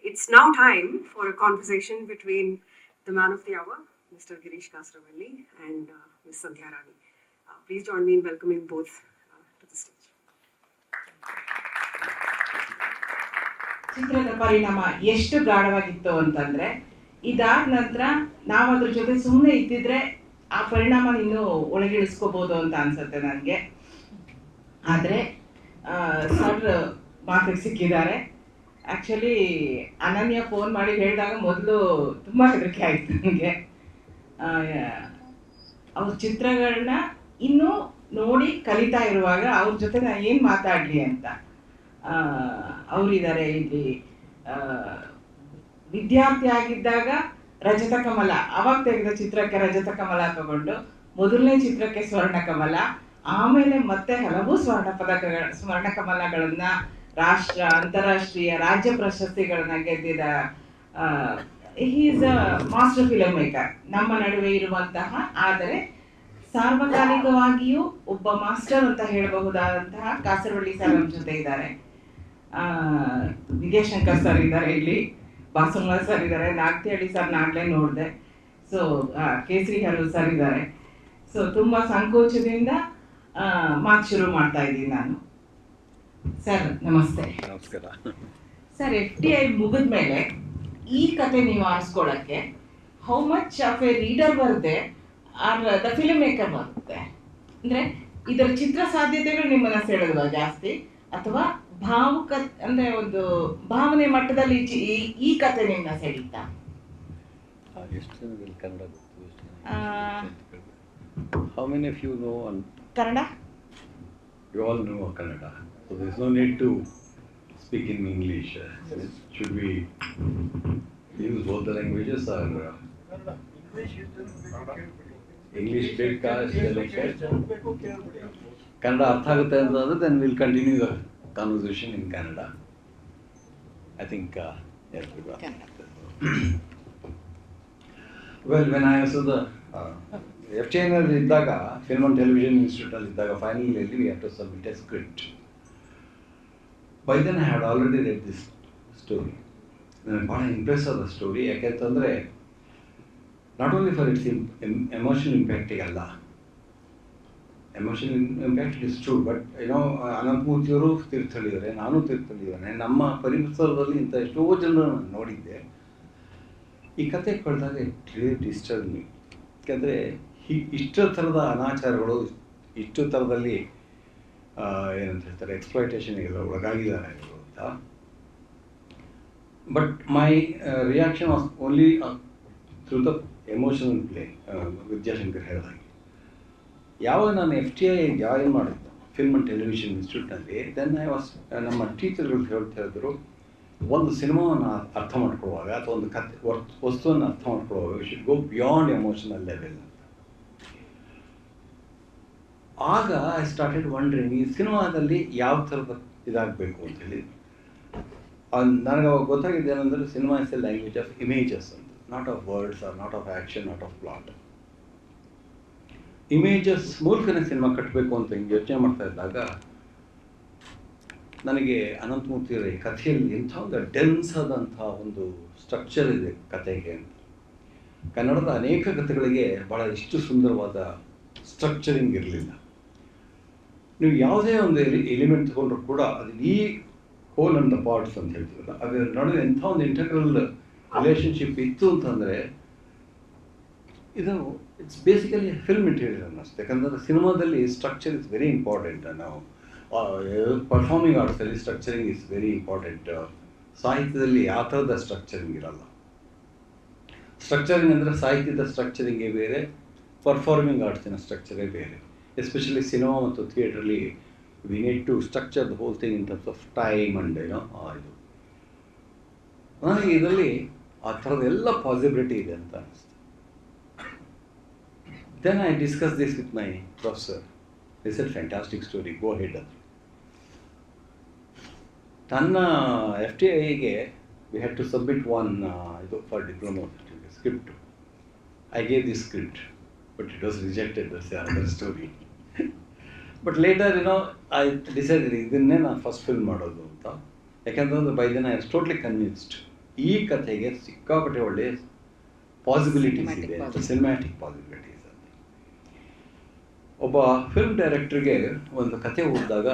It's now time for a conversation between the man of the hour, Mr. Girish Kasravalli, and Ms. Sandhya Rani. Please join me in welcoming both to the stage. ಚಿತ್ರದ ಪರಿಣಾಮ ಎಷ್ಟು ಗಾಢವಾಗಿತ್ತು ಅಂತಂದ್ರೆ ಇದಾದ ನಂತರ ನಾವು ಅದ್ರ ಜೊತೆ ಸುಮ್ಮನೆ ಇದ್ದಿದ್ರೆ ಆ ಪರಿಣಾಮ ಇನ್ನು ಒಳಗಿಳಿಸ್ಕೋಬಹುದು ಅಂತ ಅನ್ಸುತ್ತೆ ನನಗೆ. ಆದರೆ ಸರ್ ಮಾತಿಗೆ ಸಿಕ್ಕಿದ್ದಾರೆ. ಆ್ಯಕ್ಚುಲಿ ಅನನ್ಯ ಫೋನ್ ಮಾಡಿ ಹೇಳಿದಾಗ ಮೊದಲು ತುಂಬ ಹೆದರಿಕೆ ಆಯಿತು ನನಗೆ. ಅವ್ರ ಚಿತ್ರಗಳನ್ನ ಇನ್ನೂ ನೋಡಿ ಕಲಿತಾ ಇರುವಾಗ ಅವ್ರ ಜೊತೆ ನಾನು ಏನು ಮಾತಾಡಲಿ ಅಂತ. ಅವರಿದ್ದಾರೆ ಇಲ್ಲಿ. ವಿದ್ಯಾರ್ಥಿ ಆಗಿದ್ದಾಗ ರಜತ ಕಮಲ, ಅವಾಗ ತೆಗೆದ ಚಿತ್ರಕ್ಕೆ ರಜತ ಕಮಲ ತಗೊಂಡು, ಮೊದಲನೇ ಚಿತ್ರಕ್ಕೆ ಸ್ವರ್ಣ ಕಮಲ, ಆಮೇಲೆ ಮತ್ತೆ ಹಲವು ಸ್ವರ್ಣ ಕಮಲಗಳನ್ನ ರಾಷ್ಟ್ರ, ಅಂತಾರಾಷ್ಟ್ರೀಯ, ರಾಜ್ಯ ಪ್ರಶಸ್ತಿಗಳನ್ನ ಗೆದ್ದಿದ he is a master film maker. ನಮ್ಮ ನಡುವೆ ಇರುವಂತಹ, ಆದರೆ ಸಾರ್ವಕಾಲಿಕವಾಗಿಯೂ ಒಬ್ಬ ಮಾಸ್ಟರ್ ಅಂತ ಹೇಳಬಹುದಾದಂತಹ ಕಾಸರವಳ್ಳಿ ಸರ್ ನಮ್ಮ ಜೊತೆ ಇದ್ದಾರೆ. ವಿಜಯಶಂಕರ್ ಸರ್ ಇದ್ದಾರೆ ಇಲ್ಲಿ, ಬಾಸುಮಲ ಸರ್ ಇದ್ದಾರೆ, ನಾಗ್ತಿಹಳ್ಳಿ ಸರ್ ನಾಗಲೇ ನೋಡಿದೆ. ಸೊ ಕೇಸರಿ ಹರು ಸರ್ ಇದ್ದಾರೆ. ಸೊ ತುಂಬ ಸಂಕೋಚದಿಂದ ಮಾತು ಶುರು ಮಾಡ್ತಾ ಇದ್ದೀನಿ ನಾನು. ಸರ್ ನಮಸ್ತೆ. ನಮಸ್ಕಾರ ಸರ್, FTI ಮುಗಿದ ಮೇಲೆ ಈ ಕತೆ ನೀವು ಆರಿಸ್ಕೊಳ್ಳೋಕ್ಕೆ how much of a reader ಬರುತ್ತೆ ಆರ್ ದ ಫಿಲ್ಮ್ ಮೇಕರ್ ಬರುತ್ತೆ? ಅಂದರೆ ಇದರ ಚಿತ್ರ ಸಾಧ್ಯತೆಗಳು ನಿಮ್ಮನ್ನ ಸೆಳೆದುವ ಜಾಸ್ತಿ, ಅಥವಾ ಭಾವುಕ ಅಂದರೆ ಒಂದು ಭಾವನೆ ಮಟ್ಟದಲ್ಲಿ ಈ ಕತೆ ನಿಮ್ಮನ್ನ ಸೆಳೀತಾ? ಎಷ್ಟು ಜನದಲ್ಲಿ ಕನ್ನಡ ಗೊತ್ತು? How many of you know Kannada? You all know Kannada, so there is no need to speak in English. Should we use both the languages or English ಬೇಕಾ? ಕನ್ನಡ ಅರ್ಥ ಆಗುತ್ತೆ ಅಂತಂದ್ರೆ then will continue the conversation in Canada. I think yes, we got well, when I was the FTI ಇದ್ದಾಗ, film and television institute ಅಲ್ಲಿ ಇದ್ದಾಗ, final yearly we had to submit a script. By then I had already read this story. ನನಗೆ ಭಾಳ Impress ಆದ story. ಯಾಕೆಂತಂದರೆ not only for its emotional ಇಂಪ್ಯಾಕ್ಟಿಗೆ ಅಲ್ಲ, emotional impact is true, but ಏನೋ ಅನಂತಮೂರ್ತಿಯವರು ತೀರ್ಥಹಳ್ಳಿಯವರೇ, ನಾನು ತೀರ್ಥಹಳ್ಳಿಯವರೇ, ನಮ್ಮ ಪರಿಸರದಲ್ಲಿ ಇಂಥ ಎಷ್ಟೋ ಜನರು ನಾನು ನೋಡಿದ್ದೆ. ಈ ಕತೆ ಕಳೆದಾಗ ಇಟ್ ರಿಯಲಿ ಡಿಸ್ಟರ್ಬ್ ಮೀ. ಯಾಕೆಂದರೆ ಇಷ್ಟು ಥರದ ಅನಾಚಾರಗಳು, ಇಷ್ಟು ಥರದಲ್ಲಿ ಏನಂತ ಹೇಳ್ತಾರೆ, ಎಕ್ಸ್ಪ್ಲಾಯ್ಟೇಷನ್ಗೆಲ್ಲ ಒಳಗಾಗಿದ್ದಾರೆ ಅಂತ. But my reaction was only through the emotional play. Vidyashankar ಹೇಳಿದಾಗೆ, ಯಾವಾಗ ನಾನು FTI ಜಾಯಿನ್ ಮಾಡಿದ್ದು ಫಿಲ್ಮ್ ಆ್ಯಂಡ್ ಟೆಲಿವಿಷನ್ ಇನ್ಸ್ಟಿಟ್ಯೂಟ್ನಲ್ಲಿ, ದೆನ್ ಐ ವಾಸ್, ನಮ್ಮ ಟೀಚರ್ಗಳು ಹೇಳ್ತಿದ್ರು, ಒಂದು ಸಿನಿಮಾವನ್ನು ಅರ್ಥ ಮಾಡ್ಕೊಳ್ಳುವಾಗ ಅಥವಾ ಒಂದು ಕತೆ ವಸ್ತುವನ್ನು ಅರ್ಥ ಮಾಡ್ಕೊಳ್ಳುವಾಗ we should go beyond emotional level ಅಂತ. ಆಗ ಐ ಸ್ಟಾರ್ಟೆಡ್ ವಂಡ್ರಿಂಗ್, ಈ ಸಿನಿಮಾದಲ್ಲಿ ಯಾವ ಥರದ ಇದಾಗಬೇಕು ಅಂತೇಳಿ. ನನಗೆ ಅವಾಗ ಗೊತ್ತಾಗಿದ್ದು ಏನಂದರೆ, cinema is a language of images ಅಂತ, not of words or not of action, not of plot. Images ಮೂಲಕನೇ ಸಿನಿಮಾ ಕಟ್ಟಬೇಕು ಅಂತ ಹಿಂಗೆ ಯೋಚನೆ ಮಾಡ್ತಾ ಇದ್ದಾಗ, ನನಗೆ ಅನಂತಮೂರ್ತಿಯವರ ಈ ಕಥೆಯಲ್ಲಿ ಇಂಥ ಒಂದು ಡೆನ್ಸ್ ಆದಂಥ ಒಂದು ಸ್ಟ್ರಕ್ಚರ್ ಇದೆ ಕಥೆಗೆ ಅಂತ. ಕನ್ನಡದ ಅನೇಕ ಕಥೆಗಳಿಗೆ ಭಾಳ ಇಷ್ಟು ಸುಂದರವಾದ ಸ್ಟ್ರಕ್ಚರಿಂಗ್ ಇರಲಿಲ್ಲ. ನೀವು ಯಾವುದೇ ಒಂದು ಎಲಿಮೆಂಟ್ ತಗೊಂಡ್ರು ಕೂಡ ಅದು ಈ ಹೋಲ್ ಅಂಡ್ ದ ಪಾರ್ಟ್ಸ್ ಅಂತ ಹೇಳ್ತೀವಲ್ಲ, ಅದರ ನಡುವೆ ಎಂಥ ಒಂದು ಇಂಟಗ್ರಲ್ ರಿಲೇಷನ್ಶಿಪ್ ಇತ್ತು ಅಂತಂದರೆ, ಇದು ಇಟ್ಸ್ ಬೇಸಿಕಲಿ ಫಿಲ್ಮ್ ಮೆಟೀರಿಯಲ್ ಅನ್ನಿಸ್ತು. ಯಾಕಂದರೆ ಸಿನಿಮಾದಲ್ಲಿ ಸ್ಟ್ರಕ್ಚರ್ ಇಸ್ ವೆರಿ ಇಂಪಾರ್ಟೆಂಟ್. ನಾವು ಪರ್ಫಾರ್ಮಿಂಗ್ ಆರ್ಟ್ಸಲ್ಲಿ ಸ್ಟ್ರಕ್ಚರಿಂಗ್ ಇಸ್ ವೆರಿ ಇಂಪಾರ್ಟೆಂಟ್. ಸಾಹಿತ್ಯದಲ್ಲಿ ಆ ಥರದ ಸ್ಟ್ರಕ್ಚರಿಂಗ್ ಇರಲ್ಲ. ಸ್ಟ್ರಕ್ಚರಿಂಗ್ ಅಂದರೆ ಸಾಹಿತ್ಯದ ಸ್ಟ್ರಕ್ಚರಿಂಗೇ ಬೇರೆ, ಪರ್ಫಾರ್ಮಿಂಗ್ ಆರ್ಟ್ಸಿನ ಸ್ಟ್ರಕ್ಚರೇ ಬೇರೆ. ಎಸ್ಪೆಷಲಿ ಸಿನಿಮಾ ಮತ್ತು ಥಿಯೇಟ್ರಲ್ಲಿ we need to structure the whole thing in terms of time and ಇದು. ನನಗೆ ಇದರಲ್ಲಿ ಆ ಥರದ ಎಲ್ಲ ಪಾಸಿಬಿಲಿಟಿ ಇದೆ ಅಂತ ಅನಿಸ್ತು. Then I discussed this with my professor. They said, fantastic story, go ahead. ತನ್ನ FTIಗೆ we had to submit one for diploma script. I gave this script, but it was rejected. That's another story. But later, I decided ಇದನ್ನೇ ನಾನು first film ಮಾಡೋದು ಅಂತ. ಯಾಕಂತಂದ್ರೆ by then I was totally convinced ಈ ಕಥೆಗೆ ಸಿಕ್ಕಾಪಟ್ಟೆ ಒಳ್ಳೆ possibilities ಇದೆ, ಸಿನಿಮ್ಯಾಟಿಕ್ ಪಾಸಿಬಿಲಿಟೀಸ್ ಅಂತ. ಒಬ್ಬ ಫಿಲ್ಮ್ ಡೈರೆಕ್ಟ್ರಿಗೆ ಒಂದು ಕಥೆ ಓದಿದಾಗ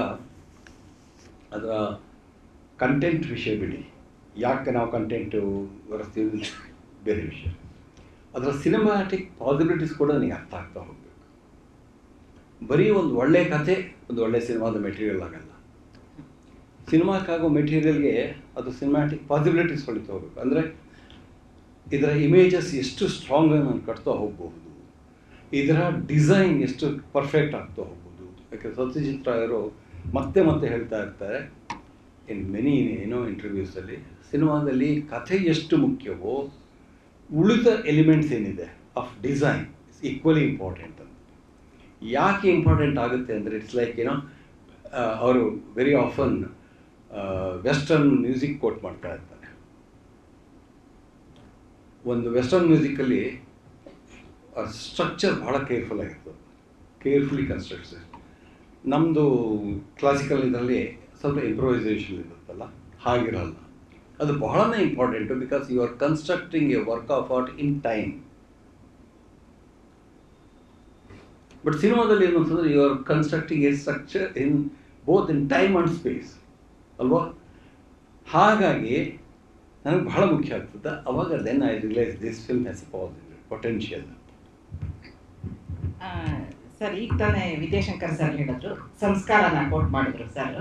ಅದರ ಕಂಟೆಂಟ್ ವಿಷಯ ಬಿಡಿ, ಯಾಕೆ ನಾವು ಕಂಟೆಂಟು ಬರೆಸ್ತೀವಿ ಬೇರೆ ವಿಷಯ, ಅದರ ಸಿನಿಮ್ಯಾಟಿಕ್ ಪಾಸಿಬಿಲಿಟೀಸ್ ಕೂಡ ನನಗೆ ಅರ್ಥ ಆಗ್ತಾ ಹೋಗಬೇಕು. ಬರೀ ಒಂದು ಒಳ್ಳೆಯ ಕಥೆ ಒಂದು ಒಳ್ಳೆಯ ಸಿನಿಮಾದ ಮೆಟೀರಿಯಲ್ ಆಗಲ್ಲ. ಸಿನಿಮಾಕ್ಕಾಗೋ ಮೆಟೀರಿಯಲ್ಗೆ ಅದು ಸಿನಿಮ್ಯಾಟಿಕ್ ಪಾಸಿಬಿಲಿಟೀಸ್ ಹೊಳಿತಾ ಹೋಗಬೇಕು. ಅಂದರೆ ಇದರ ಇಮೇಜಸ್ ಎಷ್ಟು ಸ್ಟ್ರಾಂಗ್ ಆಗಿ ನಾನು ಕಟ್ತಾ ಹೋಗಬಹುದು, ಇದರ ಡಿಸೈನ್ ಎಷ್ಟು ಪರ್ಫೆಕ್ಟ್ ಆಗ್ತಾ ಹೋಗ್ಬೋದು. ಯಾಕೆ ಸತ್ಯಜಿತ್ ರಾಯರು ಮತ್ತೆ ಮತ್ತೆ ಹೇಳ್ತಾ ಇರ್ತಾರೆ ಇನ್ ಮೆನಿ ಇಂಟರ್ವ್ಯೂಸಲ್ಲಿ, ಸಿನಿಮಾದಲ್ಲಿ ಕಥೆ ಎಷ್ಟು ಮುಖ್ಯವೋ ಉಳಿದ ಎಲಿಮೆಂಟ್ಸ್ ಏನಿದೆ of design it's equally important ಅಂತ. ಯಾಕೆ ಇಂಪಾರ್ಟೆಂಟ್ ಆಗುತ್ತೆ ಅಂದರೆ ಇಟ್ಸ್ ಲೈಕ್ ಅವರು very often western music quote ಮಾಡ್ತಾ ಇರ್ತಾರೆ. ಒಂದು ವೆಸ್ಟರ್ನ್ ಮ್ಯೂಸಿಕಲ್ಲಿ ಸ್ಟ್ರಕ್ಚರ್ ಭಾಳ ಕೇರ್ಫುಲ್ ಆಗಿರ್ತದೆ, ಕೇರ್ಫುಲಿ ಕನ್ಸ್ಟ್ರಕ್ಷನ್. ನಮ್ಮದು ಕ್ಲಾಸಿಕಲ್ ಇದರಲ್ಲಿ ಸ್ವಲ್ಪ ಇಂಪ್ರೊವೈಸೇಷನ್ ಇರುತ್ತಲ್ಲ, ಹಾಗಿರಲ್ಲ. ಅದು ಬಹಳನೇ important, because you are constructing a work of art in time. But ಸಿನಿಮಾದಲ್ಲಿ ಏನು ಅಂತಂದರೆ you are constructing a structure in both in time and space ಅಲ್ವಾ. ಹಾಗಾಗಿ ನನಗೆ ಬಹಳ ಮುಖ್ಯ ಆಗ್ತದೆ. ಅವಾಗ then I realise this film has a positive potential. Sir, ಈಗ ತಾನೇ ವಿಜಯಶಂಕರ್ ಸರ್ ಹೇಳಿದ್ರು, ಸಂಸ್ಕಾರನ ಕೋಟ್ ಮಾಡಿದ್ರು ಸರ್.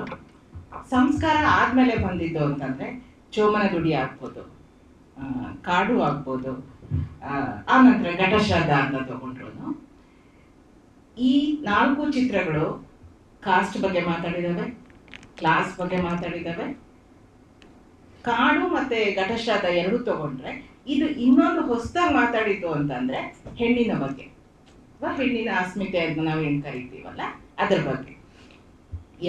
ಸಂಸ್ಕಾರ ಆದಮೇಲೆ ಬಂದಿದ್ದು ಅಂತಂದರೆ ಚೋಮನ ಗುಡಿ ಆಗ್ಬೋದು, ಕಾಡು ಆಗ್ಬೋದು, ಆನಂತರ ಘಟಶ್ರಾದ್ದ ಅಂತ ತಗೊಂಡ್ರು. ಈ 4 ಚಿತ್ರಗಳು ಕಾಸ್ಟ್ ಬಗ್ಗೆ ಮಾತಾಡಿದ್ದಾವೆ, ಕ್ಲಾಸ್ ಬಗ್ಗೆ ಮಾತಾಡಿದ್ದಾವೆ. ಕಾಡು ಮತ್ತು ಘಟಶ್ರಾದ್ದ 2 ತಗೊಂಡ್ರೆ ಇದು ಇನ್ನೊಂದು ಹೊಸದಾಗಿ ಮಾತಾಡಿದ್ದು ಅಂತಂದರೆ ಹೆಣ್ಣಿನ ಬಗ್ಗೆ, ಹೆಣ್ಣಿನ ಅಸ್ಮಿತೆ ಅಂತ ನಾವೇನು ಕರಿತೀವಲ್ಲ ಅದರ ಬಗ್ಗೆ.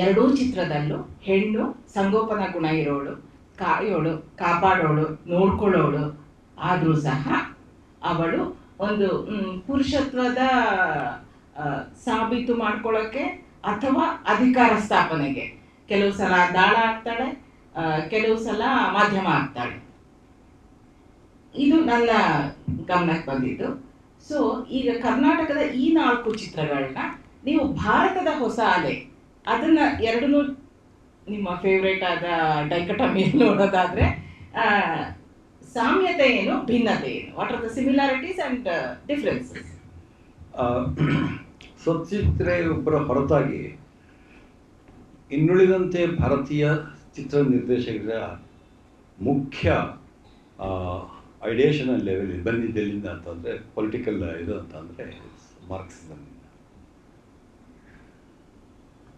2 ಚಿತ್ರದಲ್ಲೂ ಹೆಣ್ಣು ಸಂಗೋಪನಾ ಗುಣ ಇರೋಳು, ಕಾಯೋಳು, ಕಾಪಾಡೋಳು, ನೋಡ್ಕೊಳ್ಳೋಳು. ಆದರೂ ಸಹ ಅವಳು ಒಂದು ಪುರುಷತ್ವದ ಸಾಬೀತು ಮಾಡ್ಕೊಳ್ಳೋಕ್ಕೆ ಅಥವಾ ಅಧಿಕಾರ ಸ್ಥಾಪನೆಗೆ ಕೆಲವು ಸಲ ದಾಳ ಆಗ್ತಾಳೆ, ಕೆಲವು ಸಲ ಮಾಧ್ಯಮ ಆಗ್ತಾಳೆ. ಇದು ನನ್ನ ಗಮನಕ್ಕೆ ಬಂದಿದ್ದು. ಸೊ ಈಗ ಕರ್ನಾಟಕದ ಈ 4 ಚಿತ್ರಗಳನ್ನ ನೀವು ಭಾರತದ ಹೊಸ ಅಲೆ ಅದನ್ನು ಎರಡನ್ನೂ ನಿಮ್ಮ ಫೇವ್ರೇಟ್ ಆದ ಡೈಕಟಮಿಯಲ್ಲಿ ನೋಡೋದಾದರೆ ಸಾಮ್ಯತೆ ಏನು, ಭಿನ್ನತೆ ಏನು, what are the similarities and differences? Satyajit ರೇ ಒಬ್ಬರ ಹೊರತಾಗಿ ಇನ್ನುಳಿದಂತೆ ಭಾರತೀಯ ಚಿತ್ರ ನಿರ್ದೇಶಕರ ಮುಖ್ಯ ಐಡಿಯೇಷನಲ್ ಲೆವೆಲ್ ಬಂದಿದ್ದೆಲ್ಲಿಂದ ಅಂತಂದರೆ ಪೊಲಿಟಿಕಲ್ ಇದು ಅಂತಂದರೆ ಮಾರ್ಕ್ಸಿಸಮ್ನಿಂದ.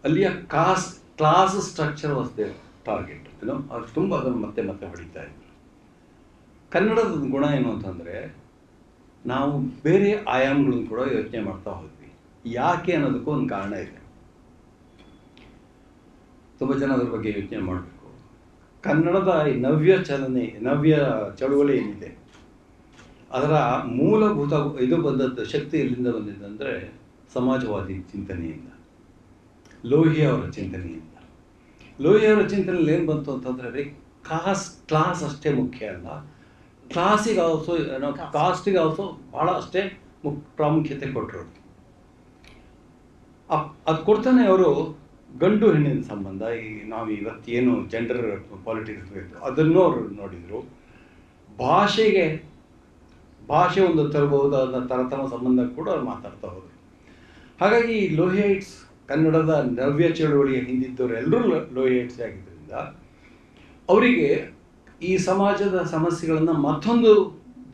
ಅಲ್ಲಿಯ class structure was their target. ಅವ್ರು ತುಂಬ ಅದನ್ನು ಮತ್ತೆ ಮತ್ತೆ ಹೊಡಿತಾ ಇದ್ರು. ಕನ್ನಡದ ಗುಣ ಏನು ಅಂತಂದರೆ ನಾವು ಬೇರೆ ಆಯಾಮಗಳನ್ನು ಕೂಡ ಯೋಚನೆ ಮಾಡ್ತಾ ಹೋದ್ವಿ. ಯಾಕೆ ಅನ್ನೋದಕ್ಕೂ ಒಂದು ಕಾರಣ ಇದೆ. ತುಂಬ ಜನ ಅದ್ರ ಬಗ್ಗೆ ಯೋಚನೆ ಮಾಡಬೇಕು. ಕನ್ನಡದ ಈ ನವ್ಯ ಚಳುವಳಿ ಏನಿದೆ ಅದರ ಮೂಲಭೂತ ಇದು ಬಂದದ್ದು ಶಕ್ತಿ ಎಲ್ಲಿಂದ ಬಂದಿದ್ದಂದರೆ ಸಮಾಜವಾದಿ ಚಿಂತನೆಯಿಂದ, ಲೋಹಿ ಅವರ ಚಿಂತನೆಯಿಂದ. ಲೋಹಿ ಅವರ ಚಿಂತನೆಯಲ್ಲಿ ಏನು ಬಂತು ಅಂತಂದರೆ ಕ್ಲಾಸ್ ಅಷ್ಟೇ ಮುಖ್ಯ ಅಲ್ಲ, ಕ್ಲಾಸಿಗೆ ಆಲ್ಸೋ ಕಾಸ್ಟಿಗೆ ಆಲ್ಸೋ ಭಾಳ ಅಷ್ಟೇ ಪ್ರಾಮುಖ್ಯತೆ ಕೊಟ್ಟರು. ಅದು ಕೊಡ್ತಾನೆ ಅವರು ಗಂಡು ಹೆಣ್ಣಿನ ಸಂಬಂಧ, ಈ ನಾವು ಇವತ್ತೇನು ಜೆಂಡರ್ ಪಾಲಿಟಿಕ್ಸ್ ಅದನ್ನು ಅವರು ನೋಡಿದರು. ಭಾಷೆ ಒಂದು ತರಬಹುದಾದ ತರತಮ ಸಂಬಂಧ ಕೂಡ ಅವ್ರು ಮಾತಾಡ್ತಾ ಹೋದರು. ಹಾಗಾಗಿ ಲೋಹಿಯೈಟ್ಸ್ ಕನ್ನಡದ ನವ್ಯ ಚಳುವಳಿಯ ಹಿಂದಿದ್ದವರು ಎಲ್ಲರೂ ಲೋಹಿಯೈಟ್ಸ್ ಆಗಿದ್ದರಿಂದ ಅವರಿಗೆ ಈ ಸಮಾಜದ ಸಮಸ್ಯೆಗಳನ್ನು ಮತ್ತೊಂದು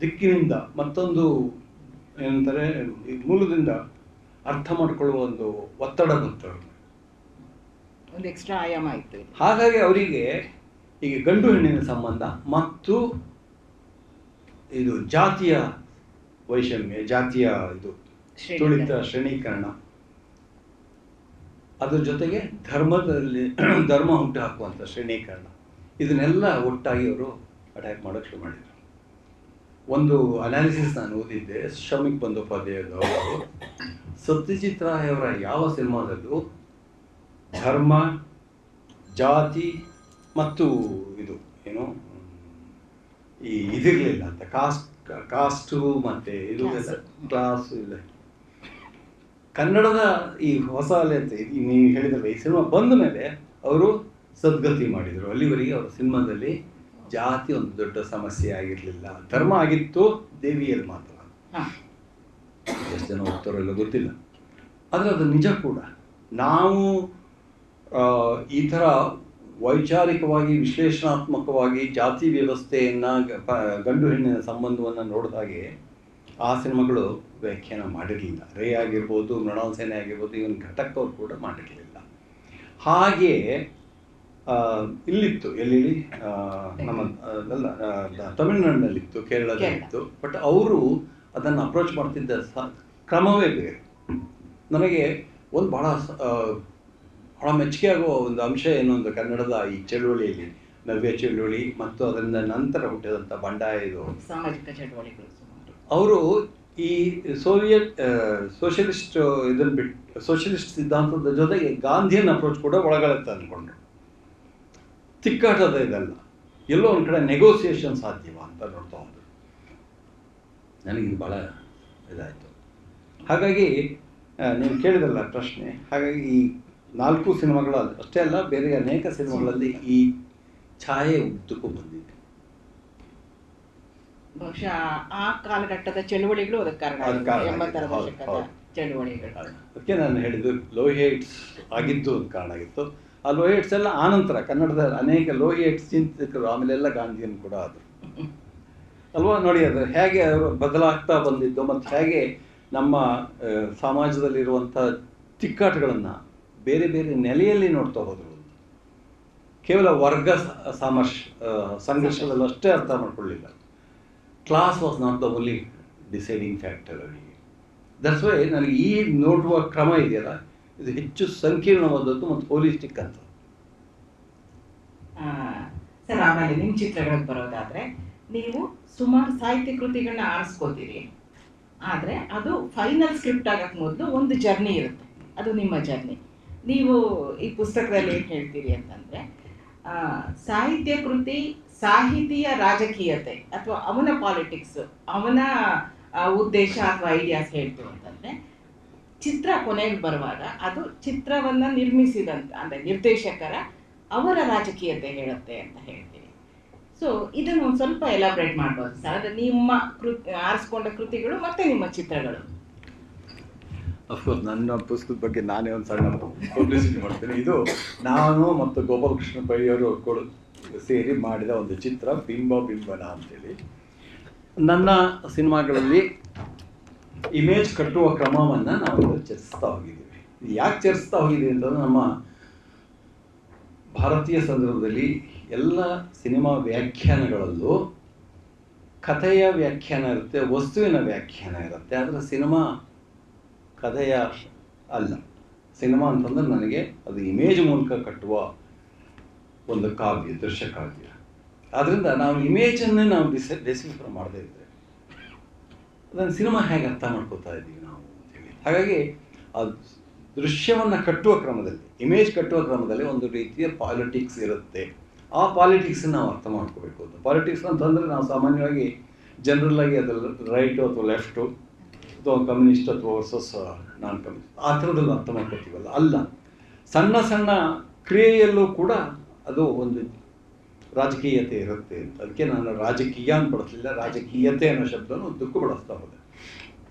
ದಿಕ್ಕಿನಿಂದ, ಮತ್ತೊಂದು ಏನಂತಾರೆ ಮೂಲದಿಂದ ಅರ್ಥ ಮಾಡಿಕೊಳ್ಳುವ ಒಂದು ಒತ್ತಡ ಬಂತು, ಒಂದು ಎಕ್ಸ್ಟ್ರಾ ಆಯಾಮ ಆಯಿತು. ಹಾಗಾಗಿ ಅವರಿಗೆ ಈಗ ಗಂಡು ಹೆಣ್ಣಿನ ಸಂಬಂಧ ಮತ್ತು ಇದು ಜಾತಿಯ ವೈಷಮ್ಯ, ಜಾತಿಯ ಇದು ತುಳಿತ, ಶ್ರೇಣೀಕರಣ, ಅದ್ರ ಜೊತೆಗೆ ಧರ್ಮ ಹುಟ್ಟು ಹಾಕುವಂಥ ಶ್ರೇಣೀಕರಣ, ಇದನ್ನೆಲ್ಲ ಒಟ್ಟಾಗಿ ಅವರು ಅಟ್ಯಾಕ್ ಮಾಡೋಕ್ಕೆ ಶುರು ಮಾಡಿದರು. ಒಂದು ಅನಾಲಿಸಿಸ್ ನಾನು ಓದಿದ್ದೆ, ಶ್ರಮಿಕ್ ಬಂದೋಪಾಧ್ಯಾಯದವರು ಸತ್ಯಜಿತ್ ರಾಯ್ ಅವರ ಯಾವ ಸಿನಿಮಾದಲ್ಲೂ ಧರ್ಮ, ಜಾತಿ ಮತ್ತು ಇದು ಏನು ಇದಿರಲಿಲ್ಲ ಅಂತ ಕಾಸ್ಟು ಮತ್ತು ಇದು ಕ್ಲಾಸು ಇಲ್ಲ. ಕನ್ನಡದ ಈ ಹೊಸ ಅಲೆ ಅಂತ ನೀವು ಹೇಳಿದ್ರಲ್ಲ, ಈ ಸಿನಿಮಾ ಬಂದ ಮೇಲೆ ಅವರು ಸದ್ಗತಿ ಮಾಡಿದರು. ಅಲ್ಲಿವರೆಗೆ ಅವರ ಸಿನಿಮಾದಲ್ಲಿ ಜಾತಿ ಒಂದು ದೊಡ್ಡ ಸಮಸ್ಯೆ ಆಗಿರಲಿಲ್ಲ. ಧರ್ಮ ಆಗಿತ್ತು ದೇವಿಯಲ್ಲಿ ಮಾತ್ರ. ಎಷ್ಟು ಜನ ಹೋಗ್ತಾರೋ ಎಲ್ಲ ಗೊತ್ತಿಲ್ಲ, ಆದರೆ ಅದು ನಿಜ ಕೂಡ. ನಾವು ಈ ಥರ ವೈಚಾರಿಕವಾಗಿ ವಿಶ್ಲೇಷಣಾತ್ಮಕವಾಗಿ ಜಾತಿ ವ್ಯವಸ್ಥೆಯನ್ನು ಗಂಡು ಹೆಣ್ಣಿನ ಸಂಬಂಧವನ್ನು ನೋಡಿದಾಗೆ ಆ ಸಿನಿಮಾಗಳು ವ್ಯಾಖ್ಯಾನ ಮಾಡಿರಲಿಲ್ಲ. ರೇ ಆಗಿರ್ಬೋದು, ಮೃಣಾಲ್ ಸೇನೆ ಆಗಿರ್ಬೋದು, ಇವನ್ ಘಟಕ್ ಅವರು ಕೂಡ ಮಾಡಿರಲಿಲ್ಲ. ಹಾಗೆ ಇಲ್ಲಿತ್ತು, ಎಲ್ಲಿ ನಮ್ಮ ತಮಿಳುನಾಡಿನಲ್ಲಿತ್ತು, ಕೇರಳದಲ್ಲಿತ್ತು. ಬಟ್ ಅವರು ಅದನ್ನು ಅಪ್ರೋಚ್ ಮಾಡ್ತಿದ್ದ ಕ್ರಮವೇ ಬೇರೆ. ನನಗೆ ಒಂದು ಭಾಳ ಮೆಚ್ಚುಗೆ ಆಗುವ ಒಂದು ಅಂಶ ಏನು ಅಂದರೆ, ಕನ್ನಡದ ಈ ಚಳುವಳಿಯಲ್ಲಿ ನವ್ಯ ಚಳುವಳಿ ಮತ್ತು ಅದರಿಂದ ನಂತರ ಹುಟ್ಟಿದಂಥ ಬಂಡಾಯದು ಸಾಮಾಜಿಕ ಚಳುವಳಿಗಳು, ಅವರು ಈ ಸೋಷಿಯಲಿಸ್ಟ್ ಇದನ್ನು ಬಿಟ್ಟು ಸೋಷಿಯಲಿಸ್ಟ್ ಸಿದ್ಧಾಂತದ ಜೊತೆಗೆ ಗಾಂಧಿಯನ್ ಅಪ್ರೋಚ್ ಕೂಡ ಒಳಗಳುತ್ತೆ ಅಂದ್ಕೊಂಡ್ರು. ತಿಕ್ಕಾಟದ ಇದಲ್ಲ, ಎಲ್ಲೋ ಒಂದು ಕಡೆ ನೆಗೋಸಿಯೇಷನ್ ಸಾಧ್ಯವ ಅಂತ ನೋಡ್ತಾ ಹೋದ್ರು. ನನಗಿದು ಭಾಳ ಇದಾಯಿತು. ಹಾಗಾಗಿ ನೀವು ಕೇಳಿದಲ್ಲ ಪ್ರಶ್ನೆ, ಹಾಗಾಗಿ ಈ 4 ಸಿನಿಮಾಗಳಲ್ಲಿ ಅಷ್ಟೇ ಅಲ್ಲ, ಬೇರೆ ಅನೇಕ ಸಿನಿಮಾಗಳಲ್ಲಿ ಈ ಛಾಯೆ ಉದ್ದಕ್ಕೂ ಬಂದಿದೆ. ಬಹುಶಃ ಆ ಕಾಲಘಟ್ಟದ ಚಳುವಳಿಗಳು ಅದಕ್ಕೆ ಕಾರಣ, 80ರ ದಶಕದ ಚಳುವಳಿಗಳು. ಅದಕ್ಕೆ ನಾನು ಹೇಳಿದ್ದು ಲೋಹಿಯೈಟ್ಸ್ ಆಗಿದ್ದು ಒಂದು ಕಾರಣ ಆಗಿತ್ತು. ಆ ಲೋಹಿಯೈಟ್ಸ್ ಎಲ್ಲ ಆನಂತರ ಕನ್ನಡದ ಅನೇಕ ಲೋಹಿಯೈಟ್ಸ್ ಚಿಂತಕರು ಆಮೇಲೆಲ್ಲ ಗಾಂಧಿಯನ್ನು ಕೂಡ ಆದರು ಅಲ್ವಾ. ನೋಡಿ ಅದು ಹೇಗೆ ಅವರು ಬದಲಾಗ್ತಾ ಬಂದಿದ್ದು, ಮತ್ತು ಹೇಗೆ ನಮ್ಮ ಸಮಾಜದಲ್ಲಿರುವಂಥ ತಿಕ್ಕಾಟಗಳನ್ನು ಬೇರೆ ಬೇರೆ ನೆಲೆಯಲ್ಲಿ ನೋಡ್ತಾ ಹೋದರು. ಕೇವಲ ವರ್ಗ ಸಂಘರ್ಷದಲ್ಲಿ ಅಷ್ಟೇ ಅರ್ಥ ಮಾಡ್ಕೊಳ್ಳಿಲ್ಲ. Class was not the only deciding factor ಅವರಿಗೆ. ದಟ್ಸ್ ವೈ ನನಗೆ ಈ ನೋಡುವ ಕ್ರಮ ಇದೆಯಲ್ಲ, ಇದು ಹೆಚ್ಚು ಸಂಕೀರ್ಣವಾದದ್ದು ಮತ್ತು ಹೋಲಿಸ್ಟಿಕ್ ಅಂತ. ಸರ್, ಆಮೇಲೆ ನಿಮ್ಮ ಚಿತ್ರಗಳಿಗೆ ಬರೋದಾದರೆ, ನೀವು ಸುಮಾರು ಸಾಹಿತ್ಯ ಕೃತಿಗಳನ್ನ ಆರಿಸ್ಕೋತೀರಿ. ಆದರೆ ಅದು ಫೈನಲ್ ಸ್ಕ್ರಿಪ್ಟ್ ಆಗೋಕ್ಕೆ ಮೊದಲು ಒಂದು ಜರ್ನಿ ಇರುತ್ತೆ, ಅದು ನಿಮ್ಮ ಜರ್ನಿ. ನೀವು ಈ ಪುಸ್ತಕದಲ್ಲಿ ಏನು ಹೇಳ್ತೀರಿ ಅಂತಂದರೆ, ಸಾಹಿತ್ಯ ಕೃತಿ ಸಾಹಿತಿಯ ರಾಜಕೀಯತೆ ಅಥವಾ ಅವನ ಪಾಲಿಟಿಕ್ಸ್, ಅವನ ಉದ್ದೇಶ ಅಥವಾ ಐಡಿಯಾಸ್ ಹೇಳ್ತು ಅಂತಂದರೆ, ಚಿತ್ರ ಕೊನೆಗೆ ಬರುವಾಗ ಅದು ಚಿತ್ರವನ್ನು ನಿರ್ಮಿಸಿದಂಥ ಅಂದರೆ ನಿರ್ದೇಶಕರ ಅವರ ರಾಜಕೀಯತೆ ಹೇಳುತ್ತೆ ಅಂತ ಹೇಳ್ತೀವಿ. ಸೊ ಇದನ್ನು ಒಂದು ಸ್ವಲ್ಪ ಎಲಾಬ್ರೇಟ್ ಮಾಡ್ಬೋದು ಸರ್, ಅದು ನಿಮ್ಮ ಆರಿಸ್ಕೊಂಡ ಕೃತಿಗಳು ಮತ್ತು ನಿಮ್ಮ ಚಿತ್ರಗಳು. ಅಫ್ಕೋರ್ಸ್ ನನ್ನ ಪುಸ್ತಕದ ಬಗ್ಗೆ ನಾನೇ ಒಂದು ಸಣ್ಣ ಪಬ್ಲಿಸಿಟಿ ಮಾಡ್ತೀನಿ. ಇದು ನಾನು ಮತ್ತು ಗೋಪಾಲಕೃಷ್ಣ ಪೈ ಅವರು ಸೇರಿ ಮಾಡಿದ ಒಂದು ಚಿತ್ರ, ಬಿಂಬನ ಅಂತೇಳಿ. ನನ್ನ ಸಿನಿಮಾಗಳಲ್ಲಿ ಇಮೇಜ್ ಕಟ್ಟುವ ಕ್ರಮವನ್ನು ನಾವು ಚರ್ಚಿಸ್ತಾ ಹೋಗಿದ್ದೀವಿ. ಯಾಕೆ ಚರ್ಚಿಸ್ತಾ ಹೋಗಿದ್ದೀವಿ ಅಂತಂದರೆ, ನಮ್ಮ ಭಾರತೀಯ ಸಂದರ್ಭದಲ್ಲಿ ಎಲ್ಲ ಸಿನಿಮಾ ವ್ಯಾಖ್ಯಾನಗಳಲ್ಲೂ ಕಥೆಯ ವ್ಯಾಖ್ಯಾನ ಇರುತ್ತೆ, ವಸ್ತುವಿನ ವ್ಯಾಖ್ಯಾನ ಇರುತ್ತೆ. ಆದರೆ ಸಿನಿಮಾ ಕಥೆಯ ಅಲ್ಲ. ಸಿನಿಮಾ ಅಂತಂದ್ರೆ ನನಗೆ ಅದು ಇಮೇಜ್ ಮೂಲಕ ಕಟ್ಟುವ ಒಂದು ಕಾವ್ಯ, ದೃಶ್ಯ ಕಾವ್ಯ. ಆದ್ದರಿಂದ ನಾವು ಇಮೇಜನ್ನೇ ನಾವು ಡಿಸಿಫರ್ ಮಾಡದೇ ಇದ್ದರೆ ಅದನ್ನು ಸಿನಿಮಾ ಹೇಗೆ ಅರ್ಥ ಮಾಡ್ಕೋತಾ ಇದ್ದೀವಿ ನಾವು ಅಂತೇಳಿ. ಹಾಗಾಗಿ ಆ ದೃಶ್ಯವನ್ನು ಕಟ್ಟುವ ಕ್ರಮದಲ್ಲಿ, ಇಮೇಜ್ ಕಟ್ಟುವ ಕ್ರಮದಲ್ಲಿ ಒಂದು ರೀತಿಯ ಪಾಲಿಟಿಕ್ಸ್ ಇರುತ್ತೆ. ಆ ಪಾಲಿಟಿಕ್ಸನ್ನು ನಾವು ಅರ್ಥ ಮಾಡ್ಕೋಬೇಕು. ಅದು ಪಾಲಿಟಿಕ್ಸ್ ಅಂತಂದರೆ ನಾವು ಸಾಮಾನ್ಯವಾಗಿ ಜನರಲ್ಲಾಗಿ ಅದು ರೈಟು ಅಥವಾ ಲೆಫ್ಟು ಅಥವಾ ಕಮ್ಯುನಿಸ್ಟ್ ಅಥವಾ ವರ್ಸಸ್ ನಾನ್ ಕಮ್ಯುನಿಸ್ಟ್ ಆ ಥರದಲ್ಲಿ ಅರ್ಥ ಮಾಡ್ಕೊತೀವಲ್ಲ, ಅಲ್ಲ. ಸಣ್ಣ ಸಣ್ಣ ಕ್ರಿಯೆಯಲ್ಲೂ ಕೂಡ ಅದು ಒಂದು ರಾಜಕೀಯತೆ ಇರುತ್ತೆ. ಅದಕ್ಕೆ ನಾನು ರಾಜಕೀಯ ಅಂತ ಬಳಸಲಿಲ್ಲ, ರಾಜಕೀಯತೆ ಅನ್ನೋ ಶಬ್ದವನ್ನು ಉದ್ದಕ್ಕೂ ಬಳಸ್ತಾ ಹೋದೆ.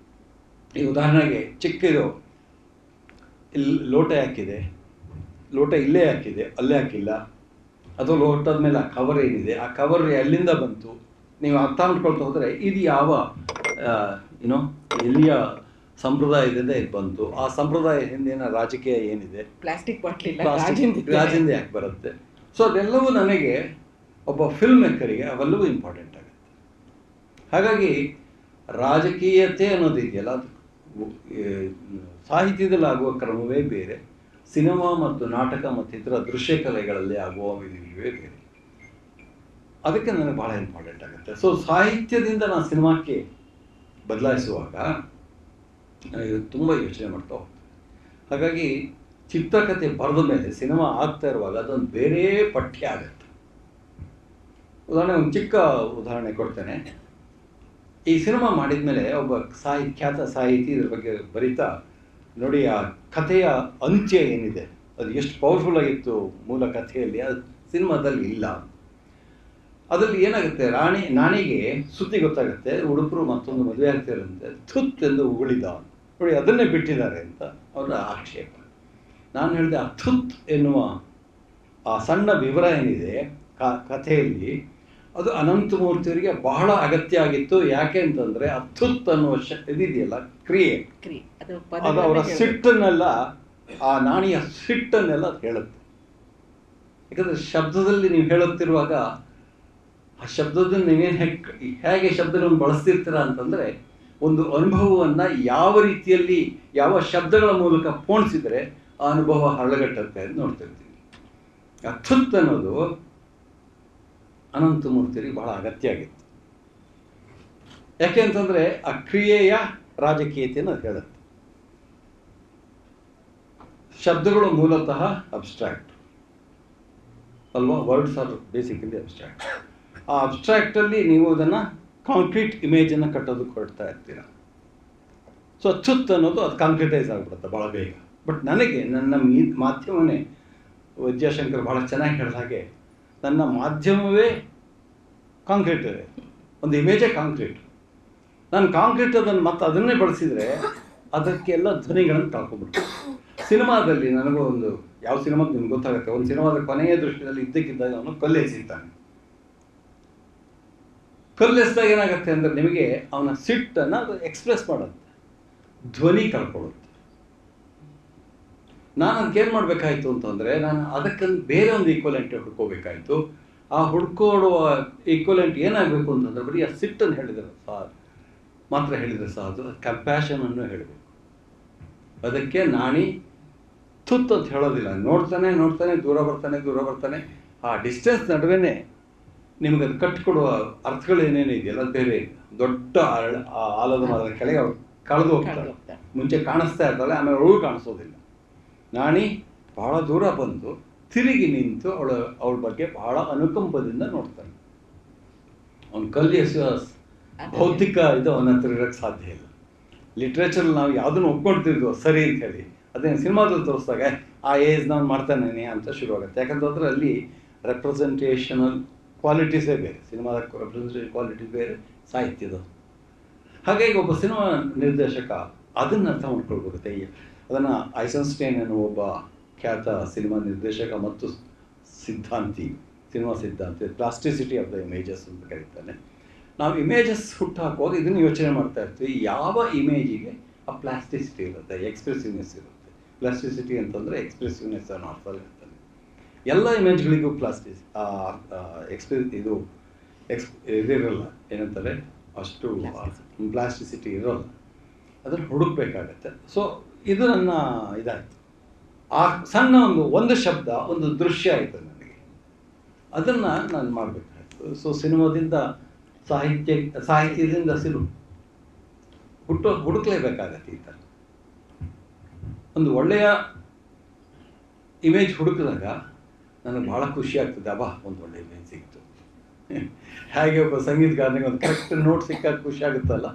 ಈ ಉದಾಹರಣೆಗೆ ಚಿಕ್ಕದು, ಇಲ್ಲಿ ಲೋಟ ಹಾಕಿದೆ, ಲೋಟ ಇಲ್ಲೇ ಹಾಕಿದೆ, ಅಲ್ಲೇ ಹಾಕಿಲ್ಲ. ಅಥವಾ ಲೋಟದ ಮೇಲೆ ಆ ಕವರ್ ಏನಿದೆ, ಆ ಕವರ್ ಎಲ್ಲಿಂದ ಬಂತು, ನೀವು ಅರ್ಥ ಮಾಡ್ಕೊಳ್ತಾ ಹೋದರೆ ಇದು ಯಾವ ಎಲ್ಲಿಯ ಸಂಪ್ರದಾಯದಿಂದ ಇದು ಬಂತು, ಆ ಸಂಪ್ರದಾಯ ಹಿಂದಿನ ರಾಜಕೀಯ ಏನಿದೆ, ಪ್ಲಾಸ್ಟಿಕ್ ಗಾಜಿಂದ ಯಾಕೆ ಬರುತ್ತೆ. ಸೊ ಅದೆಲ್ಲವೂ ನನಗೆ ಒಬ್ಬ ಫಿಲ್ಮ್ ಮೇಕರಿಗೆ ಅವೆಲ್ಲವೂ ಇಂಪಾರ್ಟೆಂಟ್ ಆಗುತ್ತೆ. ಹಾಗಾಗಿ ರಾಜಕೀಯತೆ ಅನ್ನೋದಿದೆಯಲ್ಲ, ಅದು ಸಾಹಿತ್ಯದಲ್ಲಿ ಆಗುವ ಕ್ರಮವೇ ಬೇರೆ, ಸಿನಿಮಾ ಮತ್ತು ನಾಟಕ ಮತ್ತು ಇತರ ದೃಶ್ಯ ಕಲೆಗಳಲ್ಲಿ ಆಗುವ ವಿಧಿಗಳೇ ಬೇರೆ. ಅದಕ್ಕೆ ನನಗೆ ಭಾಳ ಇಂಪಾರ್ಟೆಂಟ್ ಆಗುತ್ತೆ. ಸೊ ಸಾಹಿತ್ಯದಿಂದ ನಾನು ಸಿನಿಮಾಕ್ಕೆ ಬದಲಾಯಿಸುವಾಗ ತುಂಬ ಯೋಚನೆ ಮಾಡ್ತಾ ಹೋಗ್ತದೆ. ಹಾಗಾಗಿ ಚಿತ್ರಕಥೆ ಬರೆದ ಮೇಲೆ ಸಿನಿಮಾ ಆಗ್ತಾ ಇರುವಾಗ ಅದೊಂದು ಬೇರೆ ಪಠ್ಯ ಆಗುತ್ತೆ. ಒಂದು ಚಿಕ್ಕ ಉದಾಹರಣೆ ಕೊಡ್ತೇನೆ. ಈ ಸಿನಿಮಾ ಮಾಡಿದ ಮೇಲೆ ಒಬ್ಬ ಖ್ಯಾತ ಸಾಹಿತಿ ಇದ್ರ ಬಗ್ಗೆ ಬರೀತಾ ನೋಡಿ, ಆ ಕಥೆಯ ಅಂತ್ಯ ಏನಿದೆ ಅದು ಎಷ್ಟು ಪವರ್ಫುಲ್ ಆಗಿತ್ತು ಮೂಲ ಕಥೆಯಲ್ಲಿ, ಅದು ಸಿನಿಮಾದಲ್ಲಿ ಇಲ್ಲ. ಅದರಲ್ಲಿ ಏನಾಗುತ್ತೆ, ನಾಣಿಗೆ ಸುದ್ದಿ ಗೊತ್ತಾಗುತ್ತೆ, ಉಡುಪರು ಮತ್ತೊಂದು ಮದುವೆ ಆಗ್ತಿರಂತೆ, ಥುತ್ ಎಂದು ಉಗುಳಿದ ನೋಡಿ, ಅದನ್ನೇ ಬಿಟ್ಟಿದ್ದಾರೆ ಅಂತ ಅವರ ಆಕ್ಷೇಪ. ನಾನು ಹೇಳಿದೆ, ಆ ಥುತ್ ಎನ್ನುವ ಆ ಸಣ್ಣ ವಿವರ ಏನಿದೆ ಕಥೆಯಲ್ಲಿ, ಅದು ಅನಂತಮೂರ್ತಿಯವರಿಗೆ ಬಹಳ ಅಗತ್ಯ ಆಗಿತ್ತು. ಯಾಕೆ ಅಂತಂದರೆ ಆ ಥುತ್ ಅನ್ನುವ ಇದಿದೆಯಲ್ಲ, ಕ್ರಿಯೆ, ಅದು ಅವರ ಸಿಟ್ಟನ್ನೆಲ್ಲ, ಆ ನಾಣಿಯ ಸಿಟ್ಟನ್ನೆಲ್ಲ ಅದು ಹೇಳುತ್ತೆ. ಯಾಕಂದರೆ ಶಬ್ದದಲ್ಲಿ ನೀವು ಹೇಳುತ್ತಿರುವಾಗ ಆ ಶಬ್ದದಲ್ಲಿ ನೀವೇನು ಹೇಗೆ ಶಬ್ದಗಳನ್ನು ಬಳಸ್ತಿರ್ತೀರ ಅಂತಂದರೆ, ಒಂದು ಅನುಭವವನ್ನು ಯಾವ ರೀತಿಯಲ್ಲಿ ಯಾವ ಶಬ್ದಗಳ ಮೂಲಕ ಪೋಣಿಸಿದರೆ ಆ ಅನುಭವ ಹರಳಗಟ್ಟುತ್ತೆ ಅಂತ ನೋಡ್ತಿರ್ತೀವಿ. ಆ ಥುತ್ ಅನ್ನೋದು ಅನಂತಮೂರ್ತಿಯವರಿಗೆ ಬಹಳ ಅಗತ್ಯ ಆಗಿತ್ತು. ಯಾಕೆ ಅಂತಂದರೆ ಆ ಕ್ರಿಯೆಯ ರಾಜಕೀಯತೆಯನ್ನು ಅದು ಹೇಳುತ್ತೆ. ಶಬ್ದಗಳು ಮೂಲತಃ ಅಬ್ಸ್ಟ್ರಾಕ್ಟ್ ಅಲ್ವಾ, ವರ್ಡ್ಸ್ ಆರ್ ಬೇಸಿಕಲಿ ಅಬ್ಸ್ಟ್ರಾಕ್ಟ್. ಆ ಅಬ್ಸ್ಟ್ರಾಕ್ಟಲ್ಲಿ ನೀವು ಅದನ್ನು ಕಾಂಕ್ರೀಟ್ ಇಮೇಜನ್ನು ಕಟ್ಟೋದಕ್ಕೆ ಹೊರಡ್ತಾ ಇರ್ತೀರ. ಸೊ ಥುತ್ ಅನ್ನೋದು ಅದು ಕಾಂಕ್ರಿಟೈಸ್ ಆಗಿಬಿಡುತ್ತೆ ಭಾಳ ಬೇಗ. ಬಟ್ ನನಗೆ ನನ್ನ ಮಾಧ್ಯಮವೇ, ವಿದ್ಯಾಶಂಕರ್ ಭಾಳ ಚೆನ್ನಾಗಿ ಹೇಳಿದ ಹಾಗೆ, ನನ್ನ ಮಾಧ್ಯಮವೇ ಕಾಂಕ್ರೀಟ್ ಇದೆ, ಒಂದು ಇಮೇಜೇ ಕಾಂಕ್ರೀಟ್. ನಾನು ಕಾಂಕ್ರೀಟ್ ಅದನ್ನು ಮತ್ತೆ ಅದನ್ನೇ ಬಳಸಿದರೆ ಅದಕ್ಕೆಲ್ಲ ಧ್ವನಿಗಳನ್ನು ಕಳ್ಕೊಂಡ್ಬಿಡ್ತೀನಿ. ಸಿನಿಮಾದಲ್ಲಿ ನನಗೂ ಒಂದು ಯಾವ ಸಿನಿಮಾಕ್ಕೆ ನಿಮ್ಗೆ ಗೊತ್ತಾಗುತ್ತೆ, ಒಂದು ಸಿನಿಮಾದ ಕೊನೆಯ ದೃಶ್ಯದಲ್ಲಿ ಇದ್ದಕ್ಕಿದ್ದಾಗ ಅವನು ಕಲ್ಲೆಸಿತಾನೆ. ಕಲ್ಲೆಸಿದಾಗ ಏನಾಗುತ್ತೆ ಅಂದರೆ ನಿಮಗೆ ಅವನ ಸಿಟ್ಟನ್ನು ಅದು ಎಕ್ಸ್ಪ್ರೆಸ್ ಮಾಡುತ್ತೆ, ಧ್ವನಿ ಕಳ್ಕೊಳ್ಳುತ್ತೆ. ನಾನು ಅದಕ್ಕೆ ಏನು ಮಾಡಬೇಕಾಯ್ತು ಅಂತಂದರೆ, ನಾನು ಅದಕ್ಕಂದು ಬೇರೆ ಒಂದು ಈಕ್ವಲೆಂಟ್ ಹುಡ್ಕೋಬೇಕಾಯ್ತು. ಆ ಹುಡ್ಕೋಡುವ ಈಕ್ವಲೆಂಟ್ ಏನಾಗಬೇಕು ಅಂತಂದರೆ, ಬರೀ ಆ ಸಿಟ್ಟನ್ನು ಹೇಳಿದರೆ ಮಾತ್ರ ಹೇಳಿದರೆ ಸಾಕು, ಕಂಪ್ಯಾಷನನ್ನು ಹೇಳಬೇಕು. ಅದಕ್ಕೆ ನಾಣಿ ಥುತ್ ಅಂತ ಹೇಳೋದಿಲ್ಲ, ನೋಡ್ತಾನೆ ದೂರ ಬರ್ತಾನೆ. ಆ ಡಿಸ್ಟೆನ್ಸ್ ನಡುವೆ ನಿಮಗೆ ಅದು ಕಟ್ಟಿಕೊಡುವ ಅರ್ಥಗಳು ಏನೇನು ಇದೆಯಲ್ಲ, ಅದು ಬೇರೆ ದೊಡ್ಡ ಆಲದ ಮರದ ಕೆಳಗೆ ಅವ್ರು ಕಳೆದು ಹೋಗ್ತಾರೆ. ಮುಂಚೆ ಕಾಣಿಸ್ತಾ ಇರ್ತಾಳೆ, ಆಮೇಲೆ ಅವಳು ಕಾಣಿಸೋದಿಲ್ಲ. ನಾಣಿ ಬಹಳ ದೂರ ಬಂದು ತಿರುಗಿ ನಿಂತು ಅವಳ ಬಗ್ಗೆ ಬಹಳ ಅನುಕಂಪದಿಂದ ನೋಡ್ತಾನೆ. ಅವನು ಕಲ್ಲು ಎಸೆಯುವ ಭೌತಿಕ ಇದು ಅವನ ಹತ್ರ ಇರೋಕ್ಕೆ ಸಾಧ್ಯ ಇಲ್ಲ. ಲಿಟ್ರೇಚರ್ ನಾವು ಯಾವುದನ್ನು ಒಪ್ಕೊಳ್ತಿದ್ವೋ ಸರಿ ಅಂತ ಹೇಳಿ, ಅದೇನು ಸಿನಿಮಾದಲ್ಲಿ ತೋರಿಸಿದಾಗ ಆ ಏಜ್ ನಾನು ಮಾಡ್ತಾನೆ ಅಂತ ಶುರುವಾಗುತ್ತೆ. ಯಾಕಂತಂದರೆ ಅಲ್ಲಿ ರೆಪ್ರೆಸೆಂಟೇಷನಲ್ ಕ್ವಾಲಿಟೀಸೇ ಬೇರೆ, ಸಿನಿಮಾದ ರೆಪ್ರೆಸೆಂಟೇಷನ್ ಕ್ವಾಲಿಟೀಸ್ ಬೇರೆ, ಸಾಹಿತ್ಯದ. ಹಾಗಾಗಿ ಒಬ್ಬ ಸಿನಿಮಾ ನಿರ್ದೇಶಕ ಅದನ್ನು ಅರ್ಥ ಮಾಡ್ಕೊಳ್ಬೇಕಾಗುತ್ತೆ. ಅದನ್ನು ಐಸನ್ಸ್ಟೈನ್ ಅನ್ನೋ ಒಬ್ಬ ಖ್ಯಾತ ಸಿನಿಮಾ ನಿರ್ದೇಶಕ ಮತ್ತು cinema Siddhanti, plasticity of the images ಅಂತ ಕರೀತಾನೆ. ನಾವು ಇಮೇಜಸ್ ಹುಟ್ಟುಹಾಕುವಾಗ ಇದನ್ನು ಯೋಚನೆ ಮಾಡ್ತಾ ಇರ್ತೀವಿ, ಯಾವ ಇಮೇಜಿಗೆ ಆ ಪ್ಲಾಸ್ಟಿಸಿಟಿ ಇರುತ್ತೆ, ಎಕ್ಸ್ಪ್ರೆಸಿವ್ನೆಸ್ ಇರುತ್ತೆ. ಪ್ಲಾಸ್ಟಿಸಿಟಿ ಅಂತಂದರೆ ಎಕ್ಸ್ಪ್ರೆಸಿವ್ನೆಸ್ ಅನ್ನೋ ಅರ್ಥದಲ್ಲಿ ಇರ್ತಾನೆ. ಎಲ್ಲ ಇಮೇಜ್ಗಳಿಗೂ ಇದಿರಲ್ಲ, ಏನಂತಾರೆ, ಅಷ್ಟು ಪ್ಲಾಸ್ಟಿಸಿಟಿ ಇರೋಲ್ಲ. ಅದನ್ನು ಹುಡುಕ್ಬೇಕಾಗತ್ತೆ. ಸೊ ಇದು ನನ್ನ ಇದಾಯಿತು. ಆ ಸಣ್ಣ ಒಂದು ಶಬ್ದ, ಒಂದು ದೃಶ್ಯ ಆಯಿತು ನನಗೆ, ಅದನ್ನು ನಾನು ಮಾಡಬೇಕಾಯ್ತು. ಸೊ ಸಿನಿಮಾದಿಂದ ಸಾಹಿತ್ಯದಿಂದ ಹುಡುಕ್ಲೇಬೇಕಾಗತ್ತೆ. ಈ ಥರ ಒಂದು ಒಳ್ಳೆಯ ಇಮೇಜ್ ಹುಡುಕಿದಾಗ ನನಗೆ ಭಾಳ ಖುಷಿ ಆಗ್ತದೆ. ಒಂದು ಒಳ್ಳೆಯ ಇಮೇಜ್ ಸಿಕ್ತು. ಹಾಗೆ ಒಬ್ಬ ಸಂಗೀತಗಾರನಿಗೆ ಒಂದು ಕರೆಕ್ಟ್ ನೋಟ್ ಸಿಕ್ಕಾಗ ಖುಷಿ ಆಗುತ್ತಲ್ಲ,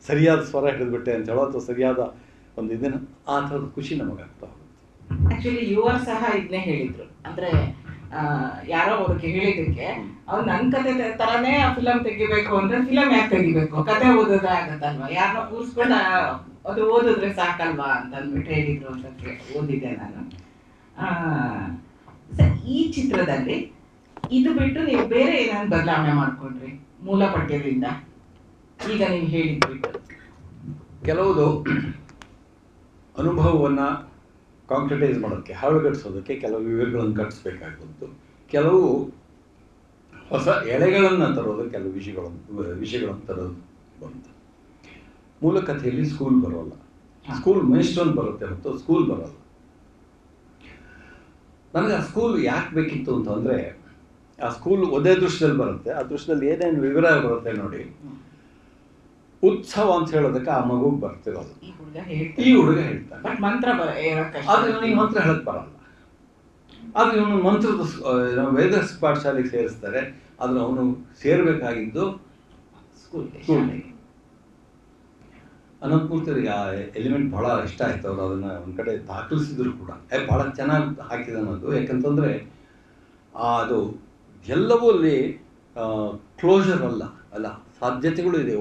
ಸರಿಯಾದ ಸ್ವರ ಹಿಡಿದ್ಬಿಟ್ಟೆ ಅಂತ ಹೇಳೋ, ಅಥವಾ ಸರಿಯಾದ ಒಂದು ಇದನ್ನು, ಆ ಥರದ ಖುಷಿ ನಮಗಾಗ್ತಾ ಹೋಗುತ್ತೆ. ಆ್ಯಕ್ಚುಲಿ ಯುವರ್ ಸಹ ಇದನ್ನೇ ಹೇಳಿದರು. ಅಂದರೆ ಯಾರೋ ಅವ್ರಿಗೆ ಹೇಳಿದ್ದಕ್ಕೆ ಅವ್ರು ನನ್ನ ಕತೆ ಥರನೇ ಆ ಫಿಲಮ್ ತೆಗಿಬೇಕು ಅಂದರೆ ಫಿಲಮ್ ಯಾಕೆ ತೆಗಿಬೇಕು, ಕತೆ ಓದೋದೇ ಆಗತ್ತಲ್ವ, ಯಾರನ್ನ ಕೂರಿಸ್ಕೊಂಡು ಅದು ಓದಿದ್ರೆ ಸಾಕಲ್ವಾ ಅಂತ ಅಂದ್ಬಿಟ್ಟು ಹೇಳಿದರು ಅಂತ ಓದಿದ್ದೆ ನಾನು. ಈ ಚಿತ್ರದಲ್ಲಿ ಇದು ಬಿಟ್ಟು ನೀವು ಬೇರೆ ಏನಾದ್ರು ಬದಲಾವಣೆ ಮಾಡ್ಕೊಂಡ್ರಿ ಮೂಲ ಪಠ್ಯದಿಂದ? ಈಗ ನೀವು ಹೇಳಿದ್ರಿ ಕೆಲವುದು ಅನುಭವವನ್ನು ಕಾಂಕ್ರಿಟೈಸ್ ಮಾಡೋಕ್ಕೆ, ಹರಳುಗಟ್ಟಿಸೋದಕ್ಕೆ ಕೆಲವು ವಿವರಗಳನ್ನು ಕಟ್ಟಿಸ್ಬೇಕಾಗಿತ್ತು. ಕೆಲವು ಹೊಸ ಎಳೆಗಳನ್ನು ತರೋದು, ಕೆಲವು ವಿಷಯಗಳನ್ನು ತರೋದು ಬಂತು. ಮೂಲ ಕಥೆಯಲ್ಲಿ ಸ್ಕೂಲ್ ಬರೋಲ್ಲ, ಸ್ಕೂಲ್ ಮೈಲ್ಸ್ಟೋನ್ ಬರುತ್ತೆ ಹೊತ್ತು ಸ್ಕೂಲ್ ಬರೋಲ್ಲ. ನನಗೆ ಆ ಸ್ಕೂಲ್ ಯಾಕೆ ಬೇಕಿತ್ತು ಅಂತಂದರೆ, ಆ ಸ್ಕೂಲ್ ಒಂದೇ ದೃಶ್ಯದಲ್ಲಿ ಬರುತ್ತೆ. ಆ ದೃಶ್ಯದಲ್ಲಿ ಏನೇನು ವಿವರ ಬರುತ್ತೆ ನೋಡಿ. ಉತ್ಸವ ಅಂತ ಹೇಳೋದಕ್ಕೆ ಆ ಮಗುಗೆ ಬರ್ತಿರೋದು, ಈ ಹುಡುಗ ಹೇಳ್ತಾನೆ. ಬಟ್ ಮಂತ್ರ ಆದರೆ ನನಗೆ ಮಂತ್ರ ಹೇಳಕ್ಕೆ ಬರಲ್ಲ. ಆದರೆ ಇವನು ಮಂತ್ರದ ವೇದ ಪಾಠಶಾಲೆಗೆ ಸೇರಿಸ್ತಾರೆ. ಆದರೆ ಅವನು ಸೇರಬೇಕಾಗಿದ್ದು ಸ್ಕೂಲ್ಗೆ. ಅನಂತಮೂರ್ತಿಯವರಿಗೆ ಆ ಎಲಿಮೆಂಟ್ ಭಾಳ ಇಷ್ಟ ಆಯ್ತು. ಅವರು ಅದನ್ನು ಒಂದು ಕಡೆ ದಾಖಲಿಸಿದ್ರು ಕೂಡ ಭಾಳ ಚೆನ್ನಾಗಿ ಹಾಕಿದ ಅನ್ನೋದು. ಯಾಕಂತಂದರೆ ಅದು ಎಲ್ಲವೂ ಅಲ್ಲಿ ಕ್ಲೋಸರ್ ಅಲ್ಲ ಸಾಧ್ಯತೆಗಳು ಇದೆ.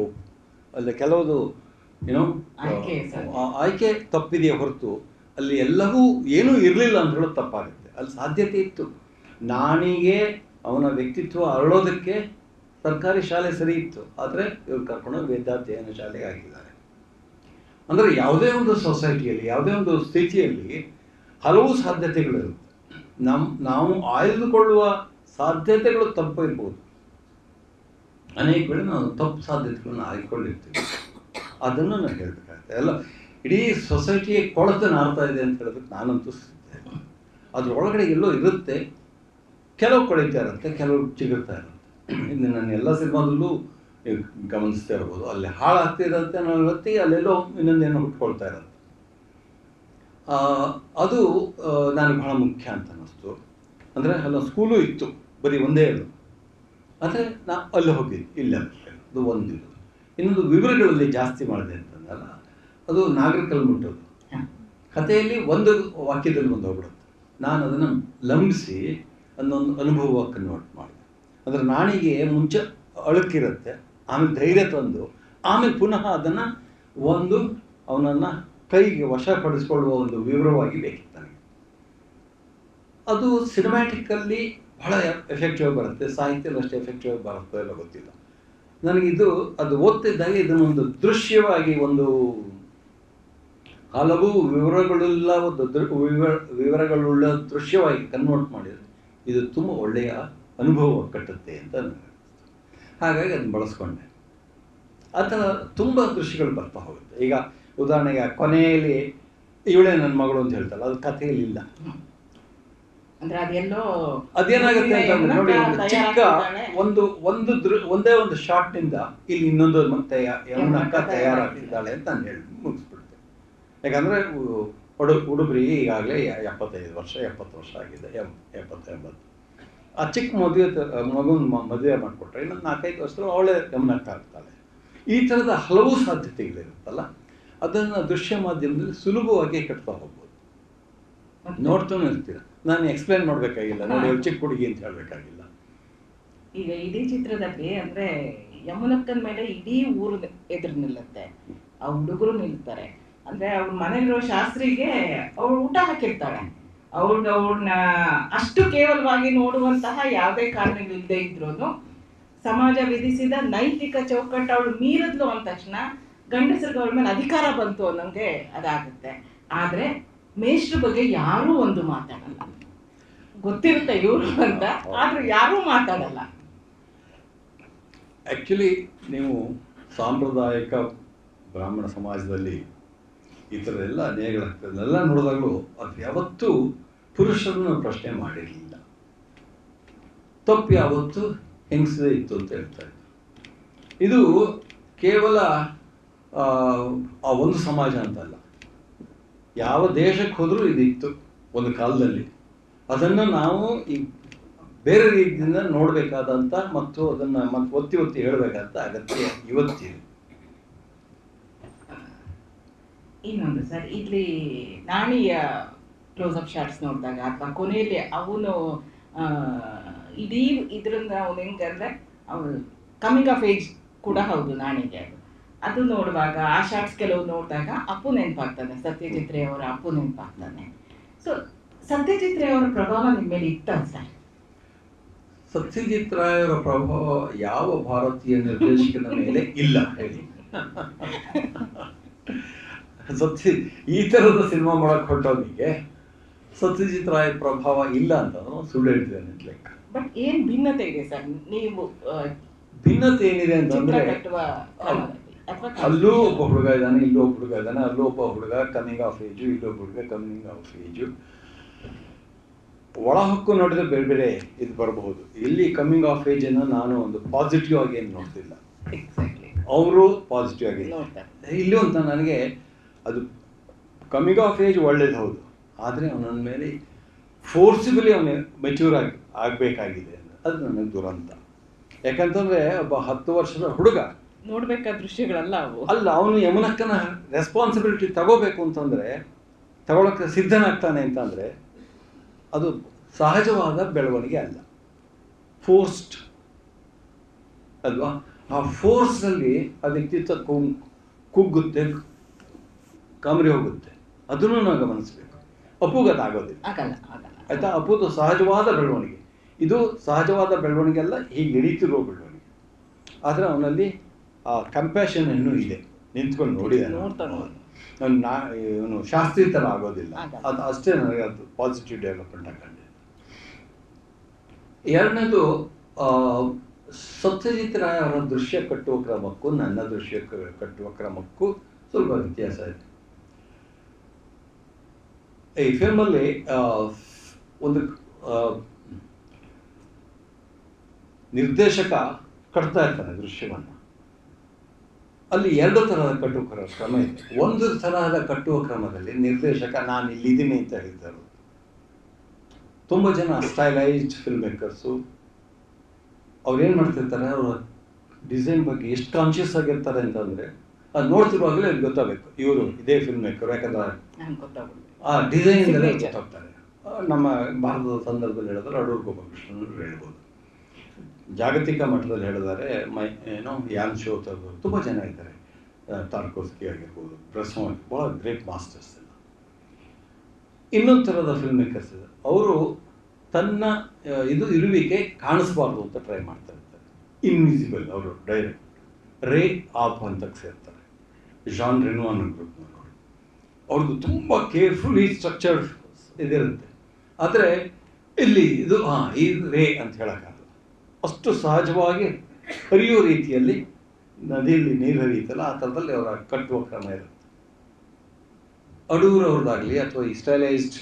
ಅಲ್ಲಿ ಕೆಲವುದು ಏನೋ ಆಯ್ಕೆ ತಪ್ಪಿದೆಯೇ ಹೊರತು ಅಲ್ಲಿ ಎಲ್ಲವೂ ಏನೂ ಇರಲಿಲ್ಲ ಅಂತ ಹೇಳೋದು ತಪ್ಪಾಗುತ್ತೆ. ಅಲ್ಲಿ ಸಾಧ್ಯತೆ ಇತ್ತು. ನಾಣಿಗೆ ಅವನ ವ್ಯಕ್ತಿತ್ವ ಅರಳೋದಕ್ಕೆ ಸರ್ಕಾರಿ ಶಾಲೆ ಸರಿ ಇತ್ತು, ಆದರೆ ಇವ್ರು ಕರ್ಕೊಂಡು ವೇದಾಧ್ಯಯನ ಶಾಲೆಗೆ ಹಾಕಿದ್ದಾರೆ. ಅಂದರೆ ಯಾವುದೇ ಒಂದು ಸೊಸೈಟಿಯಲ್ಲಿ, ಯಾವುದೇ ಒಂದು ಸ್ಥಿತಿಯಲ್ಲಿ ಹಲವು ಸಾಧ್ಯತೆಗಳಿರುತ್ತೆ. ನಾವು ಆಯ್ದುಕೊಳ್ಳುವ ಸಾಧ್ಯತೆಗಳು ತಪ್ಪು ಇರ್ಬೋದು. ಅನೇಕ ವೇಳೆ ನಾವು ತಪ್ಪು ಸಾಧ್ಯತೆಗಳನ್ನು ಆಯ್ದುಕೊಂಡಿರ್ತೀವಿ. ಅದನ್ನು ನಾನು ಹೇಳಬೇಕಾಗುತ್ತೆ. ಎಲ್ಲ ಇಡೀ ಸೊಸೈಟಿಗೆ ಕೊಳತೆ ನಾರ್ತಾ ಇದೆ ಅಂತ ಹೇಳೋದಕ್ಕೆ ನಾನಂತೂ ಸಿದ್ದೆ. ಅದರೊಳಗಡೆ ಎಲ್ಲೋ ಇರುತ್ತೆ, ಕೆಲವು ಕೊಳಿತಾ ಇರುತ್ತೆ, ಕೆಲವು ಚಿಗುರ್ತಾ ಇರುತ್ತೆ. ಇನ್ನು ನನ್ನ ಎಲ್ಲ ಸಿನಿಮಾದಲ್ಲೂ ನೀವು ಗಮನಿಸ್ತಾ ಇರ್ಬೋದು, ಅಲ್ಲಿ ಹಾಳಾಗ್ತಿರುತ್ತೆ ಅನ್ನೋ ಹೊತ್ತಿಗೆ ಅಲ್ಲೆಲ್ಲೋ ಇನ್ನೊಂದೇನೋ ಹುಟ್ಕೊಳ್ತಾ ಇರುತ್ತೆ. ಅದು ನನಗೆ ಬಹಳ ಮುಖ್ಯ ಅಂತ ಅನ್ನಿಸ್ತು. ಅಂದರೆ ಅಲ್ಲೊಂದು ಸ್ಕೂಲು ಇತ್ತು, ಬರೀ ಒಂದೇ ಹೇಳು, ಆದರೆ ನಾ ಅಲ್ಲಿ ಹೋಗಿದ್ದೆ, ಇಲ್ಲ ಅದು ಒಂದಿದು. ಇನ್ನೊಂದು ವಿವರಗಳಲ್ಲಿ ಜಾಸ್ತಿ ಮಾಡಿದೆ ಅಂತಂದಲ್ಲ, ಅದು ನಾಗರಿಕಲ್ಲಿ ಮುಟ್ಟೋದು. ಕಥೆಯಲ್ಲಿ ಒಂದು ವಾಕ್ಯದಲ್ಲಿ ಒಂದು ಹೋಗ್ಬಿಡುತ್ತೆ. ನಾನು ಅದನ್ನು ಲಂಬಿಸಿ ಅನ್ನೊಂದು ಅನುಭವಕ್ಕೆ ಕನ್ವರ್ಟ್ ಮಾಡಿದೆ. ಅಂದರೆ ನಾಣಿಗೆ ಮುಂಚೆ ಅಳುಕಿರುತ್ತೆ, ಆಮೇಲೆ ಧೈರ್ಯ ತಂದು ಆಮೇಲೆ ಪುನಃ ಅದನ್ನು ಅವನನ್ನು ಕೈಗೆ ವಶಪಡಿಸ್ಕೊಳ್ಳುವ ಒಂದು ವಿವರವಾಗಿ ಬೇಕಿತ್ತು ನನಗೆ. ಅದು ಸಿನಿಮ್ಯಾಟಿಕಲ್ಲಿ ಬಹಳ ಎಫೆಕ್ಟಿವ್ ಆಗಿ ಬರುತ್ತೆ, ಸಾಹಿತ್ಯದಲ್ಲಿ ಅಷ್ಟೇ ಎಫೆಕ್ಟಿವ್ ಆಗಿ ಬರುತ್ತೋ ಇಲ್ಲ ಗೊತ್ತಿಲ್ಲ ನನಗಿದು. ಅದು ಓದ್ತಿದ್ದಾಗ ಇದನ್ನೊಂದು ದೃಶ್ಯವಾಗಿ ಒಂದು ಹಲವು ವಿವರಗಳುಳ್ಳ ಒಂದು ವಿವರಗಳುಳ್ಳ ದೃಶ್ಯವಾಗಿ ಕನ್ವರ್ಟ್ ಮಾಡಿದರೆ ಇದು ತುಂಬ ಒಳ್ಳೆಯ ಅನುಭವ ಕಟ್ಟುತ್ತೆ ಅಂತ ನನಗೆ ಅನಿಸ್ತು. ಹಾಗಾಗಿ ಅದನ್ನು ಬಳಸ್ಕೊಂಡೆ. ಆ ಥರ ತುಂಬ ದೃಶ್ಯಗಳು ಬರ್ತಾ ಹೋಗುತ್ತೆ. ಈಗ ಉದಾಹರಣೆಗೆ ಕೊನೆಯಲ್ಲಿ ಇವಳೇ ನನ್ನ ಮಗಳು ಅಂತ ಹೇಳ್ತಾರಲ್ಲ, ಅದು ಕಥೆಯಲ್ಲಿ ಇಲ್ಲ. ಅದೇನಾಗುತ್ತೆ ಅಂತಂದ್ರೆ ನೋಡಿ, ಚಿಕ್ಕ ಒಂದೇ ಒಂದು ಶಾಟ್ನಿಂದ ಇಲ್ಲಿ ಇನ್ನೊಂದು ಮತ್ತೆ ಯಮುನ ಅಕ್ಕ ತಯಾರಾಗ್ತಿದ್ದಾಳೆ ಅಂತ ನಾನು ಹೇಳಿ ಮುಗಿಸ್ಬಿಡ್ತೆ. ಯಾಕಂದರೆ ಹುಡುಗರಿಗೆ ಈಗಾಗಲೇ 75 ವರ್ಷ 70 ವರ್ಷ ಆಗಿದೆ, 70-80. ಆ ಚಿಕ್ಕ ಮಗುನ ಮದುವೆ ಮಾಡಿಕೊಟ್ರೆ ಇನ್ನೊಂದು 4-5 ವರ್ಷದಲ್ಲೂ ಅವಳೇ ಯಮುನ ಅಕ್ಕ ಆಗ್ತಾಳೆ. ಈ ಥರದ ಹಲವು ಸಾಧ್ಯತೆಗಳಿರುತ್ತಲ್ಲ, ಅದನ್ನು ದೃಶ್ಯ ಮಾಧ್ಯಮದಲ್ಲಿ ಸುಲಭವಾಗಿ ಕಟ್ತಾ ಹೋಗ್ಬೋದು. ನೋಡ್ತಾನೆ ಇರ್ತೀರ, ನಾನು ಎಕ್ಸ್ಪ್ಲೇನ್ ಮಾಡಬೇಕಾಗಿಲ್ಲ, ನೋಡಿ ಚಿಕ್ಕ ಹುಡುಗಿ ಅಂತ ಹೇಳಬೇಕಾಗಿಲ್ಲ. ಈಗ ಇಡೀ ಚಿತ್ರದಲ್ಲಿ ಅಂದರೆ ಯಮುನಕ್ಕನ ಮೇಲೆ ಇಡೀ ಊರು ಎದುರು ನಿಲ್ಲುತ್ತೆ, ಆ ಹುಡುಗರು ನಿಲ್ತಾರೆ. ಅಂದರೆ ಅವ್ರ ಮನೆಯಲ್ಲಿರೋ ಶಾಸ್ತ್ರಿಗೆ ಅವಳು ಊಟ ಹಾಕಿರ್ತಾಳೆ. ಅವ್ರನ್ನ ಅಷ್ಟು ಕೇವಲವಾಗಿ ನೋಡುವಂತಹ ಯಾವುದೇ ಕಾರಣಗಳಿಲ್ಲದೆ ಇದ್ರೂ ಸಮಾಜ ವಿಧಿಸಿದ ನೈತಿಕ ಚೌಕಟ್ಟು ಅವಳು ಮೀರಿದ್ಲು ಅಂದ ತಕ್ಷಣ ಗಂಡಸರಿಗೆ ಅವಳ ಮೇಲೆ ಅಧಿಕಾರ ಬಂತು ಅನ್ನೋಂಗೆ ಅದಾಗುತ್ತೆ. ಆದರೆ ಮೇಷ್ಟ್ರ ಬಗ್ಗೆ ಯಾರೂ ಒಂದು ಮಾತಾಡಲ್ಲ. ಗೊತ್ತಿರುತ್ತೆ ಇವರು ಅಂತ, ಆದ್ರೂ ಯಾರೂ ಮಾತಾಡಲ್ಲ. ಆ್ಯಕ್ಚುಲಿ ನೀವು ಸಾಂಪ್ರದಾಯಿಕ ಬ್ರಾಹ್ಮಣ ಸಮಾಜದಲ್ಲಿ ಈ ಥರ ಎಲ್ಲ ನ್ಯಾಯಗಳಾಗ್ತದೆಲ್ಲ ನೋಡಿದಾಗಲೂ ಅದು ಯಾವತ್ತೂ ಪುರುಷರನ್ನು ಪ್ರಶ್ನೆ ಮಾಡಿರಲಿಲ್ಲ. ತಪ್ಪು ಯಾವತ್ತೂ ಹೆಂಗಸದೇ ಇತ್ತು ಅಂತ ಹೇಳ್ತಾ ಇದ್ರು. ಇದು ಕೇವಲ ಆ ಒಂದು ಸಮಾಜ ಅಂತಲ್ಲ, ಯಾವ ದೇಶಕ್ಕೆ ಹೋದರೂ ಇದಿತ್ತು ಒಂದು ಕಾಲದಲ್ಲಿ. ಅದನ್ನು ನಾವು ಈ ಬೇರೆ ರೀತಿಯಿಂದ ನೋಡಬೇಕಾದಂಥ ಮತ್ತು ಅದನ್ನು ಒತ್ತಿ ಹೇಳಬೇಕಾದಂಥ ಅಗತ್ಯ ಇವತ್ತಿದೆ. ಇನ್ನೊಂದು ಸರ್, ಇಲ್ಲಿ ನಾಣಿಯ ಕ್ಲೋಸಪ್ ಶಾಟ್ಸ್ ನೋಡಿದಾಗ ಅಥವಾ ಕೊನೆಯಲ್ಲಿ ಅವನು ಇಡೀ ಇದರಿಂದ ಅವನು ಹೆಂಗಂದ್ರೆ ಅವನು ಕಮಿಂಗ್ ಆಫ್ ಏಜ್ ಕೂಡ ಹೌದು ನಾಣಿಗೆ. ಅದು ನೋಡುವಾಗ ಆ ಶಾರ್ಟ್ಸ್ ಕೆಲವು ನೋಡಿದಾಗ ಅಪ್ಪು ನೆನಪಾಗ್ತಾನೆ, ಸತ್ಯಜಿತ್ ರೇ ಅವರ ಅಪ್ಪು ನೆನಪಾಗ್ತಾನೆ. ಸೊ ಸತ್ಯಜಿತ್ ರೇ ಅವರ ಪ್ರಭಾವ ನಿಮ್ಮ ಮೇಲೆ ಇತ್ತ ಸರ್? ಸತ್ಯಜಿತ್ ರಾಯ್ ಅವರ ಪ್ರಭಾವ ಯಾವ ಭಾರತೀಯ ನಿರ್ದೇಶಕನ ಮೇಲೆ ಇಲ್ಲ ಹೇಳಿ. ಈ ಥರದ ಸಿನಿಮಾ ಮಾಡಕ್ಕೆ ಹೊರಟವನಿಗೆ ಸತ್ಯಜಿತ್ ರಾಯ್ ಪ್ರಭಾವ ಇಲ್ಲ ಅಂತ ಸುಳ್ಳು ಹೇಳ್ತಿದ್ದೇನೆ ಅಂತ ಲೆಕ್ಕ. ಬಟ್ ಏನು ಭಿನ್ನತೆ ಇದೆ ಸರ್? ನೀವು ಭಿನ್ನತೆ ಏನಿದೆ ಅಂತಂದ್ರೆ, ಅಲ್ಲೂ ಒಬ್ಬ ಹುಡುಗ ಇದ್ದಾನೆ, ಇಲ್ಲೂ ಒಬ್ಬ ಹುಡುಗ ಇದ್ದಾನೆ, ಅಲ್ಲೂ ಒಬ್ಬ ಹುಡುಗ ಕಮಿಂಗ್ ಆಫ್ ಏಜು, ಇಲ್ಲೊಬ್ಬ ಹುಡುಗ ಕಮಿಂಗ್ ಆಫ್ ಏಜು. ಒಳ ಹಕ್ಕು ನೋಡಿದ್ರೆ ಬೇರೆ ಬೇರೆ ಇದು ಬರಬಹುದು. ಇಲ್ಲಿ ಕಮಿಂಗ್ ಆಫ್ ಏಜ್ ಅನ್ನು ನಾನು ಒಂದು ಪಾಸಿಟಿವ್ ಆಗಿ ಏನು ನೋಡ್ತಿಲ್ಲ, ಅವರು ಪಾಸಿಟಿವ್ ಆಗಿ ನೋಡ್ತಾರೆ. ಇಲ್ಲೂ ಅಂತ ನನಗೆ ಅದು ಕಮಿಂಗ್ ಆಫ್ ಏಜ್ ಒಳ್ಳೇದು ಹೌದು, ಆದರೆ ಅವನ ಮೇಲೆ ಫೋರ್ಸಿಬಲಿ ಅವನು ಮೆಚ್ಯೂರ್ ಆಗಬೇಕಾಗಿದೆ, ಅದು ನನಗೆ ದುರಂತ. ಯಾಕಂತಂದರೆ ಒಬ್ಬ 10 ವರ್ಷದ ಹುಡುಗ ನೋಡ್ಬೇಕಾದ ದೃಶ್ಯಗಳಲ್ಲ ಅವು. ಅಲ್ಲ, ಅವನು ಯಮನಕ್ಕನ ರೆಸ್ಪಾನ್ಸಿಬಿಲಿಟಿ ತಗೋಬೇಕು ಅಂತಂದರೆ ತಗೊಳಕ್ಕೆ ಸಿದ್ಧನಾಗ್ತಾನೆ ಅಂತಂದರೆ ಅದು ಸಹಜವಾದ ಬೆಳವಣಿಗೆ ಅಲ್ಲ, ಫೋರ್ಸ್ಡ್ ಅಲ್ವಾ. ಆ ಫೋರ್ಸಲ್ಲಿ ಆ ವ್ಯಕ್ತಿತ್ವ ಕುಗ್ಗುತ್ತೆ, ಕಮರಿ ಹೋಗುತ್ತೆ. ಅದನ್ನು ನಾವು ಗಮನಿಸಬೇಕು. ಅಪ್ಪುಗೆ ಅದಾಗೋದಿಲ್ಲ, ಆಗಲ್ಲ. ಆಯಿತಾ. ಅಪ್ಪುದು ಸಹಜವಾದ ಬೆಳವಣಿಗೆ, ಇದು ಸಹಜವಾದ ಬೆಳವಣಿಗೆ ಅಲ್ಲ, ಹೀಗೆ ನಡೀತಿರೋ ಬೆಳವಣಿಗೆ. ಆದರೆ ಅವನಲ್ಲಿ ಆ ಕಂಪ್ಯಾಷನ್ ಇನ್ನೂ ಇದೆ, ನಿಂತ್ಕೊಂಡು ನೋಡಿದ್ದಾನೆ. ಇವನು ಶಾಸ್ತ್ರಿ ಥರ ಆಗೋದಿಲ್ಲ. ಅದು ಅಷ್ಟೇ ನನಗೆ ಅದು ಪಾಸಿಟಿವ್ ಡೆವಲಪ್ಮೆಂಟ್ ಹಾಕೊಂಡಿದೆ. ಎರಡನೇದು, ಸತ್ಯಜಿತ್ ರಾಯ್ ಅವರ ದೃಶ್ಯ ಕಟ್ಟುವ ಕ್ರಮಕ್ಕೂ ನನ್ನ ದೃಶ್ಯ ಕಟ್ಟುವ ಕ್ರಮಕ್ಕೂ ಸ್ವಲ್ಪ ವ್ಯತ್ಯಾಸ ಇದೆ. ಈ ಫಿಲ್ಮಲ್ಲಿ ಒಂದು ನಿರ್ದೇಶಕ ಕಟ್ತಾ ಇರ್ತಾನೆ ದೃಶ್ಯವನ್ನು. ಅಲ್ಲಿ 2 ತರಹದ ಕಟ್ಟುವ ಕ್ರಮ ಇದೆ. ಒಂದು ತರಹದ ಕಟ್ಟುವ ಕ್ರಮದಲ್ಲಿ ನಿರ್ದೇಶಕ ನಾನು ಇಲ್ಲಿದ್ದೀನಿ ಅಂತ ಹೇಳ್ತಾರೆ. ತುಂಬ ಜನ ಸ್ಟೈಲೈಸ್ಡ್ ಫಿಲ್ಮ್ ಮೇಕರ್ಸು ಅವ್ರೇನು ಮಾಡ್ತಿರ್ತಾರೆ, ಅವರ ಡಿಸೈನ್ ಬಗ್ಗೆ ಎಷ್ಟು ಕಾನ್ಷಿಯಸ್ ಆಗಿರ್ತಾರೆ ಅಂತಂದರೆ ಅದು ನೋಡ್ತಿರುವಾಗಲೇ ಅವ್ರಿಗೆ ಗೊತ್ತಾಗಬೇಕು ಇವರು ಇದೇ ಫಿಲ್ಮ್ ಮೇಕರ್. ಯಾಕಂದ್ರೆ ಆ ಡಿಸೈನಿಂದಲೇ ಗೊತ್ತಾಗ್ತಾರೆ. ನಮ್ಮ ಭಾರತದ ಸಂದರ್ಭದಲ್ಲಿ ಹೇಳಿದ್ರೆ ಅಡೂರು ಗೋಪಾಲಕೃಷ್ಣನ್ ಹೇಳ್ಬೋದು. ಜಾಗತಿಕ ಮಟ್ಟದಲ್ಲಿ ಹೇಳಿದರೆ ಯಾನ್ ಶೋತ್ ಅವರು ತುಂಬ ಜನ ಇದ್ದಾರೆ. ಟಾರ್ಕೋಸ್ಕಿ ಆಗಿರ್ಬೋದು, ಬ್ರೆಸ್ಮೋ, ಭಾಳ ಗ್ರೇಟ್ ಮಾಸ್ಟರ್ಸ್ ಎಲ್ಲ. ಇನ್ನೊಂದು ಥರದ ಫಿಲ್ಮ್ ಮೇಕರ್ಸ್ ಇದೆ, ಅವರು ತನ್ನ ಇರುವಿಕೆ ಕಾಣಿಸ್ಬಾರ್ದು ಅಂತ ಟ್ರೈ ಮಾಡ್ತಾ ಇರ್ತಾರೆ. ಇನ್ವಿಸಿಬಲ್ ಅವರು ಡೈರೆಕ್ಟ್ ರೇ ಆಫ್ ಅಂತಕ್ಕೆ ಸೇರ್ತಾರೆ. ಜಾನ್ ರೆನ್ವಾನ್ ಗ್ರೂಪ್ನವರು, ಅವ್ರದ್ದು ತುಂಬ ಕೇರ್ಫುಲಿ ಸ್ಟ್ರಕ್ಚರ್ಡ್ ಇದಿರುತ್ತೆ. ಆದರೆ ಇಲ್ಲಿ ಇದು ಈ ರೇ ಅಂತ ಹೇಳೋಕ್ಕಾಗಲ್ಲ. ಅಷ್ಟು ಸಹಜವಾಗಿ ಹರಿಯೋ ರೀತಿಯಲ್ಲಿ ನದಿಯಲ್ಲಿ ನೀರು ಹರಿಯುತ್ತಲ್ಲ ಆ ಥರದಲ್ಲಿ ಅವರ ಕಟ್ಟುವ ಕ್ರಮ ಇರುತ್ತೆ. ಅಡೂರವ್ರದ್ದಾಗಲಿ ಅಥವಾ ಈ ಸ್ಟೈಲೈಸ್ಡ್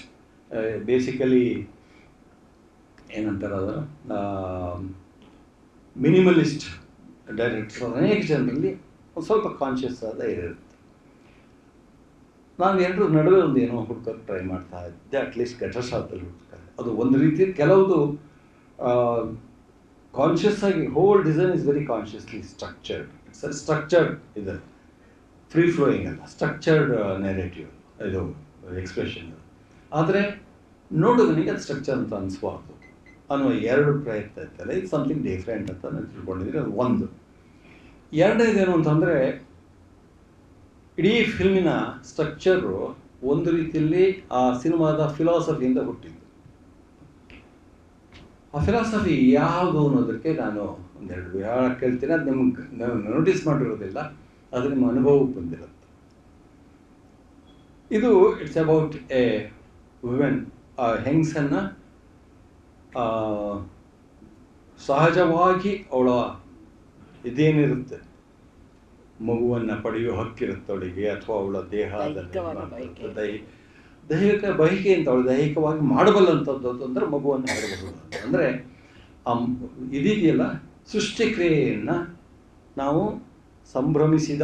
ಬೇಸಿಕಲಿ ಏನಂತಾರೆ ಅದು ಮಿನಿಮಲಿಸ್ಟ್ ಡೈರೆಕ್ಟರ್ಸ್ ಅನೇಕ ಜನರಲ್ಲಿ ಒಂದು ಸ್ವಲ್ಪ ಕಾನ್ಷಿಯಸ್ ಆದ ಇರುತ್ತೆ. ನಾನು ಎರಡರ ನಡುವೆ ಒಂದು ಏನೋ ಹುಡ್ಕೋಕ್ಕೆ ಟ್ರೈ ಮಾಡ್ತಾ ಇದ್ದೆ. ಅಟ್ಲೀಸ್ಟ್ ಘಟಶಾಸ್ತ್ರದಲ್ಲಿ ಹುಡ್ತಾರೆ. ಅದು ಒಂದು ರೀತಿ ಕೆಲವುದು ಕಾನ್ಷಿಯಸ್ ಆಗಿ, whole design is very consciously structured. It's structured ಇದೆ, ಫ್ರೀ ಫ್ಲೋಯಿಂಗ್ ಅಲ್ಲ, ಸ್ಟ್ರಕ್ಚರ್ಡ್ ನೇರೇಟಿವ್ ಇದು ಎಕ್ಸ್ಪ್ರೆಷನ್. ಆದರೆ ನೋಡೋದನಿಗೆ ಅದು ಸ್ಟ್ರಕ್ಚರ್ ಅಂತ ಅನಿಸ್ಬಾರ್ದು ಅನ್ನುವ 2 ಪ್ರಯತ್ನ ಇರ್ತಾರೆ. ಇದು ಸಮಥಿಂಗ್ ಡಿಫ್ರೆಂಟ್ ಅಂತ ನಾನು ತಿಳ್ಕೊಂಡಿದ್ದೀನಿ. ಅದು ಒಂದು. ಎರಡನೇದೇನು ಅಂತಂದರೆ, ಇಡೀ ಫಿಲ್ಮಿನ ಸ್ಟ್ರಕ್ಚರು ಒಂದು ರೀತಿಯಲ್ಲಿ ಆ ಸಿನಿಮಾದ ಫಿಲಾಸಫಿಯಿಂದ ಹುಟ್ಟಿದ್ದು. ಆ ಫಿಲಾಸಫಿ ಯಾವುದು ಅನ್ನೋದಕ್ಕೆ ನಾನು 2 ಹೇಳಕ್ಕೆ ಕೇಳ್ತೀನಿ. ಅದು ನಿಮ್ಗೆ ನೋಟಿಸ್ ಮಾಡಿರೋದಿಲ್ಲ, ಅದು ನಿಮ್ಮ ಅನುಭವಕ್ಕೆ ಬಂದಿರುತ್ತೆ. ಇದು ಇಟ್ಸ್ ಅಬೌಟ್ ಎ ವುಮೆನ್, ಆ ಹೆಂಗಸನ್ನು ಸಹಜವಾಗಿ ಅವಳ ಇದೇನಿರುತ್ತೆ, ಮಗುವನ್ನು ಪಡೆಯುವ ಹಕ್ಕಿರುತ್ತೆ ಅವಳಿಗೆ, ಅಥವಾ ಅವಳ ದೈಹಿಕ ಬಯಕೆ ಅಂತ ಅವಳು ದೈಹಿಕವಾಗಿ ಮಾಡಬಲ್ಲಂಥದ್ದು ಅಂದರೆ ಮಗುವನ್ನು ಮಾಡಬಹುದು. ಅಂದರೆ ಇದೆಯಲ್ಲ, ಸೃಷ್ಟಿಕ್ರಿಯೆಯನ್ನು ನಾವು ಸಂಭ್ರಮಿಸಿದ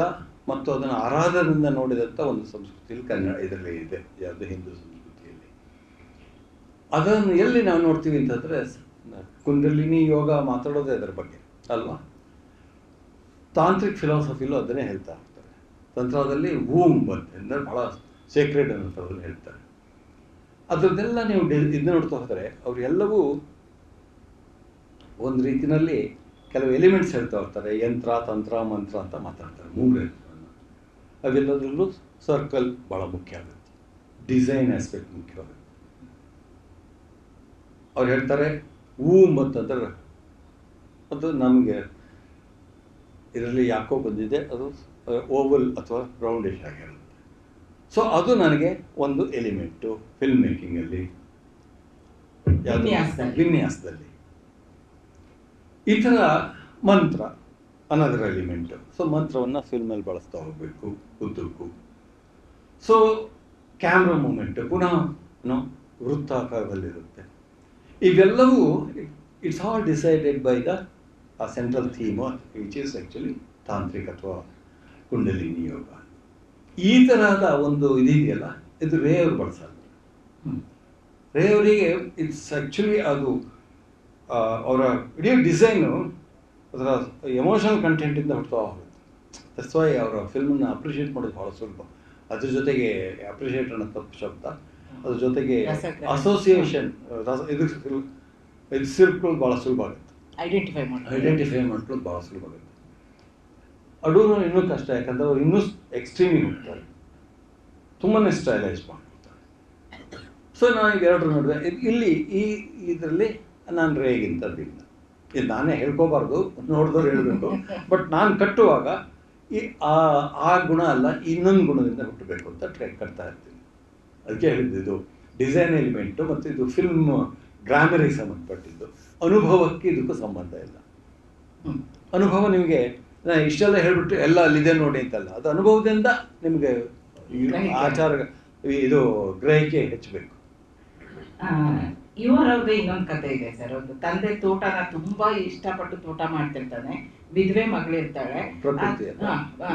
ಮತ್ತು ಅದನ್ನು ಆರಾಧನೆಯಿಂದ ನೋಡಿದಂಥ ಒಂದು ಸಂಸ್ಕೃತಿಯಲ್ಲಿ ಇದರಲ್ಲಿ ಇದೆ, ಯಾವುದು ಹಿಂದೂ ಸಂಸ್ಕೃತಿಯಲ್ಲಿ. ಅದನ್ನು ಎಲ್ಲಿ ನಾವು ನೋಡ್ತೀವಿ ಅಂತಂದರೆ, ಕುಂಡಲಿನಿ ಯೋಗ ಮಾತಾಡೋದೇ ಅದರ ಬಗ್ಗೆ ಅಲ್ವಾ. ತಾಂತ್ರಿಕ್ ಫಿಲಾಸಫಿಲೂ ಅದನ್ನೇ ಹೇಳ್ತಾ ಇರ್ತಾರೆ. ತಂತ್ರದಲ್ಲಿ ವೂಮ್ ಬಂತೆ ಅಂದರೆ ಭಾಳ ಸೇಕ್ರೆಡ್ ಅನ್ನೋದ್ರಲ್ಲಿ ಹೇಳ್ತಾರೆ. ಅದರದ್ದೆಲ್ಲ ನೀವು ಇದು ನೋಡ್ತಾ ಹೋದರೆ ಅವರೆಲ್ಲವೂ ಒಂದು ರೀತಿಯಲ್ಲಿ ಕೆಲವು ಎಲಿಮೆಂಟ್ಸ್ ಹೇಳ್ತಾ ಇರ್ತಾರೆ. ಯಂತ್ರ, ತಂತ್ರ, ಮಂತ್ರ ಅಂತ ಮಾತಾಡ್ತಾರೆ. 3 ಅವೆಲ್ಲದರಲ್ಲೂ ಸರ್ಕಲ್ ಭಾಳ ಮುಖ್ಯ ಆಗುತ್ತೆ, ಡಿಸೈನ್ ಆಸ್ಪೆಕ್ಟ್ ಮುಖ್ಯವಾಗುತ್ತೆ. ಅವ್ರು ಹೇಳ್ತಾರೆ ವೂಮ್ ಅಂತಂದ್ರೆ ಅದು ನಮಗೆ ಇದರಲ್ಲಿ ಯಾಕೋ ಬಂದಿದೆ, ಅದು ಓವಲ್ ಅಥವಾ ರೌಂಡಿಶ್ ಆಗಿರುತ್ತೆ. ಸೊ ಅದು ನನಗೆ ಒಂದು ಎಲಿಮೆಂಟು ಫಿಲ್ಮ್ ಮೇಕಿಂಗಲ್ಲಿ, ವಿನ್ಯಾಸದಲ್ಲಿ. ಈ ಥರ ಮಂತ್ರ ಅನ್ನೋದರ ಎಲಿಮೆಂಟು. ಸೊ ಮಂತ್ರವನ್ನು ಫಿಲ್ಮಲ್ಲಿ ಬಳಸ್ತಾ ಹೋಗಬೇಕು ಉದ್ದಕ್ಕೂ. ಸೊ ಕ್ಯಾಮ್ರಾ ಮೂಮೆಂಟು ಪುನಃ ವೃತ್ತಾಕಾರದಲ್ಲಿರುತ್ತೆ. ಇವೆಲ್ಲವೂ it's all decided by the central theme which is actually ತಾಂತ್ರಿಕ ಅಥವಾ ಕುಂಡಲಿನಿ ಯೋಗ. ಈ ತರಹದ ಒಂದು ಇದೆಯಲ್ಲ, ಇದು ರೇ ಅವರು ಬಳಸಲ್ಲ. ರೇ ಅವರಿಗೆ ಇಟ್ಸ್ ಆ್ಯಕ್ಚುಲಿ ಅದು ಅವರ ಇಡೀ ಡಿಸೈನು ಅದರ ಎಮೋಷನಲ್ ಕಂಟೆಂಟಿಂದ ಹುಡ್ತಾ ಹೋಗುತ್ತೆ. ದಟ್ಸ್ ವೈ ಅವರ ಫಿಲ್ಮನ್ನ ಅಪ್ರಿಷಿಯೇಟ್ ಮಾಡೋದು ಭಾಳ ಸುಲಭ. ಅದ್ರ ಜೊತೆಗೆ ಅಪ್ರಿಷಿಯೇಟ್ ಅನ್ನೋ ತಪ್ಪು ಶಬ್ದ, ಅದ್ರ ಜೊತೆಗೆ ಅಸೋಸಿಯೇಷನ್ ಇದು ಸೇರ್ಕೊಳ್ಳೋದು ಭಾಳ ಸುಲಭ ಆಗುತ್ತೆ. ಐಡೆಂಟಿಫೈ ಮಾಡ್ಕೊಳ್ಳೋದು ಭಾಳ ಸುಲಭ ಆಗುತ್ತೆ. ಅಡೂರು ಇನ್ನೂ ಕಷ್ಟ, ಯಾಕಂದರೆ ಅವ್ರು ಇನ್ನೂ ಎಕ್ಸ್ಟ್ರೀಮಿಗೆ ಹೋಗ್ತಾರೆ, ತುಂಬಾ ಸ್ಟೈಲೈಸ್ ಮಾಡ್ಕೊಳ್ತಾರೆ. ಸೊ ನಾನು ಈಗ ಎರಡರ ನಡುವೆ ಇಲ್ಲಿ ಇದರಲ್ಲಿ ನಾನು ರೇಗಿಂಥದ್ದಿಲ್ಲ. ಇದು ನಾನೇ ಹೇಳ್ಕೋಬಾರ್ದು, ನೋಡಿದವ್ರು ಹೇಳಬೇಕು. ಬಟ್ ನಾನು ಕಟ್ಟುವಾಗ ಆ ಗುಣ ಅಲ್ಲ, ಇನ್ನೊಂದು ಗುಣದಿಂದ ಹುಟ್ಟಬೇಕು ಅಂತ ಕಟ್ತಾ ಇರ್ತೀನಿ. ಅದಕ್ಕೆ ಹೇಳಿದ್ದು ಡಿಸೈನ್ ಎಲಿಮೆಂಟು ಮತ್ತು ಇದು ಫಿಲ್ಮ್ ಗ್ರಾಮರಿಗೆ ಸಂಬಂಧಪಟ್ಟಿದ್ದು. ಅನುಭವಕ್ಕೆ ಇದಕ್ಕೂ ಸಂಬಂಧ ಇಲ್ಲ. ಅನುಭವ ನಿಮಗೆ ಇಷ್ಟೆಲ್ಲ ಹೇಳ್ಬಿಟ್ಟು ಎಲ್ಲ ಅಲ್ಲಿದೆ ನೋಡಿ ಅಂತಲ್ಲ, ಅದು ಅನುಭವದಿಂದ ನಿಮಗೆ ಆಚಾರ ಇದು ಗ್ರಹಿಕೆ ಹೆಚ್ಚಬೇಕು. ಇವರವ್ರದ್ದು ಇನ್ನೊಂದು ಕತೆ ಇದೆ ಸರ್. ಒಂದು ತಂದೆ ತೋಟನ ತುಂಬಾ ಇಷ್ಟಪಟ್ಟು ತೋಟ ಮಾಡ್ತಿರ್ತಾನೆ, ವಿಧವೆ ಮಗಳಿರ್ತಾಳೆ,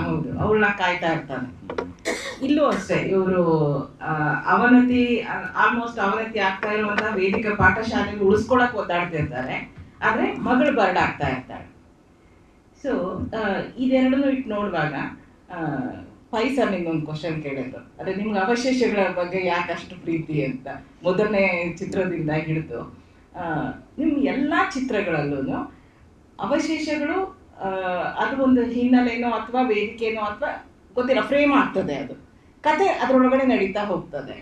ಹೌದು, ಅವಳನ್ನ ಕಾಯ್ತಾ ಇರ್ತಾನೆ. ಇಲ್ಲೂ ಅಷ್ಟೇ, ಇವರು ಆಲ್ಮೋಸ್ಟ್ ಅವನತಿ ಆಗ್ತಾ ಇರುವಂತಹ ವೇದಿಕೆ ಪಾಠಶಾಲೆಗೆ ಉಳಿಸ್ಕೊಳಕ್ ಒದ್ದಾಡ್ತಿರ್ತಾರೆ, ಆದ್ರೆ ಮಗಳು ಬರ್ಡಾಗ್ತಾ ಇರ್ತಾಳೆ. ಸೊ ಇದೆರಡನ್ನೂ ಇಟ್ಟು ನೋಡುವಾಗ ಪೈ ಸರ್ ನಿಮ್ಗೊಂದು ಕ್ವಶನ್ ಕೇಳಿದ್ರು, ಅದೇ ನಿಮ್ಗೆ ಅವಶೇಷಗಳ ಬಗ್ಗೆ ಯಾಕಷ್ಟು ಪ್ರೀತಿ ಅಂತ. ಮೊದಲನೇ ಚಿತ್ರದಿಂದ ಹಿಡಿದು ನಿಮ್ಮ ಎಲ್ಲ ಚಿತ್ರಗಳಲ್ಲೂ ಅವಶೇಷಗಳು ಅದು ಒಂದು ಹಿನ್ನೆಲೆನೋ ಅಥವಾ ವೇದಿಕೆನೋ ಅಥವಾ ಗೊತ್ತಿಲ್ಲ, ಫ್ರೇಮ್ ಆಗ್ತದೆ, ಅದು ಕತೆ ಅದರೊಳಗಡೆ ನಡೀತಾ ಹೋಗ್ತದೆ.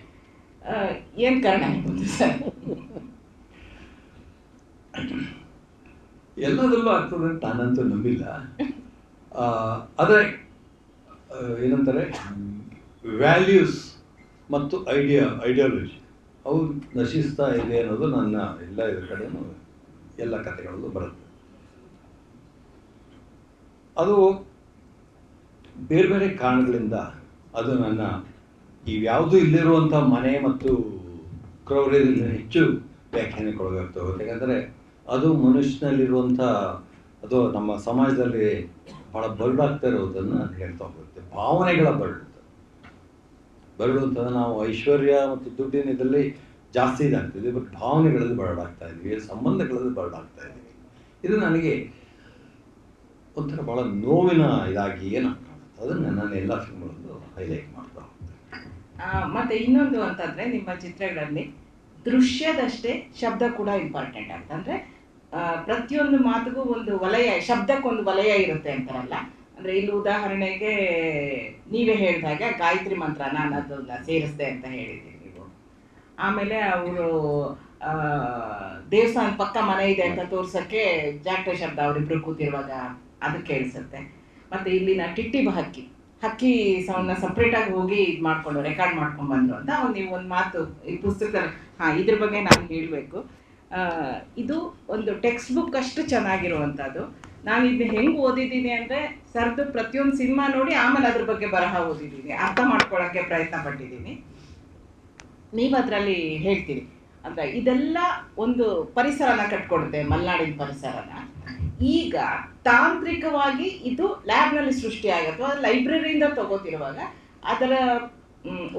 ಏನು ಕಾರಣ ಇರ್ಬೋದು ಸರ್? ಎಲ್ಲದರಲ್ಲೂ ಆಗ್ತದೆ ಅಂತ ನಾನಂತೂ ನಂಬಿಲ್ಲ. ಆದರೆ ಏನಂತಾರೆ, ವ್ಯಾಲ್ಯೂಸ್ ಮತ್ತು ಐಡಿಯಾಲಜಿ ಅವು ನಶಿಸ್ತಾ ಇದೆ ಅನ್ನೋದು ನನ್ನ ಇದ್ರ ಕಡೆಯೂ ಎಲ್ಲ ಕಥೆಗಳಲ್ಲೂ ಬರುತ್ತೆ. ಅದು ಬೇರೆ ಬೇರೆ ಕಾರಣಗಳಿಂದ ಅದು ನನ್ನ ಇವ್ಯಾವುದೂ ಇಲ್ಲಿರುವಂಥ ಮನೆ ಮತ್ತು ಕ್ರೌರ್ಯದಿಂದ ಹೆಚ್ಚು ವ್ಯಾಖ್ಯಾನಕ್ಕೆ ಒಳಗಾಗ್ತಾ ಹೋಗುತ್ತೆ. ಯಾಕಂದರೆ ಅದು ಮನುಷ್ಯನಲ್ಲಿರುವಂಥ, ಅದು ನಮ್ಮ ಸಮಾಜದಲ್ಲಿ ಭಾಳ ಬರಡಾಗ್ತಾ ಇರೋದನ್ನು ಅದು ಹೇಳ್ತಾ ಹೋಗುತ್ತೆ. ಭಾವನೆಗಳ ಬರಡು ಅಂತಂದ್ರೆ ನಾವು ಐಶ್ವರ್ಯ ಮತ್ತು ದುಡ್ಡಿನ ಇದರಲ್ಲಿ ಜಾಸ್ತಿ ಇದಾಗ್ತಿದ್ವಿ, ಬಟ್ ಭಾವನೆಗಳಲ್ಲಿ ಬರಡಾಗ್ತಾ ಇದ್ವಿ, ಸಂಬಂಧಗಳಲ್ಲಿ ಬರಡಾಗ್ತಾ ಇದ್ವಿ. ಇದು ನನಗೆ ಒಂಥರ ಭಾಳ ನೋವಿನ ಇದಾಗಿ ಏನಾಗ್ತಾ ಹೋಗುತ್ತೆ. ಅದನ್ನು ನಾನು ಎಲ್ಲ ಫಿಲ್ಮ್ಗಳಲ್ಲೂ ಹೈಲೈಟ್ ಮಾಡ್ತಾ ಹೋಗ್ತೇನೆ. ಮತ್ತು ಇನ್ನೊಂದು ಅಂತಂದರೆ, ನಿಮ್ಮ ಚಿತ್ರಗಳಲ್ಲಿ ದೃಶ್ಯದಷ್ಟೇ ಶಬ್ದ ಕೂಡ ಇಂಪಾರ್ಟೆಂಟ್ ಅಂತ. ಅಂದರೆ ಪ್ರತಿಯೊಂದು ಮಾತಿಗೂ ಒಂದು ವಲಯ, ಶಬ್ದಕ್ಕೊಂದು ವಲಯ ಇರುತ್ತೆ ಅಂತಾರಲ್ಲ. ಅಂದರೆ ಇಲ್ಲಿ ಉದಾಹರಣೆಗೆ ನೀವೇ ಹೇಳಿದಾಗ ಗಾಯತ್ರಿ ಮಂತ್ರ ನಾನು ಅದನ್ನ ಸೇರಿಸ್ದೆ ಅಂತ ಹೇಳಿದ್ದೀರಿ ನೀವು. ಆಮೇಲೆ ಅವರು ದೇವಸ್ಥಾನ ಪಕ್ಕ ಮನೆ ಇದೆ ಅಂತ ತೋರ್ಸೋಕ್ಕೆ ಜಾಕ್ಟ ಶಬ್ದ ಅವರಿಬ್ರು ಕೂತಿರುವಾಗ ಅದು ಕೇಳಿಸುತ್ತೆ. ಮತ್ತು ಇಲ್ಲಿನ ಟಿಟ್ಟಿಬ ಹಕ್ಕಿ ಸೌಂಡ್ನ ಸಪ್ರೇಟಾಗಿ ಹೋಗಿ ಇದು ಮಾಡಿಕೊಂಡು ರೆಕಾರ್ಡ್ ಮಾಡ್ಕೊಂಡು ಬಂದರು ಅಂತ ನೀವು ಒಂದು ಮಾತು ಈ ಪುಸ್ತಕದಲ್ಲಿ. ಇದ್ರ ಬಗ್ಗೆ ನಾನು ಹೇಳಬೇಕು, ಇದು ಒಂದು ಟೆಕ್ಸ್ಟ್ ಬುಕ್ ಅಷ್ಟು ಚೆನ್ನಾಗಿರುವಂಥದ್ದು. ನಾನು ಇದನ್ನ ಹೆಂಗೆ ಓದಿದ್ದೀನಿ ಅಂದರೆ, ಸರ್ದು ಪ್ರತಿಯೊಂದು ಸಿನಿಮಾ ನೋಡಿ ಆಮೇಲೆ ಅದ್ರ ಬಗ್ಗೆ ಬರಹ ಓದಿದ್ದೀನಿ, ಅರ್ಥ ಮಾಡ್ಕೊಳ್ಳೋಕ್ಕೆ ಪ್ರಯತ್ನ ಪಟ್ಟಿದ್ದೀನಿ. ನೀವು ಅದರಲ್ಲಿ ಹೇಳ್ತೀರಿ ಅಂದರೆ ಇದೆಲ್ಲ ಒಂದು ಪರಿಸರನ ಕಟ್ಕೊಡುತ್ತೆ, ಮಲೆನಾಡಿನ ಪರಿಸರನ. ಈಗ ತಾಂತ್ರಿಕವಾಗಿ ಇದು ಲ್ಯಾಬ್ನಲ್ಲಿ ಸೃಷ್ಟಿಯಾಗುತ್ತೆ, ಅದು ಲೈಬ್ರರಿಯಿಂದ ತಗೋತಿರುವಾಗ ಅದರ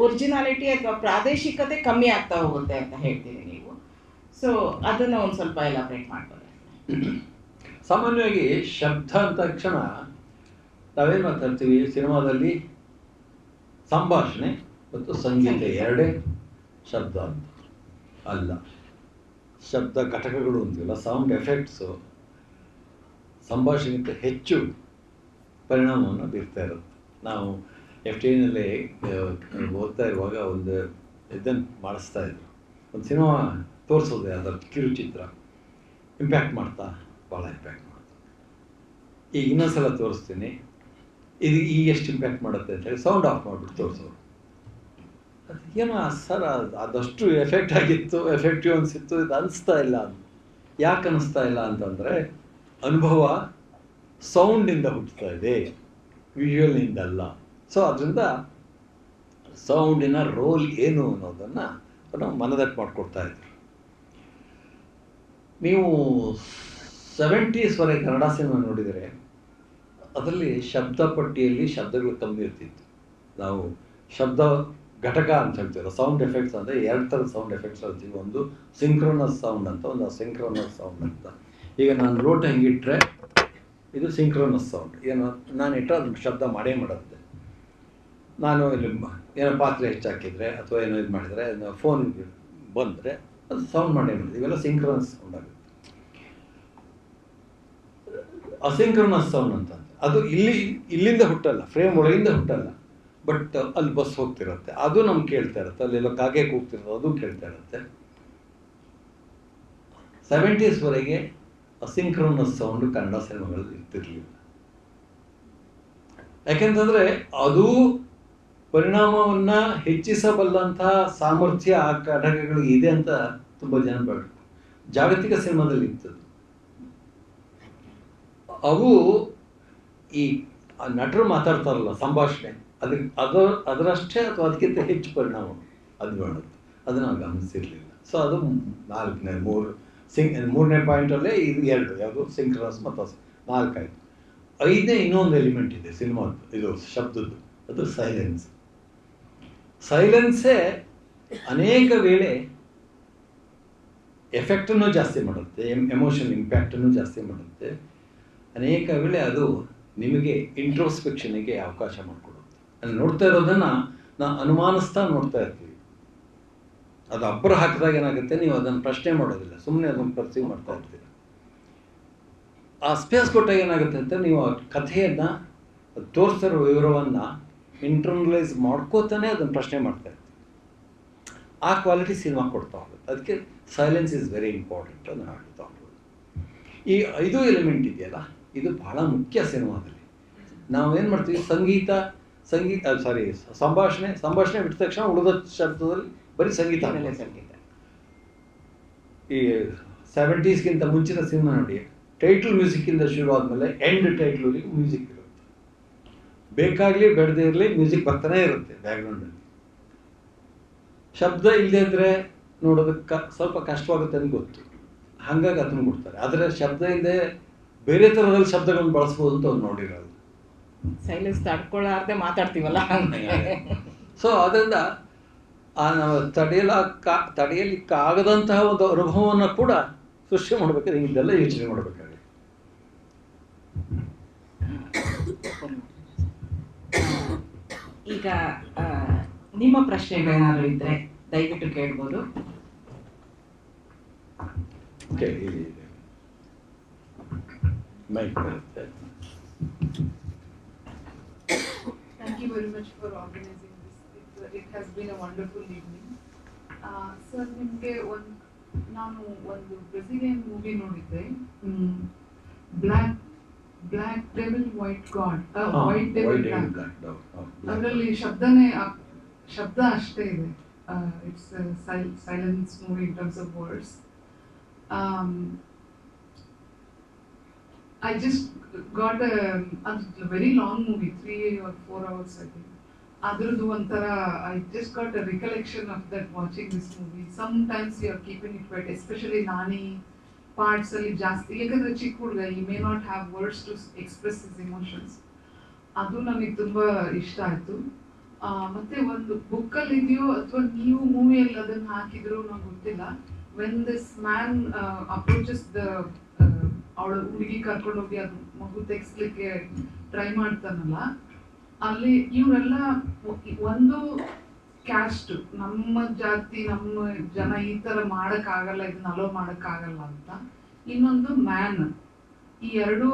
ಒರಿಜಿನಾಲಿಟಿ ಅಥವಾ ಪ್ರಾದೇಶಿಕತೆ ಕಮ್ಮಿ ಆಗ್ತಾ ಹೋಗುತ್ತೆ ಅಂತ ಹೇಳ್ತೀರಿ ನೀವು. ಸೊ ಅದನ್ನು ಒಂದು ಸ್ವಲ್ಪ ಎಲಾಬ್ರೇಟ್ ಮಾಡ್ಬೋದು. ಸಾಮಾನ್ಯವಾಗಿ ಶಬ್ದ ಅಂತ ತಕ್ಷಣ ನಾವೇನು ಮಾತಾಡ್ತೀವಿ ಸಿನಿಮಾದಲ್ಲಿ, ಸಂಭಾಷಣೆ ಮತ್ತು ಸಂಗೀತ ಎರಡೇ ಶಬ್ದ ಅಂತ ಅಲ್ಲ. ಶಬ್ದ ಘಟಕಗಳು ಅಂತೀವಲ್ಲ, ಸೌಂಡ್ ಎಫೆಕ್ಟ್ಸು ಸಂಭಾಷಣೆಗಿಂತ ಹೆಚ್ಚು ಪರಿಣಾಮವನ್ನು ಬೀರ್ತಾ ಇರುತ್ತೆ. ನಾವು FTನಲ್ಲಿ ಓದ್ತಾ ಇರುವಾಗ ಒಂದು ಇದನ್ನು ಮಾಡಿಸ್ತಾ ಇದ್ರು, ಒಂದು ಸಿನಿಮಾ ತೋರಿಸೋದು, ಅದರ ಕಿರುಚಿತ್ರ ಇಂಪ್ಯಾಕ್ಟ್ ಭಾಳ ಇಂಪ್ಯಾಕ್ಟ್ ಮಾಡ್ತಾ. ಈಗ ಇನ್ನೊಂದ್ಸಲ ತೋರಿಸ್ತೀನಿ, ಇದು ಈಗ ಎಷ್ಟು ಇಂಪ್ಯಾಕ್ಟ್ ಮಾಡುತ್ತೆ ಅಂತೇಳಿ ಸೌಂಡ್ ಆಫ್ ಮಾಡಿಬಿಟ್ಟು ತೋರಿಸೋರು. ಅದು ಏನೋ ಸರ್ ಅದಷ್ಟು ಎಫೆಕ್ಟಿವ್ ಅನಿಸಿತ್ತು, ಇದು ಅನಿಸ್ತಾ ಇಲ್ಲ ಅಂತ. ಯಾಕೆ ಅನ್ನಿಸ್ತಾ ಇಲ್ಲ ಅಂತಂದರೆ, ಅನುಭವ ಸೌಂಡಿಂದ ಹುಟ್ಟುತ್ತಾ ಇದೆ, ವಿಜುವಲ್ನಿಂದಲ್ಲ. ಸೊ ಅದರಿಂದ ಸೌಂಡಿನ ರೋಲ್ ಏನು ಅನ್ನೋದನ್ನು ನಾವು ಮನದಟ್ಟು ಮಾಡಿಕೊಡ್ತಾ ಇದ್ವಿ. ನೀವು 70s ಕನ್ನಡ ಸಿನಿಮಾ ನೋಡಿದರೆ ಅದರಲ್ಲಿ ಶಬ್ದ ಪಟ್ಟಿಯಲ್ಲಿ ಶಬ್ದಗಳು ಕಮ್ಮಿ ಇರ್ತಿತ್ತು. ನಾವು ಶಬ್ದ ಘಟಕ ಅಂತ ಹೇಳ್ತೀವಲ್ಲ, ಸೌಂಡ್ ಎಫೆಕ್ಟ್ಸ್ ಅಂದರೆ 2 ಥರದ ಸೌಂಡ್ ಎಫೆಕ್ಟ್ಸ್ ಹೇಳ್ತೀವಿ. ಒಂದು ಸಿಂಕ್ರೋನಸ್ ಸೌಂಡ್ ಅಂತ, ಒಂದು ಅಸಿಂಕ್ರೋನಸ್ ಸೌಂಡ್ ಅಂತ. ಈಗ ನಾನು ಲೋಟ ಹಿಂಗಿಟ್ರೆ ಇದು ಸಿಂಕ್ರೋನಸ್ ಸೌಂಡ್. ಏನು ನಾನು ಇಟ್ಟರೆ ಅದನ್ನು ಶಬ್ದ ಮಾಡೇ ಮಾಡುತ್ತೆ. ನಾನು ಇಲ್ಲಿ ಏನೋ ಪಾತ್ರೆ ಹೆಚ್ಚಾಕಿದರೆ ಅಥವಾ ಏನೋ ಇದು ಮಾಡಿದರೆ ಫೋನ್ ಬಂದರೆ ಅದು ಸೌಂಡ್ ಮಾಡೇ ಮಾಡೋದು. ಇವೆಲ್ಲ ಸಿಂಕ್ರೋನಸ್ ಸೌಂಡ್ ಆಗುತ್ತೆ. ಅಸಿಂಕ್ರೋನಸ್ ಸೌಂಡ್ ಅಂತ ಅದು ಇಲ್ಲಿಂದ ಹುಟ್ಟಲ್ಲ, ಫ್ರೇಮ್ ಒಳಗಿಂದ ಹುಟ್ಟಲ್ಲ, ಬಟ್ ಅಲ್ಲಿ ಬಸ್ ಹೋಗ್ತಿರುತ್ತೆ, ಅದು ನಮ್ಗೆ ಕೇಳ್ತಾ ಇರುತ್ತೆ. ಅಲ್ಲೆಲ್ಲ ಕಾಗೆ ಕೂಗ್ತಿರೋದು ಅದು ಕೇಳ್ತಾ ಇರುತ್ತೆ. 70s ವರೆಗೆ ಅಸಿಂಕ್ರೋನಸ್ ಸೌಂಡ್ ಕನ್ನಡ ಸಿನಿಮಾಗಳಲ್ಲಿ ಇರ್ತಿರ್ಲಿಲ್ಲ. ಯಾಕೆಂತಂದರೆ ಅದು ಪರಿಣಾಮವನ್ನು ಹೆಚ್ಚಿಸಬಲ್ಲಂತಹ ಸಾಮರ್ಥ್ಯ ಆ ಘಟಕಗಳಿಗೆ ಇದೆ ಅಂತ ತುಂಬ ಜನ ಬೇಡ. ಜಾಗತಿಕ ಸಿನಿಮಾದಲ್ಲಿ ಇರ್ತದೆ. ಅವು ಈ ನಟರು ಮಾತಾಡ್ತಾರಲ್ಲ ಸಂಭಾಷಣೆ, ಅದರಷ್ಟೇ ಅಥವಾ ಅದಕ್ಕಿಂತ ಹೆಚ್ಚು ಪರಿಣಾಮ ಅದು ಮಾಡುತ್ತೆ. ಅದು ನಾವು ಗಮನಿಸಿರಲಿಲ್ಲ. ಸೊ ಅದು ಮೂರನೇ ಪಾಯಿಂಟಲ್ಲೇ ಇದು 2 ಯಾವುದು ಸಿಂಕ್ರನಸ್ ಮತ್ತು 4 ಆಯಿತು. 5ನೇ ಇನ್ನೊಂದು ಎಲಿಮೆಂಟ್ ಇದೆ ಸಿನಿಮಾದ್ದು, ಇದು ಶಬ್ದದ್ದು, ಅದು ಸೈಲೆನ್ಸ್. ಸೈಲೆನ್ಸೇ ಅನೇಕ ವೇಳೆ ಎಫೆಕ್ಟನ್ನು ಜಾಸ್ತಿ ಮಾಡುತ್ತೆ, ಎಮೋಷನ್ ಇಂಪ್ಯಾಕ್ಟನ್ನು ಜಾಸ್ತಿ ಮಾಡುತ್ತೆ. ಅನೇಕ ವೇಳೆ ಅದು ನಿಮಗೆ ಇಂಟ್ರೋಸ್ಪೆಕ್ಷನಿಗೆ ಅವಕಾಶ ಮಾಡಿಕೊಡುತ್ತೆ. ಅಲ್ಲಿ ನೋಡ್ತಾ ಇರೋದನ್ನು ನಾವು ಅನುಮಾನಿಸ್ತಾ ನೋಡ್ತಾ ಇರ್ತೀವಿ. ಅದು ಅಬ್ಬರ ಹಾಕಿದಾಗ ಏನಾಗುತ್ತೆ, ನೀವು ಅದನ್ನು ಪ್ರಶ್ನೆ ಮಾಡೋದಿಲ್ಲ, ಸುಮ್ಮನೆ ಅದನ್ನು ಪರ್ಸೀವ್ ಮಾಡ್ತಾ ಇರ್ತೀರ. ಆ ಸ್ಪೇಸ್ ಕೊಟ್ಟಾಗ ಏನಾಗುತ್ತೆ ಅಂತ ನೀವು ಆ ಕಥೆಯನ್ನು ತೋರಿಸಿರೋ ವಿವರವನ್ನು ಇಂಟರ್ನಲೈಸ್ ಮಾಡ್ಕೋತಾನೆ ಅದನ್ನು ಪ್ರಶ್ನೆ ಮಾಡ್ತಾ ಇರ್ತೀವಿ. ಆ ಕ್ವಾಲಿಟಿ ಸಿನಿಮಾ ಕೊಡ್ತಾ ಹೋಗುತ್ತೆ. ಅದಕ್ಕೆ ಸೈಲೆನ್ಸ್ ಈಸ್ ವೆರಿ ಇಂಪಾರ್ಟೆಂಟ್ ಅಂತ ಹೇಳ್ತಾ ಹೋಗ್ಬೋದು. ಈ 5 ಎಲಿಮೆಂಟ್ ಇದೆಯಲ್ಲ, ಇದು ಬಹಳ ಮುಖ್ಯ ಸಿನಿಮಾದಲ್ಲಿ. ನಾವೇನು ಮಾಡ್ತೀವಿ, ಸಂಭಾಷಣೆ ಬಿಟ್ಟ ತಕ್ಷಣ ಉಳಿದ ಶಬ್ದದಲ್ಲಿ ಬರೀ ಸಂಗೀತ. ಈ 70ಸ್ಗಿಂತ ಮುಂಚಿನ ಸಿನಿಮಾ ನೋಡಿ, ಟೈಟಲ್ ಮ್ಯೂಸಿಕ್ಕಿಂದ ಶುರು ಆದಮೇಲೆ ಎಂಡ್ ಟೈಟ್ಲವರೆಗೂ ಮ್ಯೂಸಿಕ್ ಇರುತ್ತೆ. ಬೇಕಾಗಲಿ ಬೇಡದೇ ಇರಲಿ ಮ್ಯೂಸಿಕ್ ಬರ್ತಾನೆ ಇರುತ್ತೆ ಬ್ಯಾಕ್ಗ್ರೌಂಡಲ್ಲಿ. ಶಬ್ದ ಇಲ್ಲದೆ ಇದ್ದರೆ ನೋಡೋದಕ್ಕೆ ಸ್ವಲ್ಪ ಕಷ್ಟವಾಗುತ್ತೆ ಅಂತ ಗೊತ್ತು, ಹಾಗಾಗಿ ಅದನ್ನು ಕೊಡ್ತಾರೆ. ಆದರೆ ಶಬ್ದ ಇಲ್ಲದೆ ಬೇರೆ ಥರದಲ್ಲಿ ಶಬ್ದಗಳನ್ನು ಬಳಸ್ಬೋದು ಅಂತ ಅವ್ರು ನೋಡಿರೋದು. ಸೈಲೆನ್ಸ್ ತಡ್ಕೊಳ್ಳಾರ್ದೆ ಮಾತಾಡ್ತೀವಲ್ಲ. ಸೊ ಅದರಿಂದ ನಾವು ತಡೆಯಲಿಕ್ಕಾಗದಂತಹ ಒಂದು ಅನುಭವವನ್ನು ಕೂಡ ಸೃಷ್ಟಿ ಮಾಡಬೇಕಾದ್ರೆ ಇದೆಲ್ಲ ಯೋಚನೆ ಮಾಡಬೇಕಾಗುತ್ತೆ. ಈಗ ನಿಮ್ಮ ಪ್ರಶ್ನೆಗಳೇನಾದರೂ ಇದ್ದರೆ ದಯವಿಟ್ಟು ಕೇಳ್ಬೋದು. ಮೈಕ್ ಬರುತ್ತೆ. Thank you very much for organizing this. It has been a wonderful evening. Sir, ನಿಮಗೆ ನಾನು ಒಂದು ಬ್ರೆಜಿಲಿಯನ್ ಮೂವಿ ನೋಡಿದ್ದೆ, black devil white god, white devil black. ಅದರಲ್ಲಿ ಶಬ್ದ ಅಷ್ಟೇ ಇದೆ. It's silence movie in terms of words. I just got a very long movie, 3 or 4 hours I think. Adradu ontara, I just got a recollection of that watching this movie. Sometimes you are keeping it wet, especially Nani parts alli jaasti. Yakandre chikka huduga, he may not have words to express his emotions. Adu ನನಗೆ ತುಂಬಾ ಇಷ್ಟ ಆಯಿತು. ಮತ್ತೆ ಒಂದು ಬುಕ್ಕಲ್ಲಿ ಇದೆಯೋ ಅಥವಾ ನೀವು ಮೂವಿಯಲ್ಲಿ ಅದನ್ನು ಹಾಕಿದ್ರು ನಂಗೆ ಗೊತ್ತಿಲ್ಲ. When this man approaches the ಅವಳು ಹುಡುಗಿ ಕರ್ಕೊಂಡೋಗಿ ಅದು ಮಗು ತೆಗಿಸ್ಲಿಕ್ಕೆ ಟ್ರೈ ಮಾಡ್ತಾನಲ್ಲ, ಅಲ್ಲಿ ಇವರೆಲ್ಲ ಒಂದು ಕ್ಯಾಸ್ಟ್, ನಮ್ಮ ಜಾತಿ ನಮ್ಮ ಜನ ಈ ಥರ ಮಾಡೋಕ್ಕಾಗಲ್ಲ, ಇದನ್ನ ಅಲೋ ಮಾಡೋಕ್ಕಾಗಲ್ಲ ಅಂತ. ಇನ್ನೊಂದು ಮ್ಯಾನ್, ಈ ಎರಡೂ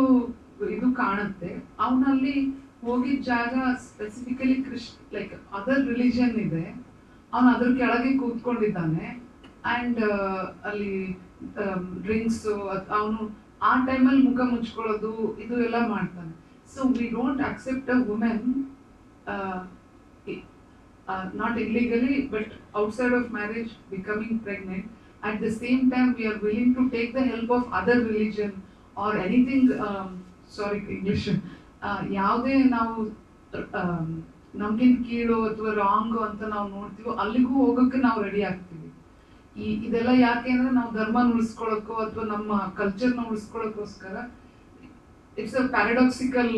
ಇದು ಕಾಣುತ್ತೆ. ಅವನಲ್ಲಿ ಹೋಗಿದ್ದ ಜಾಗ ಸ್ಪೆಸಿಫಿಕಲಿ ಲೈಕ್ ಅದರ್ ರಿಲಿಜನ್ ಇದೆ, ಅವನು ಅದ್ರ ಕೆಳಗೆ ಕೂತ್ಕೊಂಡಿದ್ದಾನೆ. ಆ್ಯಂಡ್ ಅಲ್ಲಿ ಡ್ರಿಂಕ್ಸು ಅವನು ಆ ಟೈಮಲ್ಲಿ ಮುಖ ಮುಚ್ಕೊಳ್ಳೋದು ಇದು ಎಲ್ಲ ಮಾಡ್ತಾನೆ. So we don't accept a women not ಇಲ್ಲಿಗಲಿ but outside of marriage becoming pregnant. At the same time we are willing to take the help of other religion or anything. Sorry English. ಯಾವುದೇ ನಾವು ನಮ್ಗಿಂತ ಕೀಳು ಅಥವಾ wrong ಅಂತ ನಾವು ನೋಡ್ತೀವೋ ಅಲ್ಲಿಗೂ ಹೋಗೋಕ್ಕೆ ನಾವು ರೆಡಿ ಆಗ್ತೀವಿ. ಇದೆಲ್ಲ ಯಾಕೆ ಅಂದ್ರೆ ನಾವು ಧರ್ಮನ ಉಳಿಸ್ಕೊಳ್ಳೋಕ್ಕೋ ಅಥವಾ ನಮ್ಮ ಕಲ್ಚರ್ನ ಉಳಿಸ್ಕೊಳ್ಳೋಕ್ಕೋಸ್ಕರ. ಇಟ್ಸ್ ಅ ಪ್ಯಾರಾಡಾಕ್ಸಿಕಲ್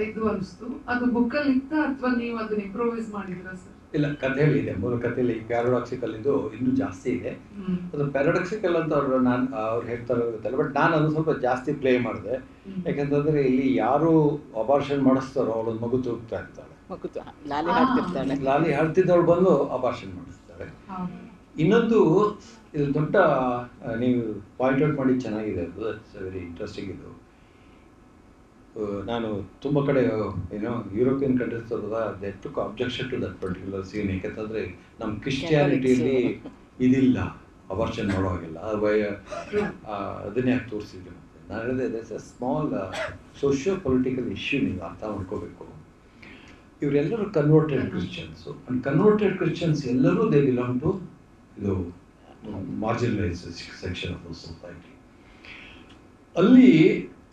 ಇದು ಅನಿಸ್ತು. ಅದು ಬುಕ್ಕಲ್ಲಿ ಇತ್ತ ಅಥವಾ ನೀವು ಅದನ್ನ ಇಂಪ್ರೂವೈಸ್ ಮಾಡಿದ್ರಾ ಸರ್? ಇಲ್ಲ, ಕಥೆಯಲ್ಲಿ ಇದೆ, ಮೂಲ ಕಥೆಯಲ್ಲಿ ಪ್ಯಾರಡಾಕ್ಸಿಕಲ್ ಇದು ಇನ್ನೂ ಜಾಸ್ತಿ ಇದೆ. ಅದು ಪ್ಯಾರಡಾಕ್ಸಿಕಲ್ ಅಂತ ಅವ್ರು ಹೇಳ್ತಾರೆ ಗೊತ್ತಲ್ಲ, ಬಟ್ ನಾನು ಅದು ಸ್ವಲ್ಪ ಜಾಸ್ತಿ ಪ್ಲೇ ಮಾಡಿದೆ. ಯಾಕಂತಂದ್ರೆ ಇಲ್ಲಿ ಯಾರು ಅಬಾರ್ಷನ್ ಮಾಡಿಸ್ತಾರೋ ಅವಳೊಂದು ಮಗು ತೂಗ್ತಾ ಇರ್ತಾಳೆ, ಲಾಲಿ ಹಾಡ್ತಿದ್ದವಳು ಬಂದು ಅಬಾರ್ಷನ್ ಮಾಡಿಸ್ತಾಳೆ. ಇನ್ನೊಂದು ಇದು ದೊಡ್ಡ ನೀವು ಪಾಯಿಂಟ್ ಔಟ್ ಮಾಡಿ ಚೆನ್ನಾಗಿದೆ, ಅದು ಇಟ್ಸ್ ವೆರಿ ಇಂಟ್ರೆಸ್ಟಿಂಗ್. ಇದು ನಾನು ತುಂಬ ಕಡೆ ಏನೋ European countries they took objection to that particular scene. ಯಾಕಂತಂದರೆ ನಮ್ಮ ಕ್ರಿಶ್ಚಿಯಾನಿಟಿಯಲ್ಲಿ ಇದಿಲ್ಲ, ಅಬಾರ್ಷನ್ ಮಾಡೋ ಹಾಗಿಲ್ಲ, ಅದನ್ನೇ ಯಾಕೆ ತೋರಿಸಿದ್ರು. ನಾನು ಹೇಳಿದೆ that's A small socio political issue, ನೀವು ಅರ್ಥ ಮಾಡ್ಕೋಬೇಕು. ಇವರೆಲ್ಲರೂ converted Christians, and converted Christians ಎಲ್ಲರೂ ದೇ ಬಿಲಾಂಗ್ ಟು ಇದು marginalise section of the society. ಅಲ್ಲಿ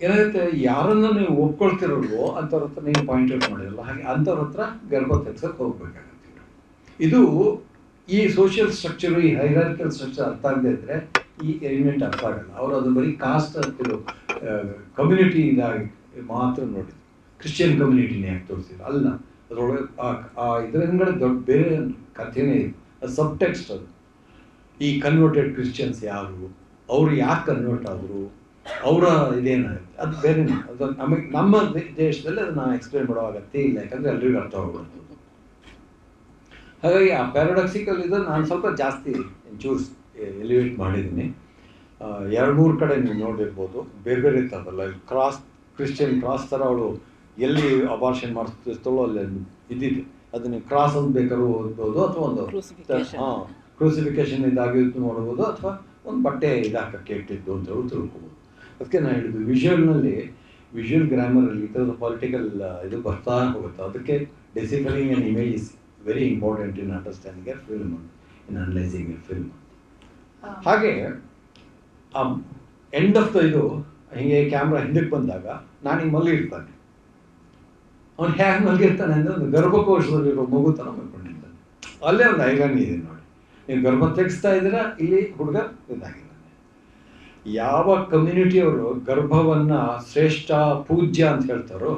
ಏನಾಗುತ್ತೆ, ಯಾರನ್ನು ನೀವು ಒಪ್ಕೊಳ್ತಿರೋಲ್ವೋ ಅಂಥವ್ರ ಹತ್ರ ನೀವು ಪಾಯಿಂಟ್ ಔಟ್ ಮಾಡಿರಲ್ಲ, ಹಾಗೆ ಅಂಥವ್ರ ಹತ್ರ ಗರ್ಭ ತೆಗ್ಸಕ್ಕೆ ಹೋಗ್ಬೇಕಾಗತ್ತೆ. ಇದು ಈ ಸೋಷಿಯಲ್ ಸ್ಟ್ರಕ್ಚರು, ಈ ಹೈರಾರ್ಕಿಕಲ್ ಸ್ಟ್ರಕ್ಚರ್ ಅರ್ಥ ಆಗದೆ ಇದ್ದರೆ ಈ ಎಲಿಮೆಂಟ್ ಅರ್ಥ ಆಗಲ್ಲ. ಅವರು ಅದು ಬರೀ ಕಾಸ್ಟ್ ಅಂತಿರೋ ಕಮ್ಯುನಿಟಿ ಇದಾಗಿ ಮಾತ್ರ ನೋಡಿದ್ರು, ಕ್ರಿಶ್ಚಿಯನ್ ಕಮ್ಯುನಿಟಿನೇ ಯಾಕೆ ತೋರಿಸಿದ್ರು ಅಲ್ಲ. ಅದರೊಳಗೆ ಇದರ ಹಿಂಗಡೆ ದೊಡ್ಡ ಬೇರೆ ಕಥೆನೇ ಇದೆ, ಅದು ಸಬ್ ಟೆಕ್ಸ್ಟ್. ಅದು ಈ ಕನ್ವರ್ಟೆಡ್ ಕ್ರಿಶ್ಚಿಯನ್ಸ್ ಯಾರು, ಅವರು ಯಾಕೆ ಕನ್ವರ್ಟ್ ಆದರು, ಅವರ ಇದೇನಾಗುತ್ತೆ ಅದು ಬೇರೆ. ಅದು ನಮಗೆ ನಮ್ಮ ದೇಶದಲ್ಲಿ ಅದನ್ನ ಎಕ್ಸ್ಪ್ಲೇನ್ ಮಾಡೋ ಅಗತ್ಯ ಇಲ್ಲ, ಯಾಕಂದರೆ ಎಲ್ರಿಗೂ ಅರ್ಥ ಆಗ್ಬಿಡುತ್ತೆ. ಹಾಗಾಗಿ ಆ ಪ್ಯಾರಡಾಕ್ಸಿಕಲ್ ಇದು ನಾನು ಸ್ವಲ್ಪ ಜಾಸ್ತಿ ಚೂಸ್ ಎಲಿವೇಟ್ ಮಾಡಿದ್ದೀನಿ. 2-3 ಕಡೆ ನೀವು ನೋಡಿರ್ಬೋದು, ಬೇರೆ ಬೇರೆ ಇರ್ತದಲ್ಲ, ಕ್ರಾಸ್ ಕ್ರಿಶ್ಚಿಯನ್ ಕ್ರಾಸ್ ಥರ ಅವಳು ಎಲ್ಲಿ ಅಬಾರ್ಷನ್ ಮಾಡಿಸ್ತಿರ್ತಾಳೋ ಅಲ್ಲಿ ಇದ್ದಿದ್ದು, ಅದನ್ನು ಕ್ರಾಸ್ ಅಂತ ಬೇಕಾದ್ರೂ ಓದ್ಬೋದು, ಅಥವಾ ಒಂದು ಕ್ರೂಸಿಫಿಕೇಶನ್ ಇದಾಗಿದ್ದು ನೋಡ್ಬೋದು, ಅಥವಾ ಒಂದು ಬಟ್ಟೆ ಇದಾಕಕ್ಕೆ ಇಟ್ಟಿದ್ದು ಅಂತ ಹೇಳಿ ತಿಳ್ಕೊಬೋದು. ಅದಕ್ಕೆ ನಾನು ಹೇಳಿದ್ದು ವಿಷುವಲ್ ಗ್ರಾಮರಲ್ಲಿ ಈ ಥರದ ಪೊಲಿಟಿಕಲ್ ಇದು ಬರ್ತಾ ಹೋಗುತ್ತೆ. ಅದಕ್ಕೆ deciphering and image is very important in understanding a film, in analysing a film. ಹಾಗೆ ಆ ಎಂಡ್ ಆಫ್ ದ ಇದು ಹೀಗೆ ಕ್ಯಾಮ್ರಾ ಹಿಂದಕ್ಕೆ ಬಂದಾಗ ನಾನು ಹಿಂಗೆ ಮಲಗಿರ್ತಾನೆ, ಅವ್ನು ಹೇಗೆ ಮಲಗಿರ್ತಾನೆ ಅಂದರೆ ಒಂದು ಗರ್ಭಕೋಶದಲ್ಲಿರೋ ಮಗು ಥರ ಮಲ್ಕೊಂಡಿರ್ತಾನೆ. ಅಲ್ಲೇ ಒಂದು ಐರಾಣಿ ಇದೆ ನೋಡಿ, ನೀವು ಗರ್ಭ ತೆಗೆಸ್ತಾ ಇದ್ದೀರಾ, ಇಲ್ಲಿ ಹುಡುಗ ಇದಾಗಿದ್ದಾನೆ. ಯಾವ ಕಮ್ಯುನಿಟಿಯವರು ಗರ್ಭವನ್ನು ಶ್ರೇಷ್ಠ ಪೂಜ್ಯ ಅಂತ ಹೇಳ್ತಾರೋ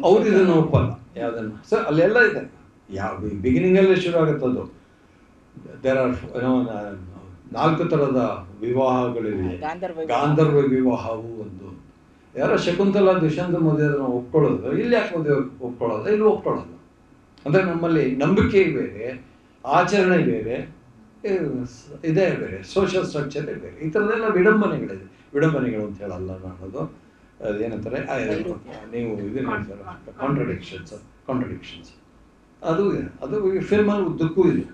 ಅವ್ರು ಇದನ್ನು ಒಪ್ಪಲ್ಲ. ಯಾವುದನ್ನು ಸರ್ ಅಲ್ಲೆಲ್ಲ ಇದೆ, ಯಾವ ಬಿಗಿನಿಂಗಲ್ಲೇ ಶುರು ಆಗುತ್ತದು. ದೇರ್ ಆರ್ 4 ಥರದ ವಿವಾಹಗಳಿವೆ. ಗಾಂಧರ್ವ ವಿವಾಹವು ಒಂದು, ಯಾರೋ ಶಕುಂತಲಾ ದುಷ್ಯಂತ ಮದುವೆ ಅದನ್ನು ಒಪ್ಕೊಳ್ಳೋದು, ಇಲ್ಲಿ ಯಾಕೆ ಮದುವೆ ಒಪ್ಕೊಳ್ಳೋದು, ಇಲ್ಲಿ ಒಪ್ಕೊಳ್ಳೋದು. ಅಂದರೆ ನಮ್ಮಲ್ಲಿ ನಂಬಿಕೆ ಬೇರೆ, ಆಚರಣೆ ಬೇರೆ, ಇದೇ ಬೇರೆ, ಸೋಷಿಯಲ್ ಸ್ಟ್ರಕ್ಚರೇ ಬೇರೆ. ಈ ಥರದ್ದೆಲ್ಲ ವಿಡಂಬನೆಗಳಿದೆ. ವಿಡಂಬನೆಗಳು ಅಂತ ಹೇಳಲ್ಲ ನಾನದು, ಅದೇನಂತಾರೆ ನೀವು ಇದನ್ನು ಹೇಳ್ತಾರೆ ಕಾಂಟ್ರಡಿಕ್ಷನ್ಸ್. ಅದು ಫಿಲ್ಮಲ್ಲಿ ಉದ್ದಕ್ಕೂ ಇದೆ.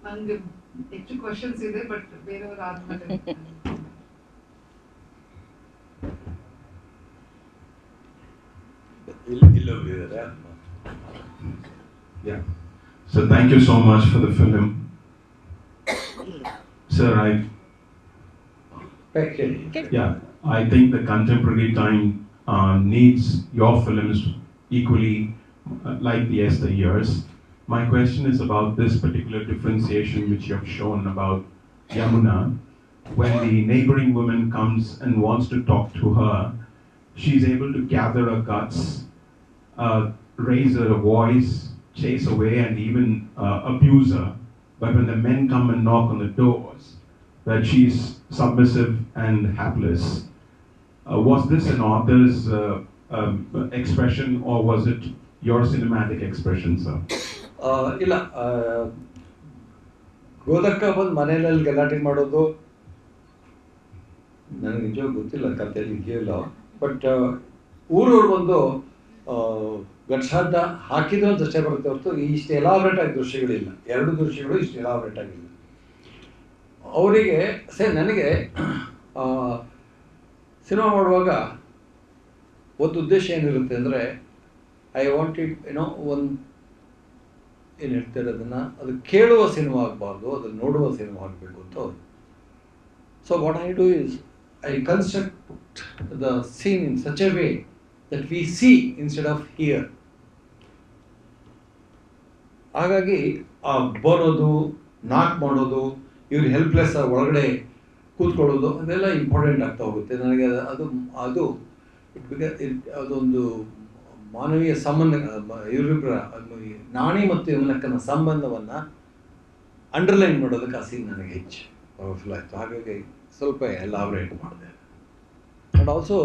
ನನಗೆ ಹೆಚ್ಚು ಕ್ವಶನ್ಸ್ ಇದೆ, ಬಟ್ ಬೇರೆಯವರು ಆದ್ಮೇಲೆ Yeah. So thank you so much for the film. Sir, I think the contemporary time needs your films equally like the yesteryears. My question is about this particular differentiation which you have shown about Yamuna. When the neighboring woman comes and wants to talk to her, she's able to gather her guts, raise her voice, chase away and even abuse her. But when the men come and knock on the doors, that she's submissive and hapless. Was this an author's expression, or was it your cinematic expression, sir? ಇಲ್ಲ, ಗೋದಕ್ಕ ಬಂದು ಮನೆಯಲ್ಲಿ ಗಲಾಟೆ ಮಾಡೋದು ನನಗೆ ನಿಜವಾಗಿ ಗೊತ್ತಿಲ್ಲ, ಕಥೆಯಲ್ಲಿ ಇದೆಯಲ್ಲ. ಬಟ್ ಊರವ್ರು ಬಂದು ಗಟ್ಸಾದ ಹಾಕಿದ್ರು ಅಂತಷ್ಟೇ ಬರುತ್ತೆ ಹೊರತು ಇಷ್ಟು ಎಲಾಬ್ರೇಟ್ ಆಗಿ ದೃಶ್ಯಗಳಿಲ್ಲ. 2 ದೃಶ್ಯಗಳು ಇಷ್ಟು ಎಲಾಬ್ರೇಟ್ ಆಗಿಲ್ಲ. ಅವರಿಗೆ ನನಗೆ ಸಿನಿಮಾ ಮಾಡುವಾಗ ಒಂದು ಉದ್ದೇಶ ಏನಿರುತ್ತೆ ಅಂದರೆ, ಐ ವಾಂಟೆಡ್ ಒಂದು ಏನು ಹೇಳ್ತಾರೆ ಅದನ್ನು, ಅದು ಕೇಳುವ ಸಿನಿಮಾ ಆಗಬಾರ್ದು, ಅದನ್ನು ನೋಡುವ ಸಿನಿಮಾ ಆಗಬೇಕು ಅಂತ ಅವರು. So what I do is I construct the seen in such A way that we C instead of here. ಹಾಗಾಗಿ ಆ ಬರೋದು, ನಾಕ್ ಮಾಡೋದು, ಇವ್ರು ಹೆಲ್ಪ್ಲೆಸ್ ಒಳಗಡೆ ಕೂತ್ಕೊಳ್ಳೋದು, ಅದೆಲ್ಲ ಇಂಪಾರ್ಟೆಂಟ್ ಆಗ್ತಾ ಹೋಗುತ್ತೆ ನನಗೆ. ಅದೊಂದು ಮಾನವೀಯ ಸಂಬಂಧ ಇವರಿಬ್ಬರ ನಾಣಿ ಮತ್ತು ಯಮನಕ್ಕನ ಸಂಬಂಧವನ್ನು ಅಂಡರ್ಲೈನ್ ಮಾಡೋದಕ್ಕೆ ಆ ಸೀನ್ ನನಗೆ ಹೆಚ್ಚು ಪವರ್ಫುಲ್ ಆಯಿತು. ಹಾಗಾಗಿ ಸ್ವಲ್ಪ ಎಲಾಬ್ರೇಟ್ ಮಾಡಿದೆ. ಆ್ಯಂಡ್ ಆಲ್ಸೋ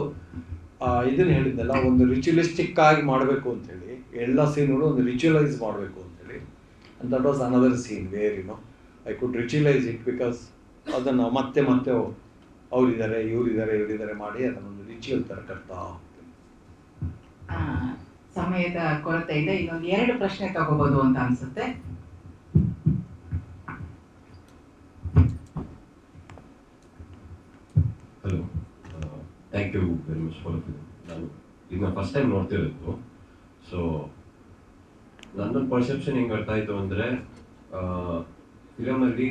ಇದನ್ನು ಹೇಳಿದ್ನಲ್ಲ, ಒಂದು ರಿಚುವಲಿಸ್ಟಿಕ್ ಆಗಿ ಮಾಡಬೇಕು ಅಂಥೇಳಿ, ಎಲ್ಲ ಸೀನ್ಗಳು ಒಂದು ರಿಚುವಲೈಸ್ ಮಾಡಬೇಕು ಅಂಥೇಳಿ. And that was another scene where I could ritualize it, because ಅದನ್ನು ಮತ್ತೆ ಅವರಿದ್ದಾರೆ ಇವರಿದ್ದಾರೆ ಮಾಡಿ ಅದನ್ನೊಂದು ರಿಚುವಲ್ ಥರ ಕಟ್ತಾ ಹೋಗ್ತೀನಿ. ಸಮಯದ ಕೊರತೆಯಿಂದ ಇನ್ನೊಂದು 2 ಪ್ರಶ್ನೆ ತಗೋಬೋದು ಅಂತ ಅನ್ಸುತ್ತೆ. Hello, thank you very much for film. ನಾನು ಇದನ್ನ ಫಸ್ಟ್ ಟೈಮ್ ನೋಡ್ತಿರೋದು. ಸೊ ನನ್ನೊಂದು ಪರ್ಸೆಪ್ಷನ್ ಹೆಂಗೆ ಅರ್ಥ ಆಯಿತು ಅಂದರೆ, ಫಿಲಮಲ್ಲಿ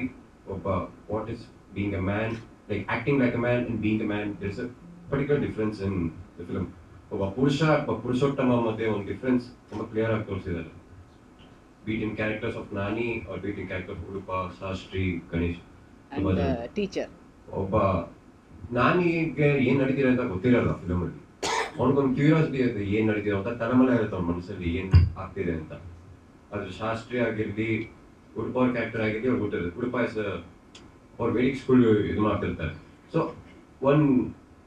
ಒಬ್ಬ what is being a man, like acting like a man and being a man, this a particular difference in the film. ಒಬ್ಬ ಪುರುಷೋತ್ತಮ ಮಧ್ಯೆ ಒಂದು ಡಿಫ್ರೆನ್ಸ್ ತುಂಬ ಕ್ಲಿಯರ್ ಆಗಿ ತೋರಿಸಿದ್ದಾರೆ. Between characters of Nani or between character of Udupa, Shastri, Ganesh. Teacher ಒಬ್ಬ ನಾನಿಗೆ ಏನು ನಡೀತಿದೆ ಅಂತ ಗೊತ್ತಿರಲ್ಲ ಫಿಲಮಲ್ಲಿ. ಅವ್ನಿಗೊಂದು ಕ್ಯೂರಿಯಾಸಿಟಿ ಇರುತ್ತೆ ಏನು ನಡೀತಿದೆ ಅಂತ, ತಲೆಮಲೆ ಇರುತ್ತೆ ಅವ್ನ ಮನಸ್ಸಲ್ಲಿ ಏನು ಆಗ್ತಿದೆ ಅಂತ. ಅದ್ರ ಶಾಸ್ತ್ರಿ ಆಗಿರಲಿ, ಉಡುಪ ಅವ್ರ ಕ್ಯಾರೆಕ್ಟರ್ ಆಗಿರಲಿ ಅವ್ರು ಗೊತ್ತಿರುತ್ತೆ. ಉಡುಪ ಇಸ್ ಅವ್ರು ವೇದಿಕ್ ಸ್ಕೂಲ್ ಇದು ಮಾಡ್ತಿರ್ತಾರೆ. ಸೊ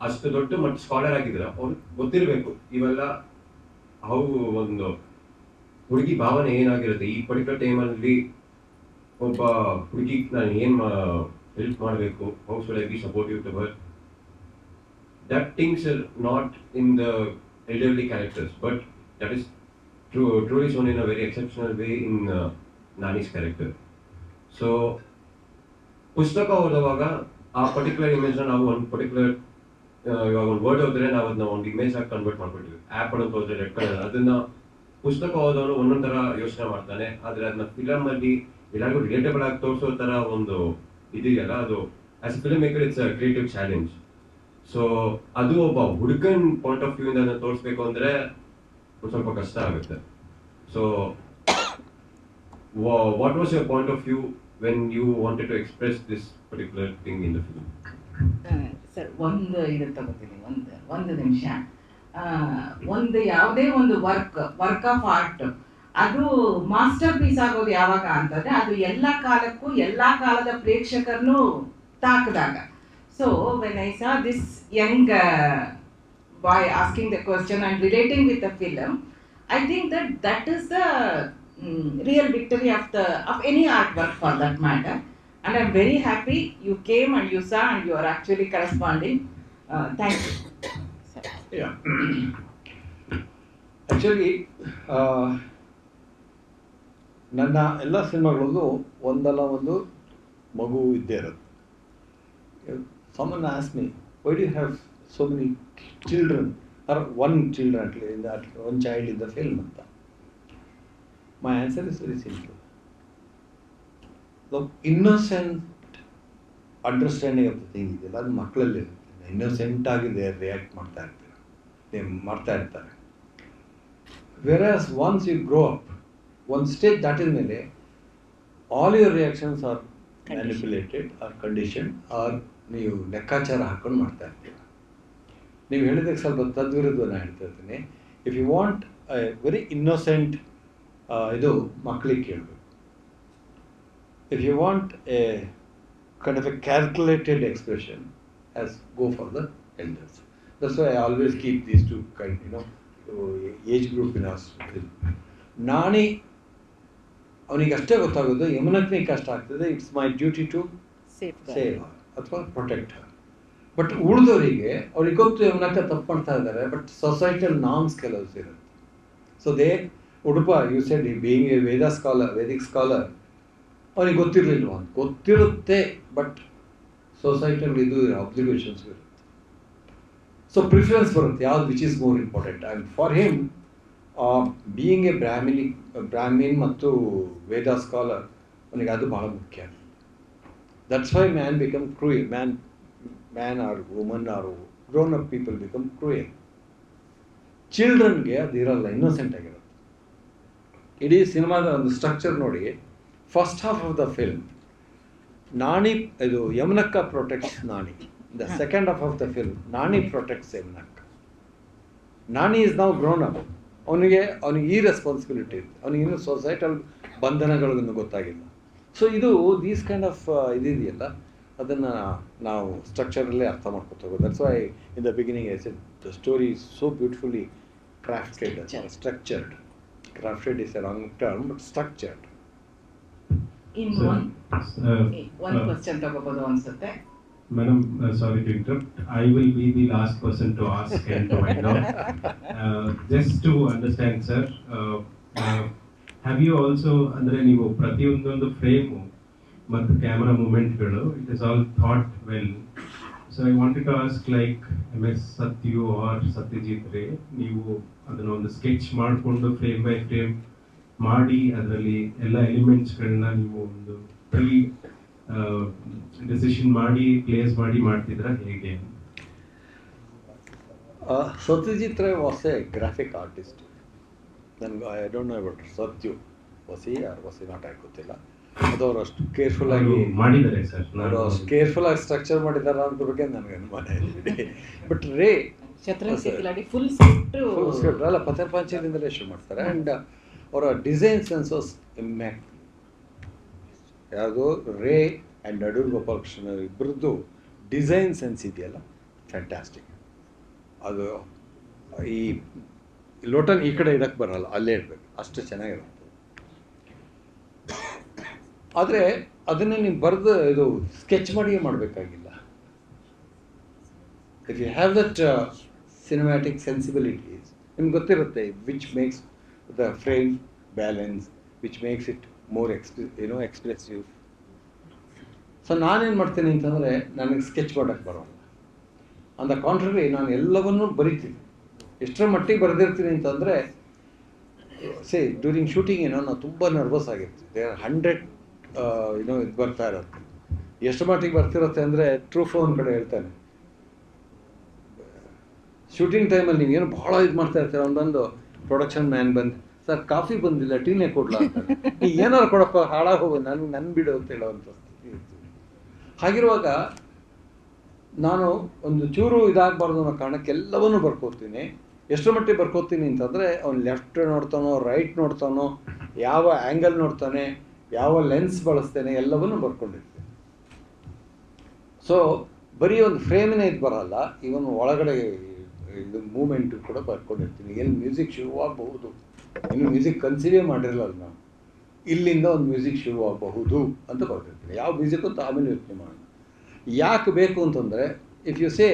ಅಷ್ಟು ದೊಡ್ಡ ಮಟ್ಟ ಸ್ಕಾಲರ್ ಆಗಿದ್ರೆ ಅವ್ರಿಗೆ ಗೊತ್ತಿರಬೇಕು ಇವೆಲ್ಲ ಅವು ಒಂದು ಹುಡುಗಿ ಭಾವನೆ ಏನಾಗಿರುತ್ತೆ ಈ ಪರ್ಟಿಕ್ಯುಲರ್ ಟೈಮಲ್ಲಿ. ಒಬ್ಬ ಹುಡುಗಿಗೆ ನಾನು ಏನು ಹೆಲ್ಪ್ ಮಾಡಬೇಕು, how should I be supportive to her. That things are not in the elderly characters, but that is truly shown in a very exceptional way in Nani's character. So, ಪುಸ್ತಕ ಓದುವಾಗ ಆ particular ಇಮೇಜ್ನ ನಾವು ಒಂದು particular ಇವಾಗ ಒಂದು word ಓದಿದ್ರೆ ನಾವು ಅದನ್ನ ಒಂದು ಇಮೇಜ್ ಆಗಿ ಕನ್ವರ್ಟ್ ಮಾಡ್ಕೊಳ್ತೀವಿ. ಆ್ಯಪ್ ಅಂತ ಹೋದ್ರೆ ರೆಡ್ ಕಲರ್, ಅದನ್ನ ಪುಸ್ತಕ ಓದೋನು ಒಂದೊಂದು ಥರ ಯೋಚನೆ ಮಾಡ್ತಾನೆ. ಆದರೆ ಅದನ್ನ ಫಿಲಮಲ್ಲಿ ಎಲ್ಲರಿಗೂ ರಿಲೇಟಬಲ್ ಆಗಿ ತೋರಿಸೋ ಥರ ಒಂದು ಇದೆಯಲ್ಲ, ಅದು as A film maker it's a creative challenge. So ಅದು ಒಬ್ಬ ಹುಡುಗನ್ ಪಾಯಿಂಟ್ ಆಫ್ ವ್ಯೂ ಇಂದ ತೋರಿಸ್ಬೇಕು ಅಂದರೆ ಒಂದು ಸ್ವಲ್ಪ ಕಷ್ಟ ಆಗುತ್ತೆ. So what was your point of view when you wanted to express this particular thing in the film? Sir, ಇದು ತಗೋತೀನಿ, ಒಂದು ನಿಮಿಷ. ಒಂದು ಯಾವುದೇ ಒಂದು ವರ್ಕ್ ಆಫ್ ಆರ್ಟ್ ಅದು ಮಾಸ್ಟರ್ ಪೀಸ್ ಆಗೋದು ಯಾವಾಗ ಅಂತಂದ್ರೆ ಅದು ಎಲ್ಲ ಕಾಲಕ್ಕೂ ಎಲ್ಲ ಕಾಲದ ಪ್ರೇಕ್ಷಕರನ್ನು ತಾಕಿದಾಗ. So when I saw this young boy asking the question and relating with the film, I think that is the real victory of any artwork for that matter. And I'm very happy you came and you saw and you are actually corresponding. Thank you. Yeah. Actually, ನನ್ನ ಎಲ್ಲ ಸಿನಿಮಾಗಳಲ್ಲೂ ಒಂದಲ್ಲ ಒಂದು ಮಗು ಇದ್ದೇ ಇರೋದು. Someone asked me, why do you have so many children, or one child in the film? My answer is very simple. The innocent understanding of the thing ಇದೆಲ್ಲ ಅದು ಮಕ್ಕಳಲ್ಲಿ ಇರುತ್ತೆ. ಇನ್ನೋಸೆಂಟ್ ಆಗಿ ರಿಯಾಕ್ಟ್ ಮಾಡ್ತಾ ಇರ್ತಾರೆ. Whereas once you grow up, ಒಂದು stage ದಾಟಿದ ಮೇಲೆ all your reactions are manipulated or condition or ನೀವು ಲೆಕ್ಕಾಚಾರ ಹಾಕೊಂಡು ಮಾಡ್ತಾ ಇರ್ತೀರ. ನೀವು ಹೇಳಿದಾಗ ಸ್ವಲ್ಪ ತದ್ವಿರುದ್ಧವನ್ನು ಹೇಳ್ತಾ ಇರ್ತೀನಿ. If you want very innocent ಇದು ಮಕ್ಕಳಿಗೆ ಕೇಳಬೇಕು. If you want a kind of a calculated expression as go for the elders. That's why I always keep these two kind age group in us. Nani ಅವನಿಗೆ ಅಷ್ಟೇ ಗೊತ್ತಾಗೋದು, ಯಮುನಕ್ಕನಿಗೆ ಕಷ್ಟ ಆಗ್ತದೆ. It's my duty to save ಅಥವಾ protect her. But ಉಳಿದವರಿಗೆ ಅವ್ರಿಗೆ ಗೊತ್ತು ಯಮುನಕ್ಕ ತಪ್ಪು ಮಾಡ್ತಾ ಇದ್ದಾರೆ, ಬಟ್ ಸೊಸೈಟಲ್ ನಾರ್ಮ್ಸ್ ಕೆಲವು ಇರುತ್ತೆ. So Udupa you said being a Vedic scholar ಅವ್ರಿಗೆ ಗೊತ್ತಿರಲಿಲ್ವ ಅಂತ. ಗೊತ್ತಿರುತ್ತೆ, ಬಟ್ ಸೊಸೈಟಲ್ ಇದು ಅಬ್ಲಿಗೇಷನ್ಸ್ ಇರುತ್ತೆ. ಸೊ ಪ್ರಿಫರೆನ್ಸ್ ಬರುತ್ತೆ ಯಾವ್ದು which is more important. And for him being a Brahmin ಮತ್ತು ವೇದ ಸ್ಕಾಲರ್ ಅವನಿಗೆ ಅದು ಭಾಳ ಮುಖ್ಯ. That's why man become cruel. Man or woman or grown-up people become cruel. ಚಿಲ್ಡ್ರನ್ಗೆ ಅದು ಇರಲ್ಲ, ಇನ್ನೋಸೆಂಟ್ ಆಗಿರುತ್ತೆ. ಇಡೀ ಸಿನಿಮಾದ ಒಂದು ಸ್ಟ್ರಕ್ಚರ್ ನೋಡಿ, first half of the film Nani ಇದು ಯಮುನಕ್ಕ protects Nani. The second half of the film Nani protects ಯಮುನಕ್ಕ. Nani is now grown up. ಅವನಿಗೆ ಈ ರೆಸ್ಪಾನ್ಸಿಬಿಲಿಟಿ ಇದೆ, ಅವನಿಗಿನ್ನೂ ಸೊಸೈಟಲ್ ಬಂಧನಗಳಿಗೂ ಗೊತ್ತಾಗಿಲ್ಲ. ಸೊ ಇದು ದೀಸ್ ಕೈಂಡ್ ಆಫ್ ಇದೆಯಲ್ಲ, ಅದನ್ನು ನಾವು ಸ್ಟ್ರಕ್ಚರಲ್ಲೇ ಅರ್ಥ ಮಾಡ್ಕೊತೋಗೋದು. That's why in the beginning I said the story is so beautifully crafted, structured. Crafted is a wrong term, but structured. ಇನ್ನು ಒಂದು ಕ್ವಶನ್ ತಗೋಬೋದು ಅನ್ಸುತ್ತೆ. Madam, sorry to interrupt. I will be the last person to ask and to wind up. Just to understand, sir, have you also, ಅಂದರೆ ನೀವು ಪ್ರತಿಯೊಂದೊಂದು frame ಮತ್ತು camera ಮೂಮೆಂಟ್ಗಳು, it is all thought well. So I wanted to ask, like MS Sathyu or Satyajit Ray, ನೀವು ಅದನ್ನು ಒಂದು sketch ಮಾಡಿಕೊಂಡು frame by frame ಮಾಡಿ ಅದರಲ್ಲಿ ಎಲ್ಲ ಎಲಿಮೆಂಟ್ಸ್ಗಳನ್ನ ನೀವು ಒಂದು ಪ್ರೀ ಡಿಸಿಷನ್ ಮಾಡಿ ಪ್ಲೇಸ್ ಮಾಡಿ ಮಾಡ್ತಿದ್ರ ಹೇಗೆ? ಸತ್ಯಜಿತ್ ರೇ ವಾಸ್ ಎ ಗ್ರಾಫಿಕ್ ಆರ್ಟಿಸ್ಟ್. ನನಗೆ I don't know about Sathyu, was he or was he not, ಆಗಿ ಗೊತ್ತಿಲ್ಲ. ಅದು ಅವರು ಅಷ್ಟು ಕೇರ್ಫುಲ್ಲಾಗಿ ಮಾಡಿದ್ದಾರೆ ಸರ್, ಅವರು ಅಷ್ಟು ಕೇರ್ಫುಲ್ಲಾಗಿ ಸ್ಟ್ರಕ್ಚರ್ ಮಾಡಿದ್ದಾರೆ ಅಂತ ಬಗ್ಗೆ ನನಗೆ ಅನುಮಾನ ಇದೆ. ಬಟ್ ರೇ ಫುಲ್ ಸ್ಕ್ರಿಪ್ಟ್ ಅಲ್ಲ, ಪಥರ್ ಪಾಂಚಾಲಿಂದಲೇ ಶುರು ಮಾಡ್ತಾರೆ. ಆ್ಯಂಡ್ ಅವರ ಡಿಸೈನ್ ಸೆನ್ಸ್ ವಾಸ್ ಇಮ್ಯಾಕ್ಟ್. ಯಾವುದು ರೇ ಆ್ಯಂಡ್ ಅಡೂರ್ ಗೋಪಾಲಕೃಷ್ಣ ಇಬ್ಬರದ್ದು ಡಿಸೈನ್ ಸೆನ್ಸ್ ಇದೆಯಲ್ಲ, ಫ್ಯಾಂಟಾಸ್ಟಿಕ್. ಅದು ಈ ಲೋಟನ್ ಈ ಕಡೆ ಇಡಕ್ಕೆ ಬರಲ್ಲ, ಅಲ್ಲೇ ಇಡಬೇಕು, ಅಷ್ಟು ಚೆನ್ನಾಗಿರುತ್ತೆ. ಆದರೆ ಅದನ್ನೇ ನೀವು ಬರೆದು ಇದು ಸ್ಕೆಚ್ ಮಾಡಿಯೇ ಮಾಡಬೇಕಾಗಿಲ್ಲ. If you have that cinematic sensibilities, ನಿಮ್ಗೆ ಗೊತ್ತಿರುತ್ತೆ which makes the frame balance, which makes it more expressive. So ನಾನೇನು ಮಾಡ್ತೀನಿ ಅಂತಂದರೆ, ನನಗೆ ಸ್ಕೆಚ್ ಮಾಡೋಕ್ಕೆ ಬರೋಲ್ಲ. ಆನ್ ದ ಕಾಂಟ್ರರಿ, ನಾನು ಎಲ್ಲವನ್ನೂ ಬರಿತೀನಿ. ಎಷ್ಟರ ಮಟ್ಟಿಗೆ ಬರೆದಿರ್ತೀನಿ ಅಂತಂದರೆ, ಡ್ಯೂರಿಂಗ್ ಶೂಟಿಂಗ್ ನಾವು ತುಂಬ ನರ್ವಸ್ ಆಗಿರ್ತೀವಿ. ದೇ ಆರ್ 100 ಇದು ಬರ್ತಾ ಇರುತ್ತೆ. ಎಷ್ಟು ಮಟ್ಟಿಗೆ ಬರ್ತಿರುತ್ತೆ ಅಂದರೆ, ಟ್ರೂ ಫೋನ್ ಕಡೆ ಹೇಳ್ತಾನೆ, ಶೂಟಿಂಗ್ ಟೈಮಲ್ಲಿ ನೀವೇನು ಭಾಳ ಇದು ಮಾಡ್ತಾ ಇರ್ತೀರ. ಒಂದೊಂದು ಪ್ರೊಡಕ್ಷನ್ ಮ್ಯಾನ್ ಬಂದು, ಸರ್ ಕಾಫಿ ಬಂದಿಲ್ಲ, ಟೀನೇ ಕೊಡ್ಲಾ ಅಂತಾರೆ. ನೀ ಏನಾರು ಕೊಡಪ್ಪ, ಹಾಳಾಗಿ ಹೋಗು, ನನ್ನ ಬಿಡು ಅಂತ ಹೇಳೋವಂಥ ಸ್ಥಿತಿ ಇರ್ತೀವಿ. ಹಾಗಿರುವಾಗ ನಾನು ಒಂದು ಚೂರು ಇದಾಗಬಾರ್ದು ಅನ್ನೋ ಕಾರಣಕ್ಕೆ ಎಲ್ಲವನ್ನೂ ಬರ್ಕೋತೀನಿ. ಎಷ್ಟು ಮಟ್ಟಿಗೆ ಬರ್ಕೋತೀನಿ ಅಂತಂದರೆ, ಅವ್ನು ಲೆಫ್ಟ್ ನೋಡ್ತಾನೋ, ರೈಟ್ ನೋಡ್ತಾನೋ, ಯಾವ ಆ್ಯಂಗಲ್ ನೋಡ್ತಾನೆ, ಯಾವ ಲೆನ್ಸ್ ಬಳಸ್ತೇನೆ, ಎಲ್ಲವನ್ನೂ ಬರ್ಕೊಂಡಿರ್ತೀನಿ. ಸೊ ಬರೀ ಒಂದು ಫ್ರೇಮಿನೇ ಇದು ಬರೋಲ್ಲ, ಇವನು ಒಳಗಡೆ ಇದು ಮೂಮೆಂಟು ಕೂಡ ಬರ್ಕೊಂಡಿರ್ತೀನಿ. ಎಲ್ಲಿ ಮ್ಯೂಸಿಕ್ ಶುರುವಾಗಬಹುದು, ಇನ್ನು ಮ್ಯೂಸಿಕ್ ಕನ್ಸಿಡೇ ಮಾಡಿರಲ್ಲ ನಾವು, ಇಲ್ಲಿಂದ ಒಂದು ಮ್ಯೂಸಿಕ್ ಶುರುವಾಗಬಹುದು ಅಂತ ಬರ್ತಿರ್ತೀನಿ. ಯಾವ ಮ್ಯೂಸಿಕ್ ಅಂತ ಆಮೇಲೆ ಯೋಚನೆ ಮಾಡೋಣ. ಯಾಕೆ ಬೇಕು ಅಂತಂದರೆ, if you say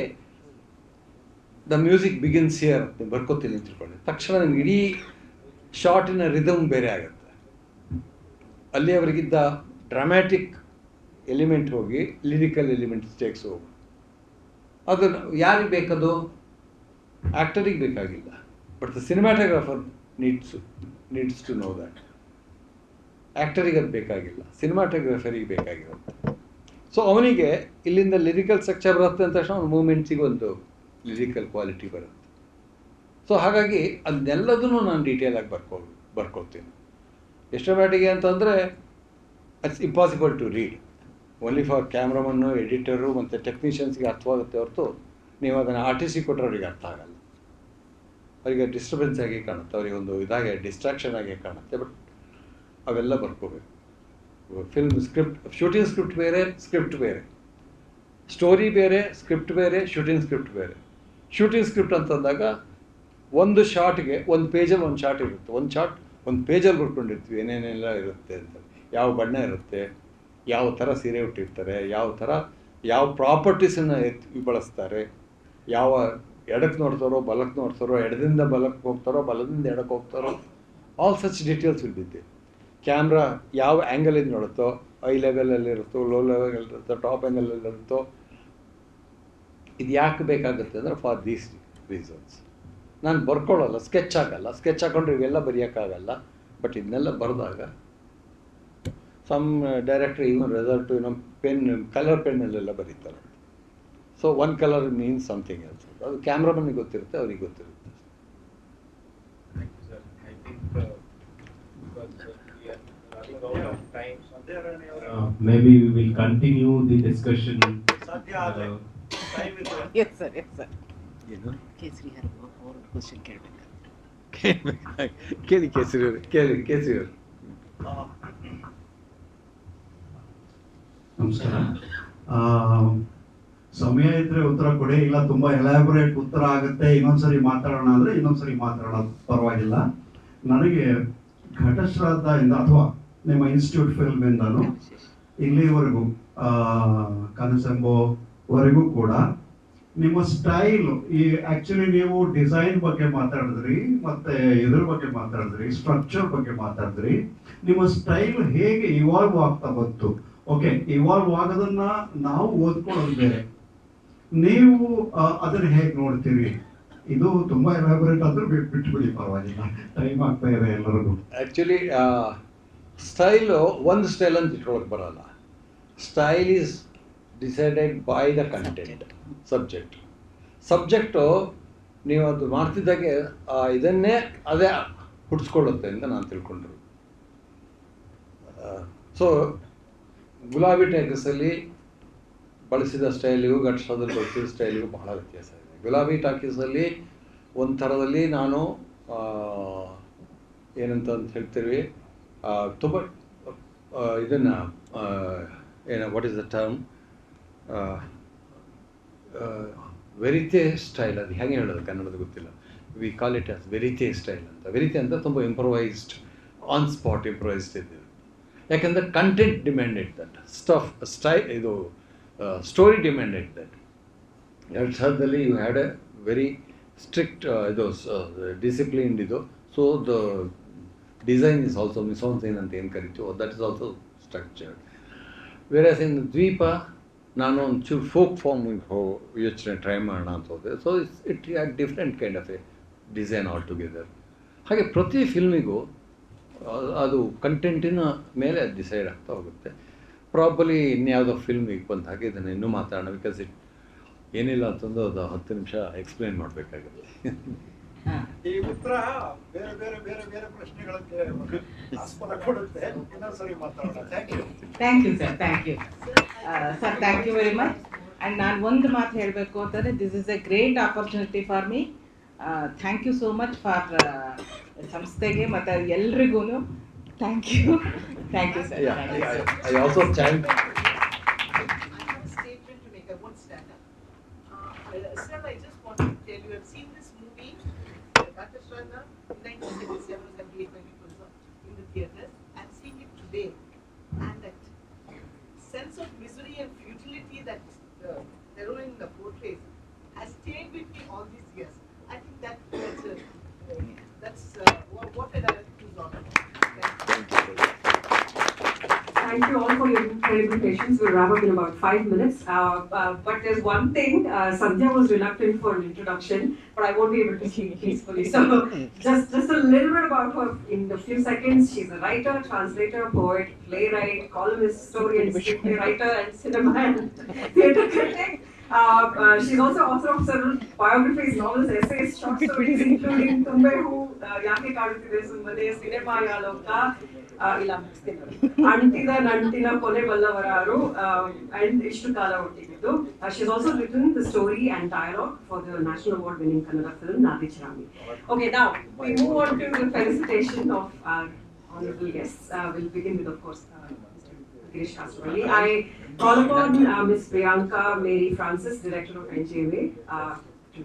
the music begins here ನೀವು ಬರ್ಕೋತೀನಿ ಅಂತ ತಿಳ್ಕೊಳ್ಳಿ, ತಕ್ಷಣ ನಿಮ್ಗೆ ಇಡೀ ಶಾರ್ಟಿನ ರಿದಮ್ ಬೇರೆ ಆಗುತ್ತೆ. ಅಲ್ಲಿ ಅವರಿಗಿದ್ದ ಡ್ರಾಮ್ಯಾಟಿಕ್ ಎಲಿಮೆಂಟ್ ಹೋಗಿ ಲಿರಿಕಲ್ ಎಲಿಮೆಂಟ್ ಸ್ಟೇಕ್ಸ್ ಹೋಗಿ, ಅದು ಯಾರಿಗೆ ಬೇಕದು? ಆ್ಯಕ್ಟರಿಗೆ ಬೇಕಾಗಿಲ್ಲ, but the cinematographer needs to know that. ಆ್ಯಕ್ಟರಿಗೆ ಅದು ಬೇಕಾಗಿಲ್ಲ, ಸಿನಿಮಾಟೋಗ್ರಫರಿಗೆ ಬೇಕಾಗಿರುತ್ತೆ. ಸೊ ಅವನಿಗೆ ಇಲ್ಲಿಂದ ಲಿರಿಕಲ್ ಸ್ಟ್ರಕ್ಚರ್ ಬರುತ್ತೆ ಅಂತ ತಕ್ಷಣ ಒಂದು ಮೂಮೆಂಟ್ಸಿಗೆ ಒಂದು ಲಿರಿಕಲ್ ಕ್ವಾಲಿಟಿ ಬರುತ್ತೆ. ಸೊ ಹಾಗಾಗಿ ಅದನ್ನೆಲ್ಲದೂ ನಾನು ಡೀಟೇಲಾಗಿ ಬರ್ಕೊಳ್ತೀನಿ. ಎಷ್ಟರ ಮಟ್ಟಿಗೆ ಅಂತಂದರೆ, it's impossible to read. Only for ಕ್ಯಾಮ್ರಾಮನ್ನು, ಎಡಿಟರು ಮತ್ತು ಟೆಕ್ನಿಷಿಯನ್ಸ್ಗೆ ಅರ್ಥವಾಗುತ್ತೆ ಹೊರತು, ನೀವು ಅದನ್ನು ಆರ್ಟಿಸ್ಟಿಗೆ ಕೊಟ್ಟರೆ ಅವರಿಗೆ ಅರ್ಥ ಆಗಲ್ಲ. ಅವರಿಗೆ ಡಿಸ್ಟರ್ಬೆನ್ಸ್ ಆಗಿ ಕಾಣುತ್ತೆ, ಅವರಿಗೆ ಒಂದು ಇದಾಗೆ ಡಿಸ್ಟ್ರಾಕ್ಷನ್ ಆಗಿ ಕಾಣುತ್ತೆ. ಬಟ್ ಅವೆಲ್ಲ ಬರ್ಕೋಬೇಕು. ಫಿಲ್ಮ್ ಸ್ಕ್ರಿಪ್ಟ್, ಶೂಟಿಂಗ್ ಸ್ಕ್ರಿಪ್ಟ್ ಬೇರೆ, ಸ್ಕ್ರಿಪ್ಟ್ ಬೇರೆ, ಸ್ಟೋರಿ ಬೇರೆ, ಸ್ಕ್ರಿಪ್ಟ್ ಬೇರೆ, ಶೂಟಿಂಗ್ ಸ್ಕ್ರಿಪ್ಟ್ ಬೇರೆ. ಶೂಟಿಂಗ್ ಸ್ಕ್ರಿಪ್ಟ್ ಅಂತಂದಾಗ ಒಂದು ಶಾರ್ಟ್ಗೆ ಒಂದು ಪೇಜಲ್ಲಿ ಒಂದು ಶಾರ್ಟ್ ಇರುತ್ತೆ, ಒಂದು ಶಾರ್ಟ್ ಒಂದು ಪೇಜಲ್ಲಿ ಬರ್ಕೊಂಡಿರ್ತೀವಿ, ಏನೇನೆಲ್ಲ ಇರುತ್ತೆ ಅಂತ. ಯಾವ ಬಣ್ಣ ಇರುತ್ತೆ, ಯಾವ ಥರ ಸೀರೆ ಉಟ್ಟಿರ್ತಾರೆ, ಯಾವ ಪ್ರಾಪರ್ಟೀಸನ್ನು ಬಳಸ್ತಾರೆ, ಯಾವ ಎಡಕ್ಕೆ ನೋಡ್ತಾರೋ ಬಲಕ್ಕೆ ನೋಡ್ತಾರೋ, ಎಡದಿಂದ ಬಲಕ್ಕೆ ಹೋಗ್ತಾರೋ ಬಲದಿಂದ ಎಡಕ್ಕೆ ಹೋಗ್ತಾರೋ, all such details will be there. Camera ಯಾವ ಆ್ಯಂಗಲಿಂದ ನೋಡುತ್ತೋ, ಐ ಲೆವೆಲಲ್ಲಿರುತ್ತೋ, ಲೋ ಲೆವೆಲಲ್ಲಿರುತ್ತೋ, ಟಾಪ್ ಆ್ಯಂಗಲಲ್ಲಿರುತ್ತೋ, ಇದು ಯಾಕೆ ಬೇಕಾಗುತ್ತೆ ಅಂದರೆ ಫಾರ್ ದೀಸ್ ರೀಸನ್ಸ್. ನಾನು ಬರ್ಕೊಳ್ಳಲ್ಲ, ಸ್ಕೆಚ್ ಆಗಲ್ಲ. ಸ್ಕೆಚ್ ಹಾಕೊಂಡ್ರೆ ಇವೆಲ್ಲ ಬರೆಯೋಕ್ಕಾಗಲ್ಲ. ಬಟ್ ಇದನ್ನೆಲ್ಲ ಬರೆದಾಗ ಸಮ್ ಡೈರೆಕ್ಟ್ರ್ ಇವನ್ ರೆಸಲ್ಟು ನಮ್ಮ ಕಲರ್ ಪೆನ್ನಲ್ಲೆಲ್ಲ ಬರೀತಾರೆ. So one colour means something else. ಅದು ಕ್ಯಾಮ್ರಾಮನ್ನಿಗೆ ಗೊತ್ತಿರುತ್ತೆ, ಅವ್ರಿಗೆ ಗೊತ್ತಿರುತ್ತೆ. Maybe we will continue the discussion. Yes sir. ಏನು ಕೇಸರಿ ಅವರು ಕ್ವಶನ್ ಕೇಳಬೇಕು. ಕೇಳಿ ಕೇಸರಿ ಅವರು, ಕೇಸರಿ ಅವರು. ನಮಸ್ಕಾರ. ಸಮಯ ಇದ್ರೆ ಉತ್ತರ ಕೊಡಿ, ಇಲ್ಲ ತುಂಬಾ ಎಲಾಬೊರೇಟ್ ಉತ್ತರ ಆಗುತ್ತೆ ಇನ್ನೊಂದ್ಸರಿ ಮಾತಾಡೋಣ ಅಂದ್ರೆ ಇನ್ನೊಂದ್ಸರಿ ಮಾತಾಡೋಣ, ಪರವಾಗಿಲ್ಲ. ನನಗೆ ಘಟಶ್ರಾದ್ದ ಇಂದ ಅಥವಾ ನಿಮ್ಮ ಇನ್ಸ್ಟಿಟ್ಯೂಟ್ ಫಿಲ್ಮ್ ಇಂದನು ಇಲ್ಲಿವರೆಗೂ ಕನಸೆಂಬೋವರೆಗೂ ಕೂಡ ನಿಮ್ಮ ಸ್ಟೈಲ್, ಈ ಆಕ್ಚುಲಿ ನೀವು ಡಿಸೈನ್ ಬಗ್ಗೆ ಮಾತಾಡಿದ್ರಿ, ಮತ್ತೆ ಇದ್ರ ಬಗ್ಗೆ ಮಾತಾಡಿದ್ರಿ, ಸ್ಟ್ರಕ್ಚರ್ ಬಗ್ಗೆ ಮಾತಾಡಿದ್ರಿ. ನಿಮ್ಮ ಸ್ಟೈಲ್ ಹೇಗೆ ಇವಾಲ್ವ್ ಆಗ್ತಾ ಬಂತು? ಓಕೆ, ಇವಾಲ್ವ್ ಆಗೋದನ್ನ ನಾವು ಓದ್ಕೊಳ್ಳೋದು ಬೇರೆ, ನೀವು ಅದನ್ನ ಹೇಗೆ ನೋಡ್ತೀರಿ? ಇದು ತುಂಬಾ ಎಲಾಬೊರೇಟ್ ಆದ್ರೂ ಬಿಟ್ಬಿಡಿ, ಪರವಾಗಿಲ್ಲ, ಟೈಮ್ ಆಗ್ತಾ ಇದೆ ಎಲ್ಲರಿಗೂ. ಆ್ಯಕ್ಚುಲಿ ಸ್ಟೈಲು ಒಂದು ಸ್ಟೈಲ್ ಅಂತ ಇಟ್ಕೊಳಕ್ಕೆ ಬರಲ್ಲ. Style is decided by the content, subject ನೀವು ಅದು ಮಾಡ್ತಿದ್ದಾಗೆ ಇದನ್ನೇ ಅದೇ ಹುಡ್ಸ್ಕೊಳ್ಳುತ್ತೆ ಅಂತ ನಾನು ತಿಳ್ಕೊಂಡ್ರು. ಸೊ ಗುಲಾಬಿ ಟಾಕೀಸಲ್ಲಿ ಬಳಸಿದ ಸ್ಟೈಲಿಗೂ ಘಟಶ್ರಾದ್ದಲ್ಲಿ ಬಳಸಿದ ಸ್ಟೈಲಿಗೂ ಬಹಳ ವ್ಯತ್ಯಾಸ ಇದೆ. ಗುಲಾಬಿ ಟಾಕೀಸಲ್ಲಿ ಒಂದು ಥರದಲ್ಲಿ ನಾನು ಏನಂತ ಹೇಳ್ತೀವಿ, ತುಂಬ ಇದನ್ನು ಏನು, what is the term, verite style, ಅದು ಹೆಂಗೆ ಹೇಳೋದು ಕನ್ನಡದ ಗೊತ್ತಿಲ್ಲ. We call it as verite style ಅಂತ. ವೆರಿತೆ ಅಂತ ತುಂಬ ಇಂಪ್ರೊವೈಸ್ಡ್, ಆನ್ ಸ್ಪಾಟ್ ಇಂಪ್ರೊವೈಸ್ಡ್ ಇದೆ. ಯಾಕೆಂದರೆ ಕಂಟೆಂಟ್ ಡಿಮ್ಯಾಂಡೆಡ್ ದಟ್, ಇದು ಸ್ಟೋರಿ ಡಿಮ್ಯಾಂಡೆಡ್ ದಟ್. ಘಟಶ್ರಾದ್ದಲ್ಲಿ you had a very strict ಇದು ಡಿಸಿಪ್ಲಿನ್ಡ್ ಇದು. So the design is also mise en scene ಅಂತ ಏನು ಕರಿತೀವೋ, that is also structured. Whereas in Dweepa ನಾನು ಒಂಚೂರು ಫೋಕ್ ಫಾರ್ಮಿಗೆ ಯೋಚನೆ ಟ್ರೈ ಮಾಡೋಣ ಅಂತ ಹೋದೆ. So it had different kind of A design all together. ಹಾಗೆ ಪ್ರತಿ ಫಿಲ್ಮಿಗೂ ಅದು ಕಂಟೆಂಟಿನ ಮೇಲೆ ಅದು ಡಿಸೈಡ್ ಆಗ್ತಾ ಹೋಗುತ್ತೆ. ಪ್ರಾಬಲಿ ಇನ್ಯಾವುದೋ ಫಿಲ್ಮಿಗೆ ಬಂದ ಹಾಗೆ ಇದನ್ನು ಇನ್ನೂ ಮಾತಾಡೋಣ, ಬಿಕಾಸ್ ಇಟ್ ಏನಿಲ್ಲ ಅಂತಂದು ಅದು 10 ನಿಮಿಷ ಎಕ್ಸ್ಪ್ಲೇನ್ ಮಾಡಬೇಕಾಗುತ್ತೆ. ಈ ಉತ್ತರ ಬೇರೆ ಬೇರೆ ಬೇರೆ ಬೇರೆ ಪ್ರಶ್ನೆಗಳಿಗೆ ಆಸ್ಪದ ಕೊಡುತ್ತೆ. ಇನ್ನೊಂದ್ಸರಿ ಮಾತಾಡೋಣ. Thank you sir, thank you sir, thank you very much. And ನಾನು ಒಂದು ಮಾತು ಹೇಳಬೇಕು ಅಂತಂದರೆ, this is a great opportunity for me. Thank you so much for ಸಂಸ್ಥೆಗೆ ಮತ್ತು ಎಲ್ರಿಗೂ thank you sir. I also thank. Sir, I just want to tell you, I've seen this movie, Ghatastrada, in 1977 at the age when it was in the theatres, and seeing it today, and that sense of misery and futility that the heroine portrays has stayed with me all these years. I think that's what a director is all about. Thank you all for your incredible patience. We'll wrap up in about 5 minutes. But there's one thing, Sandhya was reluctant for an introduction, but I won't be able to speak peacefully. So just a little bit about her in a few seconds. She's a writer, translator, poet, playwright, columnist, historian, screenwriter, and cinema and theatre critic. She's also author of several biographies, novels, essays, short stories, including Tumbe Hu, Yake Kadutide Sumbade, Cinema Yaloka, Antida Nantina Kone Ballavararu, and Ishtukala Ottigidu. She's also written the story and dialogue for the National Award winning Kannada film Nadichirami. Okay, now we move on to the felicitation of our honorable guests. We'll begin with, of course, Mr. Girish Kasravalli. I call upon Ms. Priyanka Mary Francis, Director of NJMA, to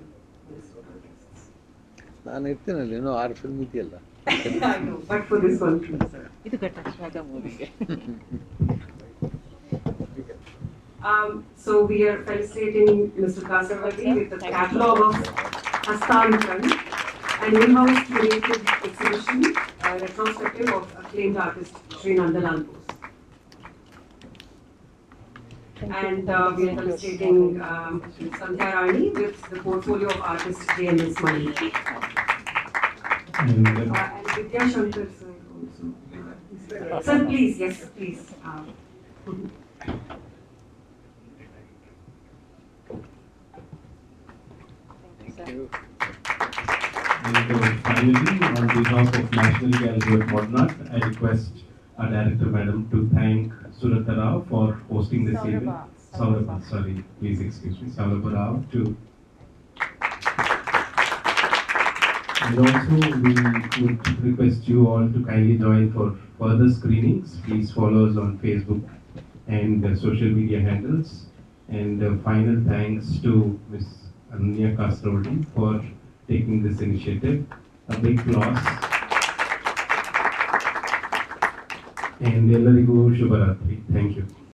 ನಾನು ಇರ್ತೀನಲ್ಲ, ಇನ್ನೂ 6 film ಇದೆಯಲ್ಲ. I know, but for this one, please, sir. ಇದು ಘಟಶ್ರಾದ್ದ ಮೂವಿಗೆ. So we are felicitating Mr. Kasravalli with the catalogue of Hastantran, an in-house curated exhibition, retrospective of acclaimed artist Sri Nandalal Bose. And we are felicitating Sandhya Rani with the portfolio of artist J.M.S. Mani. And Vidya Shankar sir also. Sir, please, yes, please. Thank you. And finally, on behalf of National Gallery of Modern Art, I request our director, madam, to thank Surata Rao for hosting this event. Saurabha, sorry, please excuse me. Saurabha Rao to And also, we would request you all to kindly join for further screenings. Please follow us on Facebook and social media handles. And final thanks to Ms. Ananya Kasrodi for taking this initiative. A big loss. And ಎಲ್ಲರಿಗೂ ಶುಭರಾತ್ರಿ. Thank you.